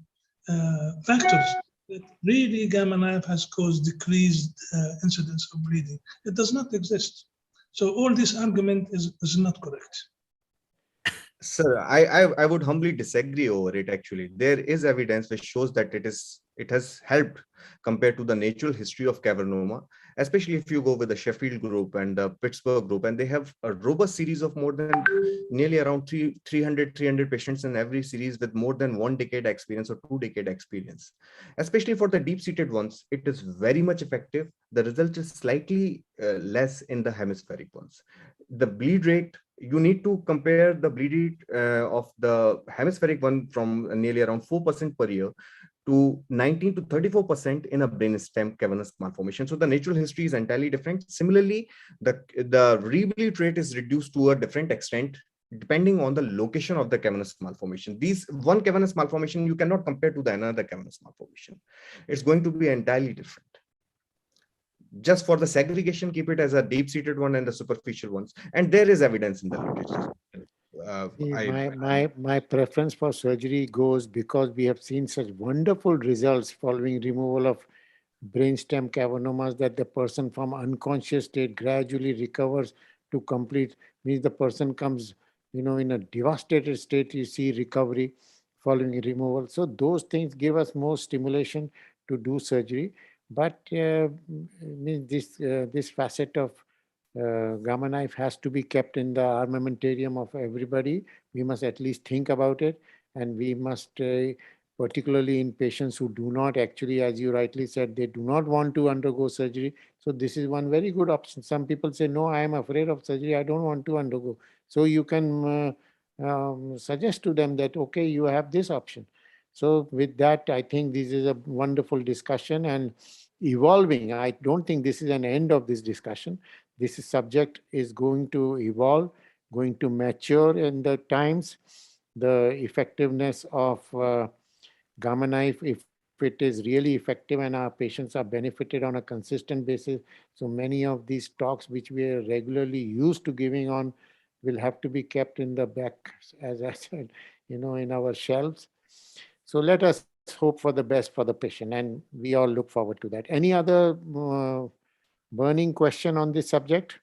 factors that really gamma knife has caused decreased incidence of bleeding. It does not exist. So all this argument is not correct. Sir, I would humbly disagree over it. Actually, there is evidence which shows that it has helped compared to the natural history of cavernoma, especially if you go with the Sheffield group and the Pittsburgh group, and they have a robust series of more than nearly around 300 patients in every series with more than 1 decade experience or 2 decade experience. Especially for the deep-seated ones, it is very much effective. The result is slightly less in the hemispheric ones. The bleed rate, you need to compare the bleed rate of the hemispheric one from nearly around 4% per year to 19 to 34% in a brainstem cavernous malformation. So the natural history is entirely different. Similarly, the rebleed rate is reduced to a different extent depending on the location of the cavernous malformation. These one cavernous malformation you cannot compare to the another cavernous malformation. It's going to be entirely different. Just for the segregation, keep it as a deep-seated one and the superficial ones. And there is evidence in the literature. My preference for surgery goes because we have seen such wonderful results following removal of brainstem cavernomas that the person from unconscious state gradually recovers to complete. Means the person comes, in a devastated state. You see recovery following removal. So those things give us more stimulation to do surgery. But this facet of gamma knife has to be kept in the armamentarium of everybody. We must at least think about it, and we must, particularly in patients who do not actually, as you rightly said, they do not want to undergo surgery. So this is one very good option. Some people say, no, I am afraid of surgery. I don't want to undergo. So you can suggest to them that, okay, you have this option. So with that, I think this is a wonderful discussion and evolving. I don't think this is an end of this discussion. This subject is going to evolve, going to mature in the times. The effectiveness of gamma knife, if it is really effective and our patients are benefited on a consistent basis. So many of these talks which we are regularly used to giving on will have to be kept in the back, as I said, in our shelves. So let us hope for the best for the patient, and we all look forward to that. Any other burning question on this subject?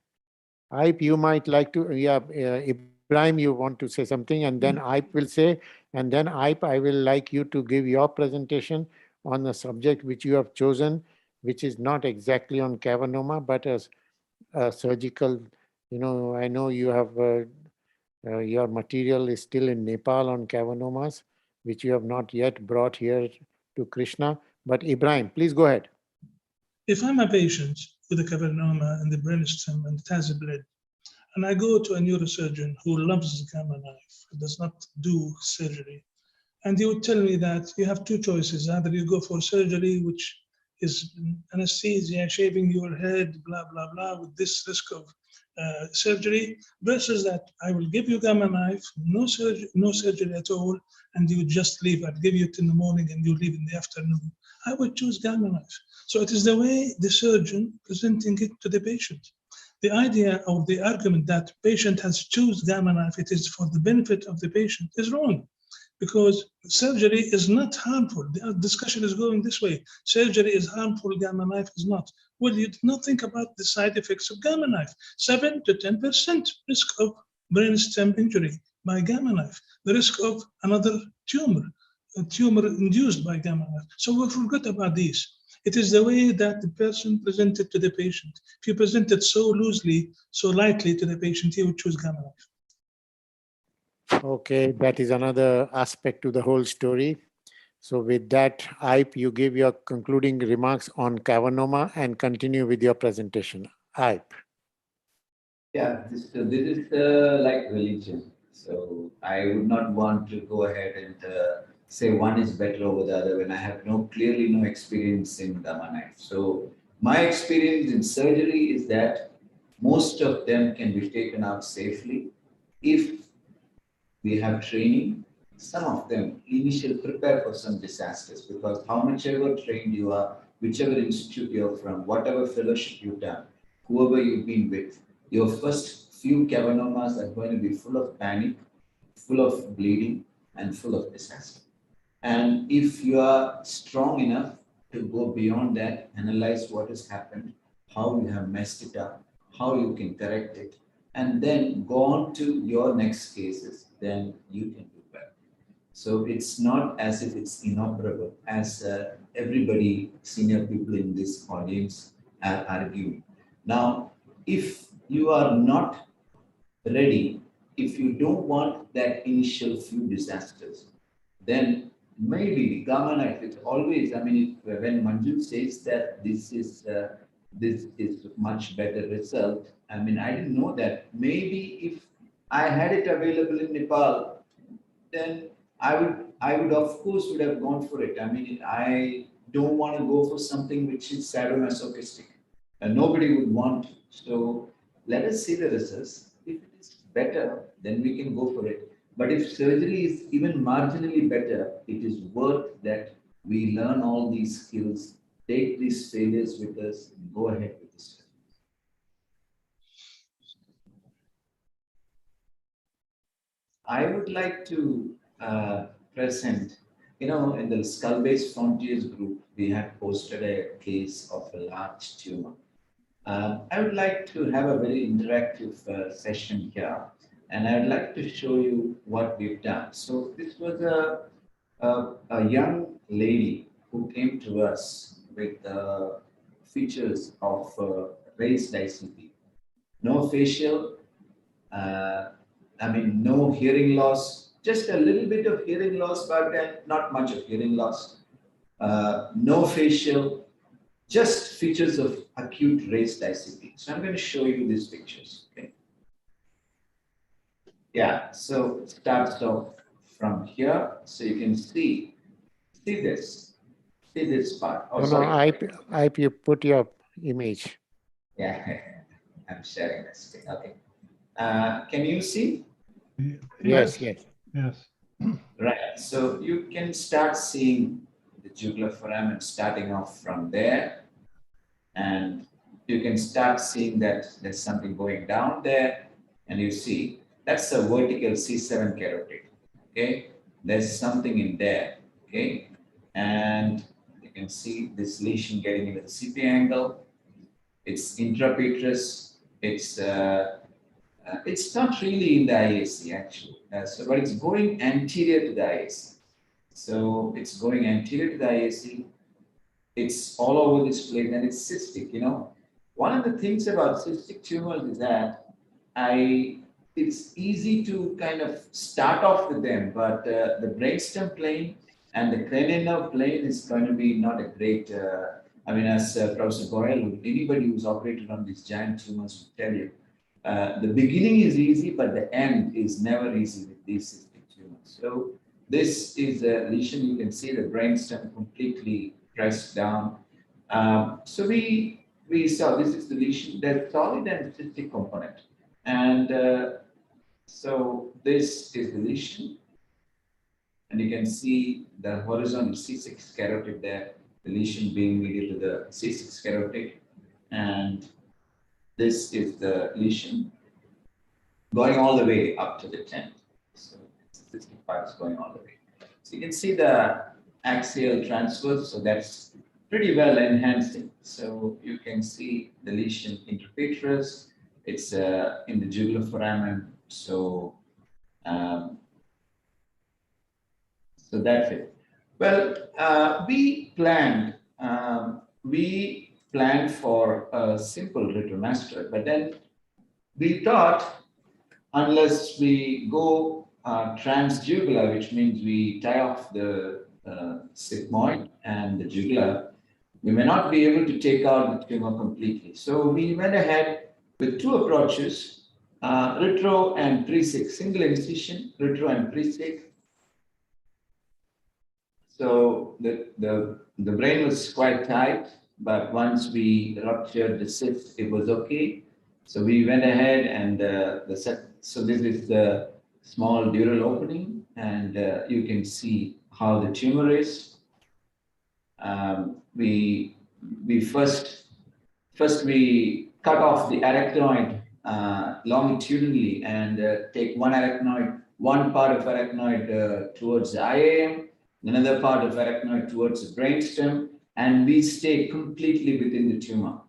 Aip, you might like to, Ibrahim, you want to say something, and then Aip will say, and then Aip, I will like you to give your presentation on the subject which you have chosen, which is not exactly on cavernoma, but as a surgical, I know you have, your material is still in Nepal on cavernomas, which you have not yet brought here to Krishna. But Ibrahim, please go ahead. If I'm a patient with a cavernoma in the brainstem and it has a bleed, and I go to a neurosurgeon who loves gamma knife, does not do surgery, and he would tell me that you have two choices: either you go for surgery, which is anesthesia, shaving your head, blah blah blah, with this risk of surgery versus that I will give you gamma knife, no surgery at all, and you just leave. I'd give you it in the morning and you leave in the afternoon. I would choose gamma knife. So it is the way the surgeon presenting it to the patient. The idea or the argument that patient has to choose gamma knife, it is for the benefit of the patient, is wrong. Because surgery is not harmful. The discussion is going this way. Surgery is harmful, gamma knife is not. Well, you did not think about the side effects of gamma knife. 7 to 10% risk of brainstem injury by gamma knife. The risk of another tumor, a tumor induced by gamma knife. So we forget about these. It is the way that the person presented to the patient. If you present it so loosely, so lightly to the patient, he would choose gamma knife. Okay, that is another aspect to the whole story. So with that, Aip, you give your concluding remarks on Cavernoma and continue with your presentation. Aip. Yeah, this is like religion. So I would not want to go ahead and say one is better over the other when I have clearly no experience in gamma knife. So my experience in surgery is that most of them can be taken out safely if we have training. Some of them initially prepare for some disasters because how much ever trained you are, whichever institute you're from, whatever fellowship you've done, whoever you've been with, your first few cavernomas are going to be full of panic, full of bleeding, and full of disaster. And if you are strong enough to go beyond that, analyze what has happened, how you have messed it up, how you can correct it, and then go on to your next cases, then you can do better. So it's not as if it's inoperable, as everybody, senior people in this audience are arguing. Now, if you are not ready, if you don't want that initial few disasters, then maybe gamma knife is always, I mean, when Manju says that this is much better result, I mean, I didn't know that. Maybe if I had it available in Nepal, then I would of course would have gone for it. I mean, I don't want to go for something which is sadomasochistic, and nobody would want. So let us see the results. If it is better, then we can go for it. But if surgery is even marginally better, it is worth that we learn all these skills, take these failures with us, and go ahead with this. I would like to present, in the skull-based frontiers group, we had posted a case of a large tumor. I would like to have a very interactive session here, and I would like to show you what we've done. So this was a young lady who came to us with features of raised ICP. No facial, no hearing loss, just a little bit of hearing loss, but not much of hearing loss. No facial, just features of acute raised ICP. So I'm going to show you these pictures. Okay. Yeah, so it starts off from here. So you can see this. See this part. Oh, no, sorry. Aip, you put your image. Yeah, I'm sharing this. Okay. Can you see? Yes. Yes. Right. So you can start seeing the jugular foramen starting off from there. And you can start seeing that there's something going down there. And you see that's a vertical C7 carotid. Okay. There's something in there. Okay. And you can see this lesion getting into the CP angle. It's intrapetrous. It's not really in the IAC actually, but it's going anterior to the IAC. So it's going anterior to the IAC. It's all over this plate and it's cystic. One of the things about cystic tumors is that it's easy to kind of start off with them, but the brainstem plane and the cranial nerve plane is going to be not a great. As Professor Goyal, anybody who's operated on these giant tumors will tell you. The beginning is easy, but the end is never easy with these cystic tumors. So this is a lesion. You can see the brainstem completely pressed down. So we we saw this is the lesion, there's solid and cystic component. And so this is the lesion. And you can see the horizontal C6 carotid there, the lesion being medial to the C6 carotid. And this is the lesion going all the way up to the 10th. So the cystic part is going all the way. So you can see the axial transverse, so that's pretty well enhancing. So you can see the lesion intrapetrous, it's in the jugular foramen. So so that's it. Well, we planned for a simple retromastoid, but then we thought unless we go transjugular, which means we tie off the sigmoid and the jugular, we may not be able to take out the tumor completely. So we went ahead with two approaches, retro and pre-sig, single incision, retro and pre-sig. So the brain was quite tight, but once we ruptured the cyst, it was okay. So we went ahead and so this is the small dural opening, and you can see how the tumor is. We first we cut off the arachnoid longitudinally and take one part of arachnoid towards the IAM, another part of arachnoid towards the brainstem, and we stay completely within the tumor.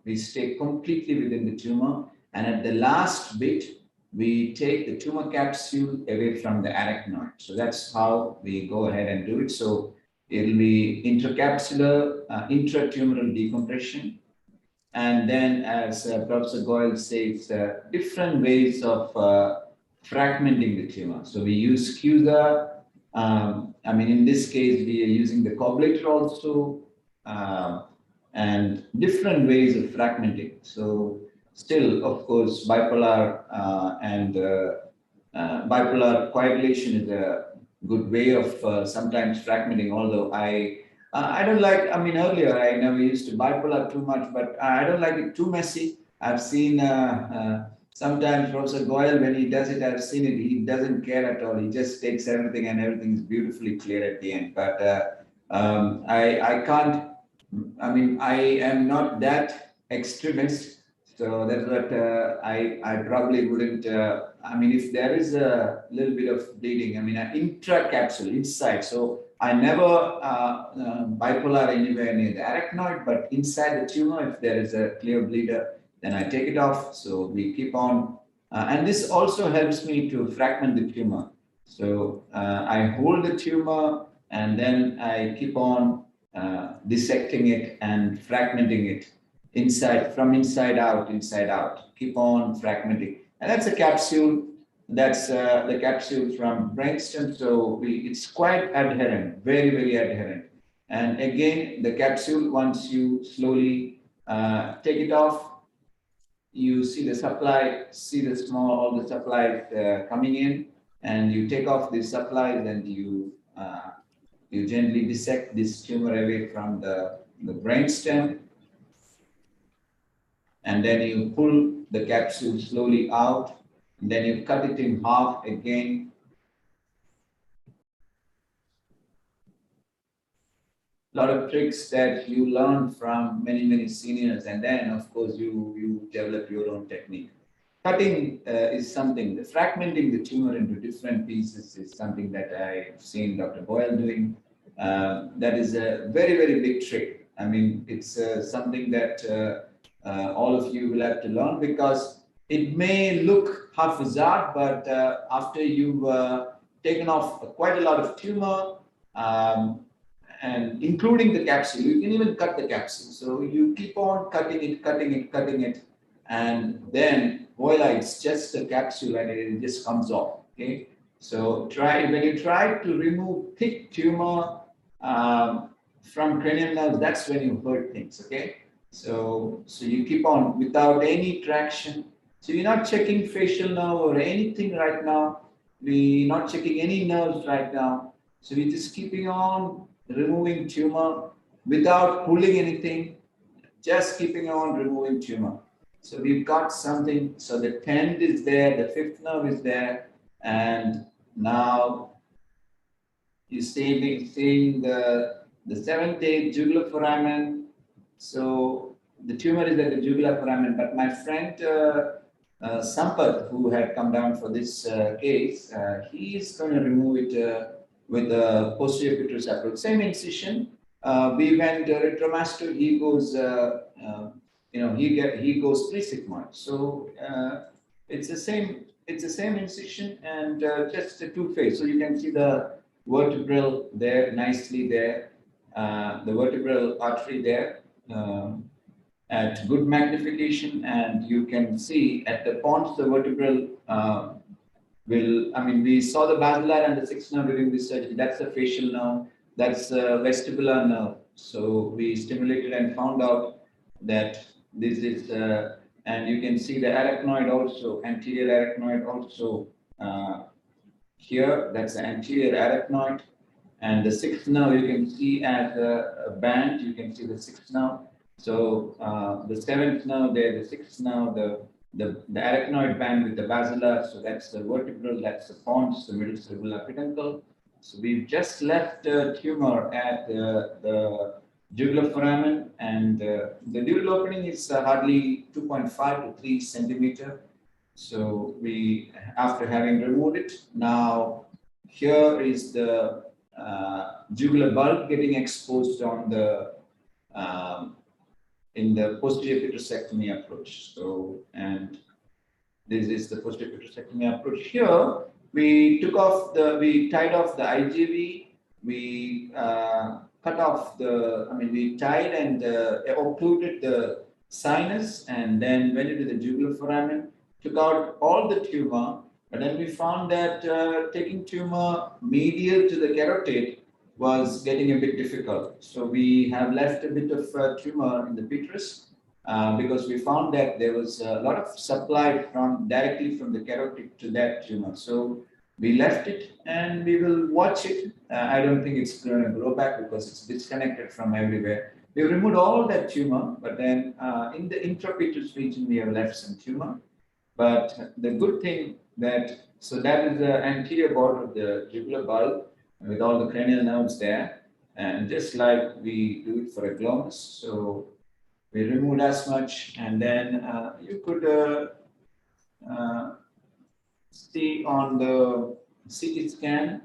And at the last bit, we take the tumor capsule away from the arachnoid. So that's how we go ahead and do it. So it'll be intracapsular, intratumoral decompression. And then, as Professor Goyal says, different ways of fragmenting the tumor. So we use CUSA. I mean, in this case, we are using the cobblator also, and different ways of fragmenting. So still, of course, bipolar and bipolar coagulation is a good way of sometimes fragmenting, although I don't like, I mean, earlier I never used to bipolar too much, but I don't like it too messy. I've seen sometimes Professor Goyal, when he does it, I've seen it, he doesn't care at all. He just takes everything and everything is beautifully clear at the end. But I can't, I mean, I am not that extremist. So that's what I probably wouldn't, I mean, if there is a little bit of bleeding, I mean, an intracapsule inside. So I never bipolar anywhere near the arachnoid, but inside the tumor, if there is a clear bleeder, then I take it off. So we keep on, and this also helps me to fragment the tumor. So I hold the tumor and then I keep on dissecting it and fragmenting it inside, from inside out, keep on fragmenting. And that's a capsule, that's the capsule from brainstem. So it's quite adherent, very, very adherent. And again, the capsule, once you slowly take it off, you see the supply, all the supplies coming in, and you take off the supplies and you gently dissect this tumor away from the brainstem. And then you pull the capsule slowly out, and then you cut it in half again. A lot of tricks that you learn from many, many seniors, and then of course you develop your own technique. Cutting is something, fragmenting the tumor into different pieces is something that I've seen Dr. Boyle doing. That is a very, very big trick. I mean, it's something that all of you will have to learn, because it may look haphazard, but after you've taken off quite a lot of tumor, and including the capsule, you can even cut the capsule. So you keep on cutting it, and then voila, it's just a capsule and it just comes off. Okay, so when you try to remove thick tumor from cranial nerves, that's when you hurt things. Okay, so you keep on without any traction. So you're not checking facial nerve or anything right now. We're not checking any nerves right now. So we're just keeping on removing tumor without pulling anything. just keeping on removing tumor. So we've got something, so the 10th is there, the 5th nerve is there, and now you seeing the 7th, 8th jugular foramen. So the tumor is at the jugular foramen, but my friend Sampath, who had come down for this case, he is going to remove it with the posterior petrous approach. Same incision. We went retromastoid. He goes, he goes pre-sigmoid. So it's the same. It's the same incision and just a two-phase. So you can see the vertebral there nicely there, the vertebral artery there. At good magnification, and you can see at the pons the vertebral we saw the basilar and the 6th nerve during this surgery. That's the facial nerve, that's the vestibular nerve. So we stimulated and found out that this is, and you can see the arachnoid also, anterior arachnoid also here, that's the anterior arachnoid. And the 6th nerve you can see as a band, you can see the 6th nerve. So the 7th nerve there, the 6th nerve, the arachnoid band with the basilar, so that's the vertebral, that's the pons, the middle cerebellar peduncle. So we've just left a tumor at the jugular foramen, and the dural opening is hardly 2.5 to 3 centimeter. So we, after having removed it, now here is the jugular bulb getting exposed on the in the posterior petrosectomy approach. So, and this is the posterior petrosectomy approach. Here, we tied off the IJV, we cut off we tied and occluded the sinus, and then went into the jugular foramen, took out all the tumor, but then we found that taking tumor medial to the carotid was getting a bit difficult. So we have left a bit of tumor in the petrous because we found that there was a lot of supply directly from the carotid to that tumor. So we left it and we will watch it. I don't think it's going to grow back because it's disconnected from everywhere. We removed all that tumor, but then in the intrapetrous region, we have left some tumor. But the good thing so that is the anterior border of the jugular bulb with all the cranial nerves there. And just like we do it for a glomus, so we removed as much, and then you could see on the CT scan.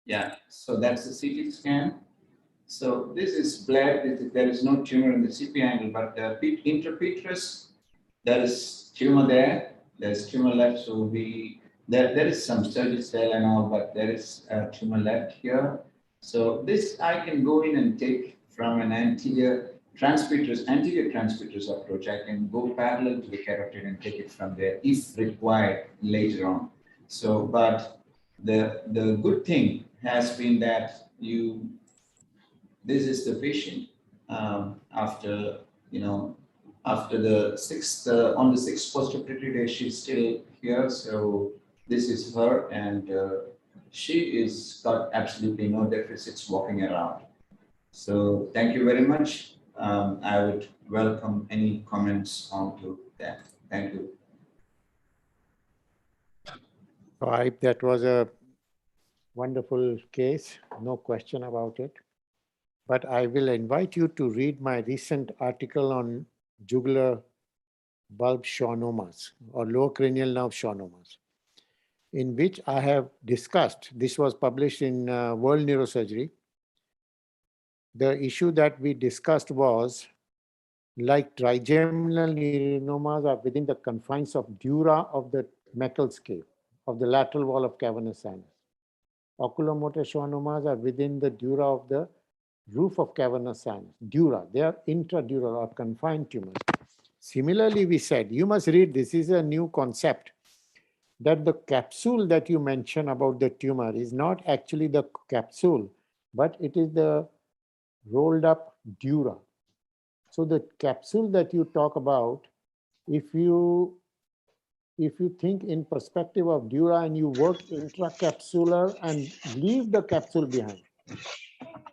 Yeah, so that's the CT scan. So this is bled. There is no tumor in the CP angle, but the intrapetrous, there is tumor there. There's tumor left. So there is some surgery cell and all, but there is a tumor left here. So this I can go in and take from an anterior transpetrous approach. I can go parallel to the carotid and take it from there if required later on. So, but the good thing has been that this is the patient after the 6th on the 6th postoperative day, she's still here. So this is her, and she is got absolutely no deficits walking around. So thank you very much. I would welcome any comments onto that. Thank you. That was a wonderful case, no question about it. But I will invite you to read my recent article on jugular bulb schwannomas or lower cranial nerve schwannomas, in which I have discussed, this was published in World Neurosurgery. The issue that we discussed was, like trigeminal neuromas are within the confines of dura of the Meckel's cave, of the lateral wall of cavernous sinus. Oculomotor schwannomas are within the dura of the roof of cavernous sinus. Dura, they are intradural or confined tumors. Similarly, we said, you must read, this is a new concept, that the capsule that you mention about the tumor is not actually the capsule, but it is the rolled up dura. So the capsule that you talk about, if you if you think in perspective of dura and you work intracapsular and leave the capsule behind,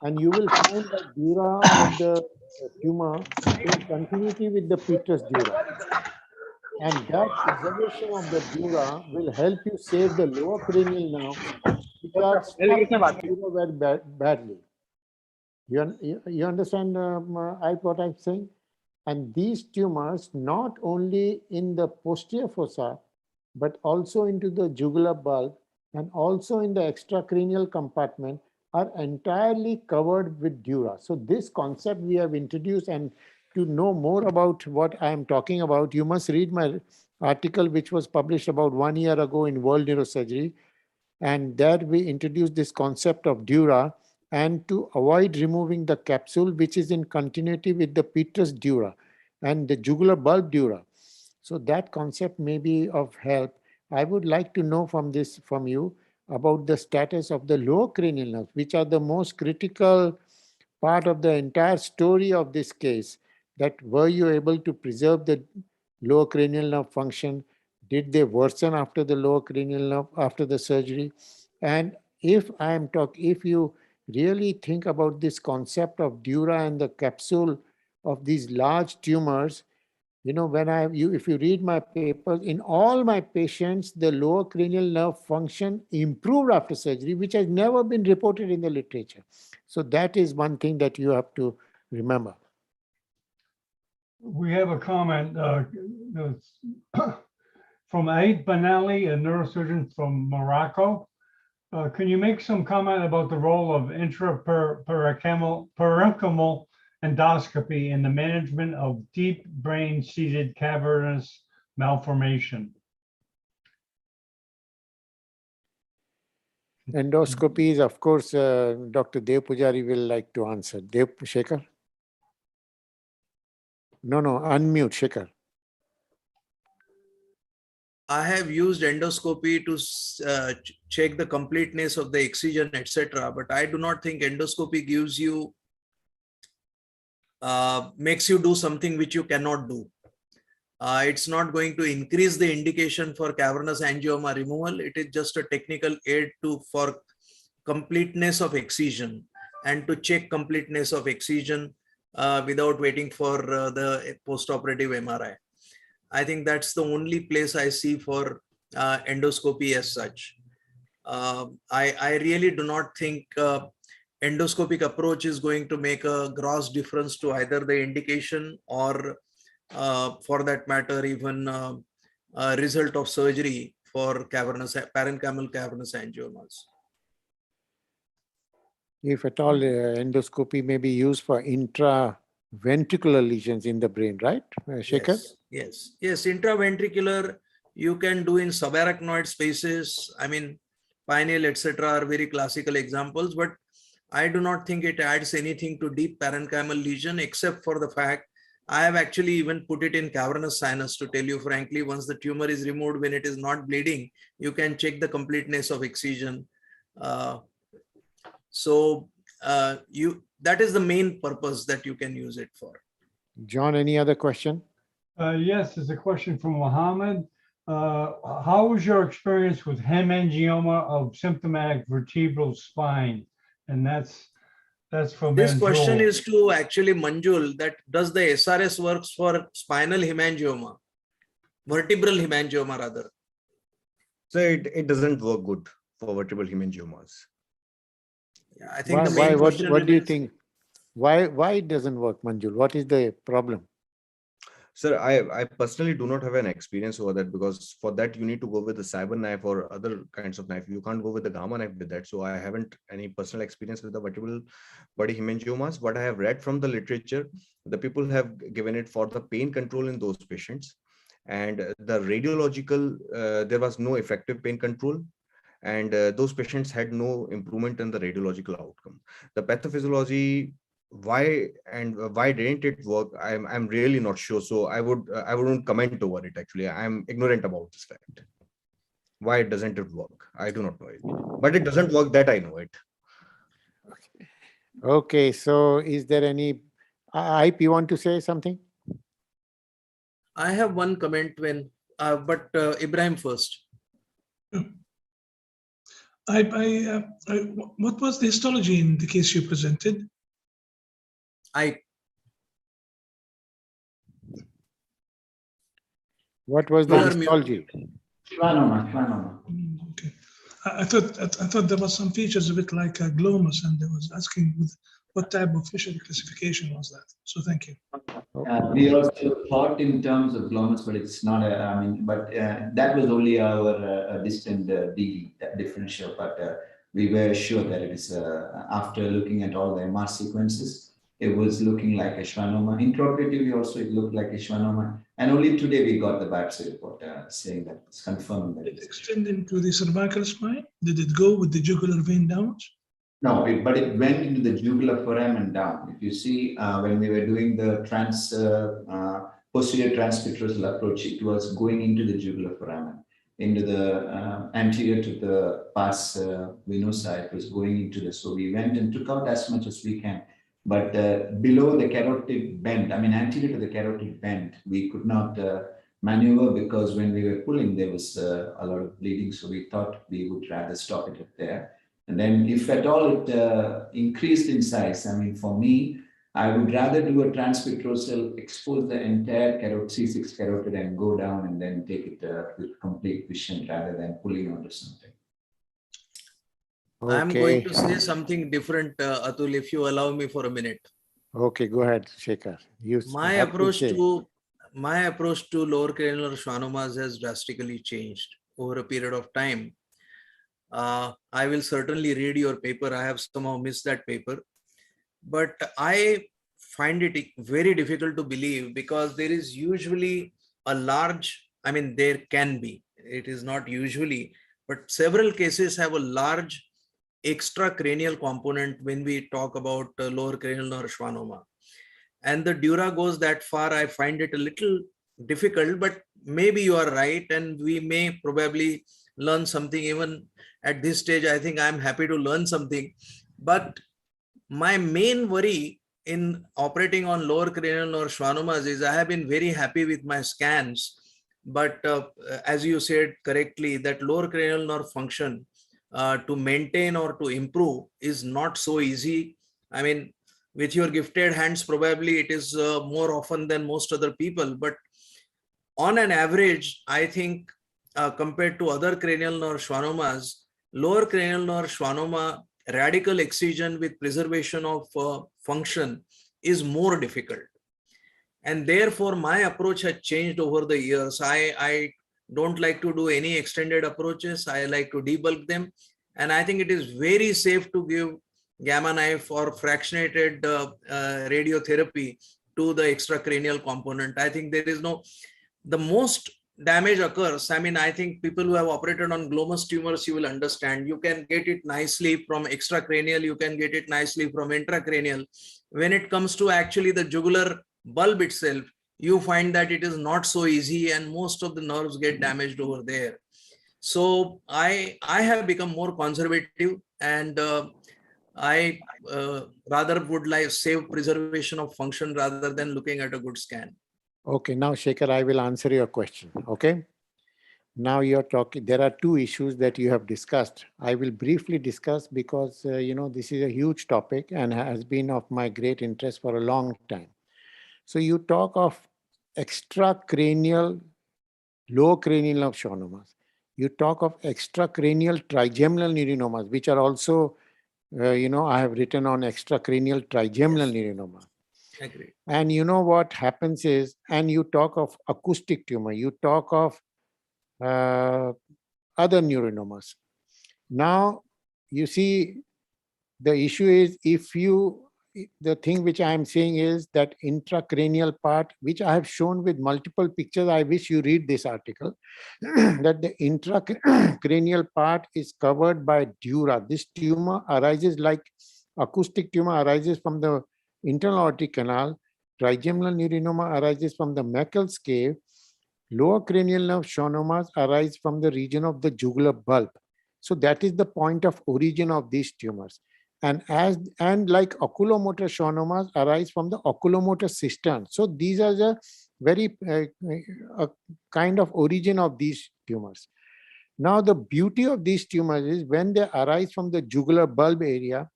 and you will find that dura of the tumor in continuity with the petrous dura. And that preservation of the dura will help you save the lower cranial nerves, which are stuck in the dura very badly. You understand what I'm saying? And these tumors, not only in the posterior fossa, but also into the jugular bulb and also in the extracranial compartment, are entirely covered with dura. So this concept we have introduced, and to know more about what I am talking about, you must read my article, which was published about 1 year ago in World Neurosurgery. And there we introduced this concept of dura, and to avoid removing the capsule, which is in continuity with the petrous dura and the jugular bulb dura. So that concept may be of help. I would like to know from you about the status of the lower cranial nerves, which are the most critical part of the entire story of this case. That were you able to preserve the lower cranial nerve function? Did they worsen after the lower cranial nerve, after the surgery? And if you really think about this concept of dura and the capsule of these large tumors, you know, if you read my papers, in all my patients, the lower cranial nerve function improved after surgery, which has never been reported in the literature. So that is one thing that you have to remember. We have a comment from Aid Banali, a neurosurgeon from Morocco. Can you make some comment about the role of intraparenchymal endoscopy in the management of deep brain-seated cavernous malformation? Endoscopies, of course, Dr. Dev Pujari will like to answer. Dev Shekhar? No, unmute, Shekhar. I have used endoscopy to check the completeness of the excision, etc. But I do not think endoscopy gives you, makes you do something which you cannot do. It's not going to increase the indication for cavernous angioma removal. It is just a technical aid for completeness of excision and to check completeness of excision without waiting for the post-operative MRI. I think that's the only place I see for endoscopy as such. I really do not think endoscopic approach is going to make a gross difference to either the indication or for that matter, even result of surgery for parenchymal cavernous angiomas. If at all, endoscopy may be used for intraventricular lesions in the brain, right, Shekhar? Yes. Intraventricular, you can do in subarachnoid spaces. I mean, pineal, etc. are very classical examples, but I do not think it adds anything to deep parenchymal lesion, except for the fact I have actually even put it in cavernous sinus, to tell you frankly. Once the tumor is removed, when it is not bleeding, you can check the completeness of excision. That is the main purpose that you can use it for. John, any other question? Yes, there's a question from Mohammed. How was your experience with hemangioma of symptomatic vertebral spine? And that's from this Manjul. question is to actually Manjul, that does the SRS works for spinal hemangioma, vertebral hemangioma rather? So it doesn't work good for vertebral hemangiomas. Yeah, I think the main question what do you think? Why it doesn't work, Manjul? What is the problem? Sir, I personally do not have an experience over that, because for that you need to go with the cyber knife or other kinds of knife. You can't go with the gamma knife with that. So I haven't any personal experience with the vertebral body hemangiomas. What I have read from the literature, the people have given it for the pain control in those patients. And the radiological, there was no effective pain control. And those patients had no improvement in the radiological outcome. The pathophysiology, why didn't it work, I'm really not sure. So I wouldn't comment over it. Actually, I'm ignorant about this fact. Why doesn't it work? I do not know it, but it doesn't work, that I know it. Okay, so is there any IP, you want to say something? I have one comment. When But Ibrahim first. What was the histology in the case you presented? What was the You are histology? Schwannoma. Okay. I thought there was some features a bit like a glomus, and I was asking what type of fissural classification was that. So thank you. We also thought in terms of glomus, but it's not a, I mean, but that was only our distant DD, that differential, but we were sure that it is, after looking at all the MR sequences, it was looking like a schwannoma. Intraoperatively also, it looked like a schwannoma. And only today we got the biopsy report saying that it's confirming that Did it extend into the cervical spine? Did it go with the jugular vein downwards? No, but it went into the jugular foramen down. If you see, when we were doing the posterior transpectoral approach, it was going into the jugular foramen, into the anterior to the pars venosa. It was going into the, so we went and took out as much as we can. But below the carotid bend, I mean, anterior to the carotid bend, we could not maneuver because when we were pulling, there was a lot of bleeding. So we thought we would rather stop it there. And then if at all it increased in size, I mean, for me, I would rather do a transpectoral, expose the entire carotid, C6 carotid and go down and then take it with complete vision rather than pulling onto something. Okay. I'm going to say something different, Atul, if you allow me for a minute. Okay, go ahead, Shekhar. My approach to lower cranial schwannomas has drastically changed over a period of time. I will certainly read your paper. I have somehow missed that paper, but I find it very difficult to believe because there is usually a large, I mean, there can be, it is not usually, but several cases have a large extracranial component when we talk about lower cranial nerve schwannoma. And the dura goes that far. I find it a little difficult, but maybe you are right, and we may probably learn something. Even at this stage, I think I'm happy to learn something. But my main worry in operating on lower cranial nerve schwannomas is I have been very happy with my scans. But as you said correctly, that lower cranial nerve function to maintain or to improve is not so easy. I mean, with your gifted hands, probably it is more often than most other people. But on an average, I think compared to other cranial nerve schwannomas, lower cranial nerve schwannoma radical excision with preservation of function is more difficult. And therefore, my approach has changed over the years. I don't like to do any extended approaches. I like to debulk them. And I think it is very safe to give gamma knife or fractionated radiotherapy to the extracranial component. I think there is no, the most damage occurs. I mean, I think people who have operated on glomus tumors, you will understand. You can get it nicely from extracranial, you can get it nicely from intracranial. When it comes to actually the jugular bulb itself, you find that it is not so easy and most of the nerves get damaged over there. So I have become more conservative, and I rather would like save preservation of function rather than looking at a good scan. Okay, now Shekhar, I will answer your question. Okay. Now you're talking, there are two issues that you have discussed. I will briefly discuss because, this is a huge topic and has been of my great interest for a long time. So you talk of extracranial, low cranial nerve schwannomas. You talk of extracranial trigeminal neuromas, which are also, I have written on extracranial trigeminal neuronoma. Agreed. And you know what happens is, and you talk of acoustic tumor, you talk of other neuronomas. Now, you see, the issue is the thing which I am saying is that intracranial part, which I have shown with multiple pictures, I wish you read this article, that the intracranial part is covered by dura. This tumor arises like acoustic tumor arises from the internal aortic canal, trigeminal neuronoma arises from the Meckel's cave, lower cranial nerve schwannomas arise from the region of the jugular bulb. So that is the point of origin of these tumors. And like oculomotor schwannomas arise from the oculomotor cistern. So these are the very a kind of origin of these tumors. Now, the beauty of these tumors is when they arise from the jugular bulb area,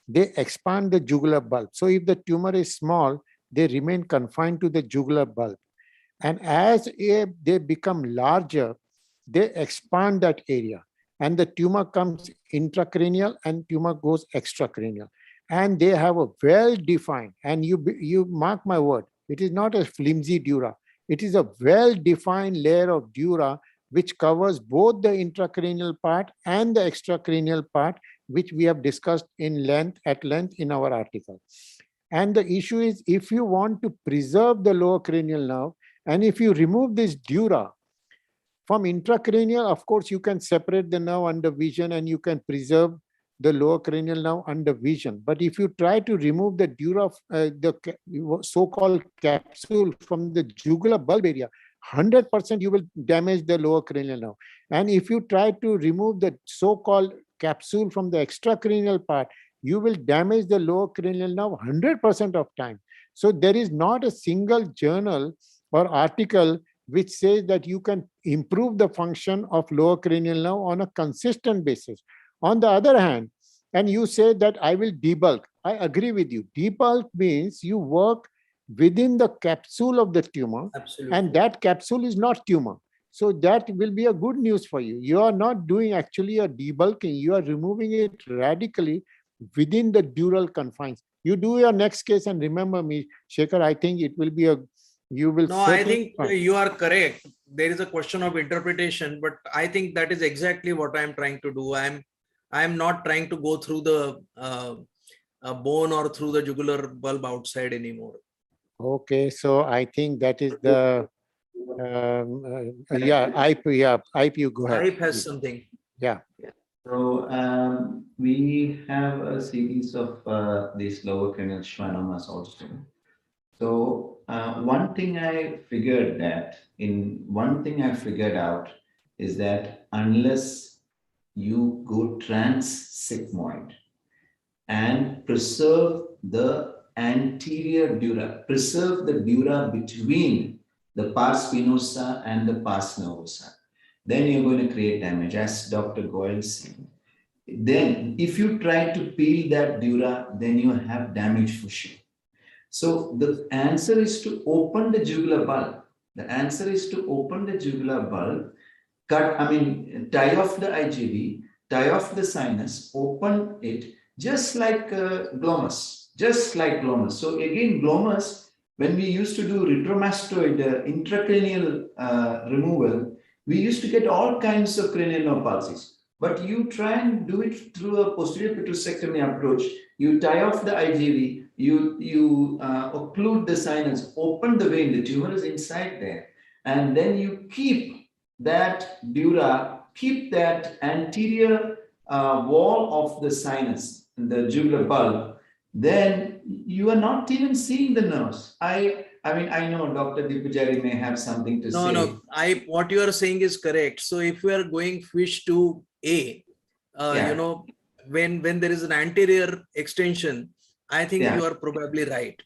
they expand the jugular bulb. So if the tumor is small, they remain confined to the jugular bulb. And as they become larger, they expand that area. And the tumor comes intracranial and tumor goes extracranial. And they have a well-defined, and you mark my word, it is not a flimsy dura. It is a well-defined layer of dura which covers both the intracranial part and the extracranial part, which we have discussed at length in our article. And the issue is, if you want to preserve the lower cranial nerve, and if you remove this dura from intracranial, of course, you can separate the nerve under vision and you can preserve the lower cranial nerve under vision. But if you try to remove the dura, the so-called capsule from the jugular bulb area, 100% you will damage the lower cranial nerve. And if you try to remove the so-called capsule from the extracranial part, you will damage the lower cranial nerve 100% of time. So there is not a single journal or article which says that you can improve the function of lower cranial nerve on a consistent basis. On the other hand, and you say that I will debulk. I agree with you. Debulk means you work within the capsule of the tumor. Absolutely. And that capsule is not tumor. So that will be a good news for you. You are not doing actually a debulking. You are removing it radically within the dural confines. You do your next case and remember me, Shekhar, I think it will be you will. No, I think you are correct. There is a question of interpretation, but I think that is exactly what I'm trying to do. I'm not trying to go through the bone or through the jugular bulb outside anymore. Okay, so I think that is the IP, you go ahead. IP has something. Yeah. So we have a series of these lower cranial schwannomas also. So one thing I figured out is that unless you go trans-sigmoid and preserve the anterior dura, preserve the dura between the pars venosa and the pars nervosa, then you're going to create damage, as Dr. Goyal said. Then if you try to peel that dura, then you have damage for sure. So the answer is to open the jugular bulb. The answer is to open the jugular bulb, tie off the IJV, tie off the sinus, open it, just like glomus, So again, glomus, when we used to do retromastoid intracranial removal, we used to get all kinds of cranial nerve palsies. But you try and do it through a posterior petrosectomy approach. You tie off the IJV, you occlude the sinus, open the vein, the tumor is inside there, and then you keep that dura, keep that anterior wall of the sinus, the jugular bulb, then you are not even seeing the nerves. I know Dr. Dipujari may have something to say. No, what you are saying is correct. So if we are going fish to A, when there is an anterior extension, I think you are probably right.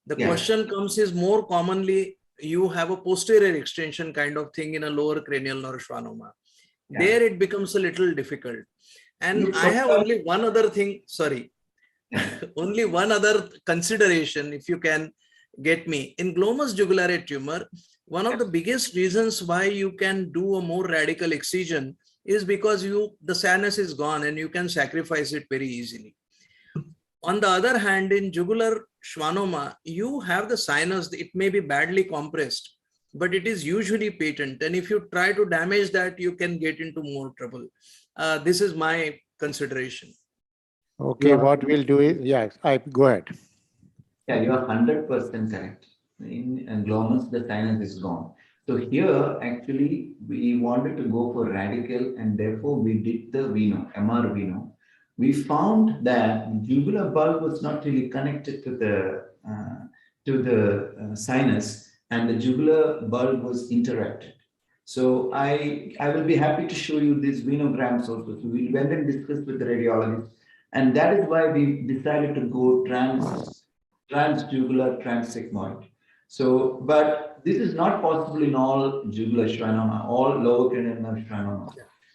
The question comes is more commonly you have a posterior extension kind of thing in a lower cranial nerve schwannoma. There it becomes a little difficult. And I have only one other thing, only one other consideration, if you can get me. In glomus jugulare tumor, one of the biggest reasons why you can do a more radical excision is because the sinus is gone and you can sacrifice it very easily. On the other hand, in jugular schwannoma, you have the sinus, it may be badly compressed, but it is usually patent. And if you try to damage that, you can get into more trouble. This is my consideration. Okay, what we'll do is, go ahead. Yeah, you are 100% correct. In glomus, the sinus is gone. So here, actually, we wanted to go for radical, and therefore we did the MR Veno. We found that jugular bulb was not really connected to the sinus, and the jugular bulb was interrupted. So I will be happy to show you these venograms also. So we went and discussed with the radiologist, and that is why we decided to go transjugular, transsigmoid. So, but this is not possible in all jugular schwannoma, all lower cranial nerve schwannoma.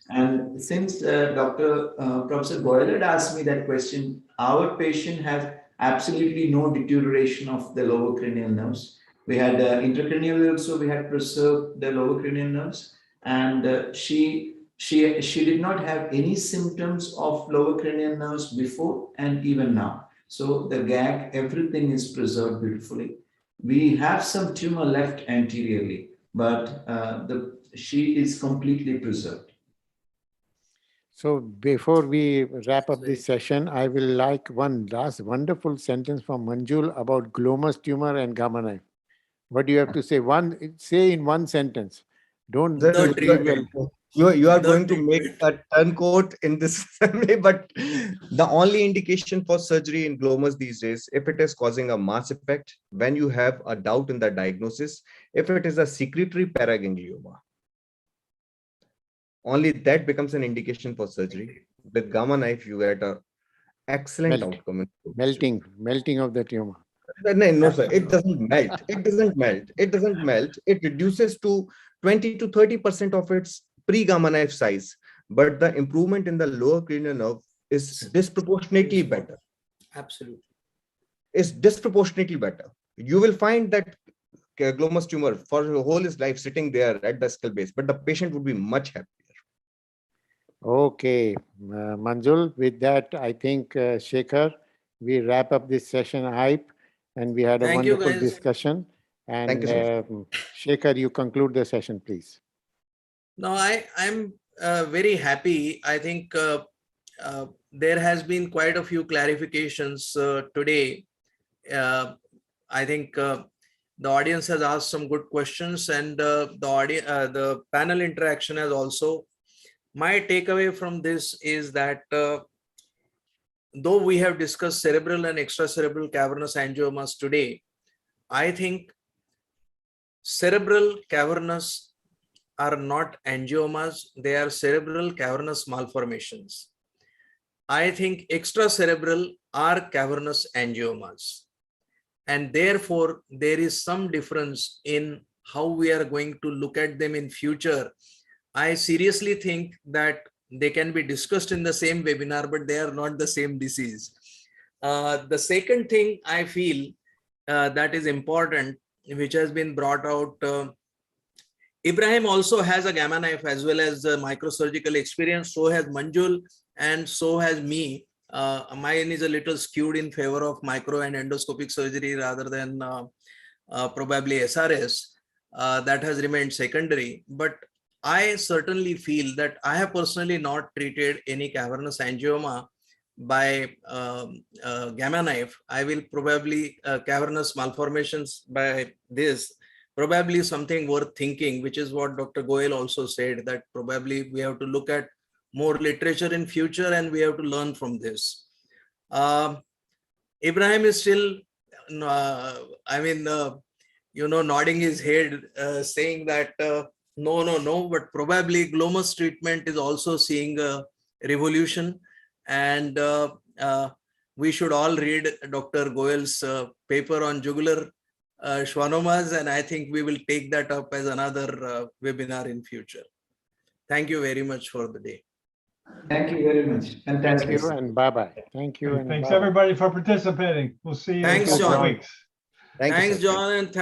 And since Professor Goyal had asked me that question, our patient has absolutely no deterioration of the lower cranial nerves. We had intracranially also, we had preserved the lower cranial nerves, and she did not have any symptoms of lower cranial nerves before and even now. So the gag, everything is preserved beautifully. We have some tumor left anteriorly, but she is completely preserved. So before we wrap up this session, I will like one last wonderful sentence from Manjul about glomus tumor and gamma knife. What do you have to say? Say in one sentence. Don't Sir, use trivial. you are going to make a turncoat in this assembly, but the only indication for surgery in glomus these days, if it is causing a mass effect, when you have a doubt in the diagnosis, if it is a secretory paraganglioma, only that becomes an indication for surgery. With gamma knife, you get an excellent outcome. Melting of the tumor. No, sir, it doesn't melt. It doesn't melt. It doesn't melt. It reduces to 20 to 30% of its pre-gamma knife size. But the improvement in the lower cranial nerve is disproportionately better. Absolutely. It's disproportionately better. You will find that glomus tumor for the whole his life sitting there at the skull base, but the patient would be much happier. Okay, Manjul, with that, I think, Shekhar, we wrap up this session hype, and we had a Thank you, wonderful guys. discussion. And Thank you, sir. Shekhar, you conclude the session, please. No, I'm very happy. I think there has been quite a few clarifications today. I think the audience has asked some good questions, and the panel interaction has also. My takeaway from this is that though we have discussed cerebral and extracerebral cavernous angiomas today, I think cerebral cavernous are not angiomas, they are cerebral cavernous malformations. I think extracerebral are cavernous angiomas. And therefore, there is some difference in how we are going to look at them in future. I seriously think that they can be discussed in the same webinar, but they are not the same disease. The second thing I feel that is important, which has been brought out, Ibrahim also has a gamma knife as well as microsurgical experience. So has Manjul, and so has me. Mine is a little skewed in favor of micro and endoscopic surgery rather than probably SRS. That has remained secondary. But I certainly feel that I have personally not treated any cavernous angioma by gamma knife. I will probably cavernous malformations by this, probably something worth thinking, which is what Dr. Goyal also said, that probably we have to look at more literature in future and we have to learn from this. Ibrahim is still, nodding his head, saying that no, but probably glomus treatment is also seeing a revolution, and we should all read Dr. Goyal's paper on jugular schwannomas, and I think we will take that up as another webinar in future. Thank you very much for the day. Thank you very much. Thank you and bye-bye. Thank you and Thanks bye-bye. everybody for participating. We'll see you in a Thanks, couple of John. weeks. Thank you, Thanks, sir. John, and thanks.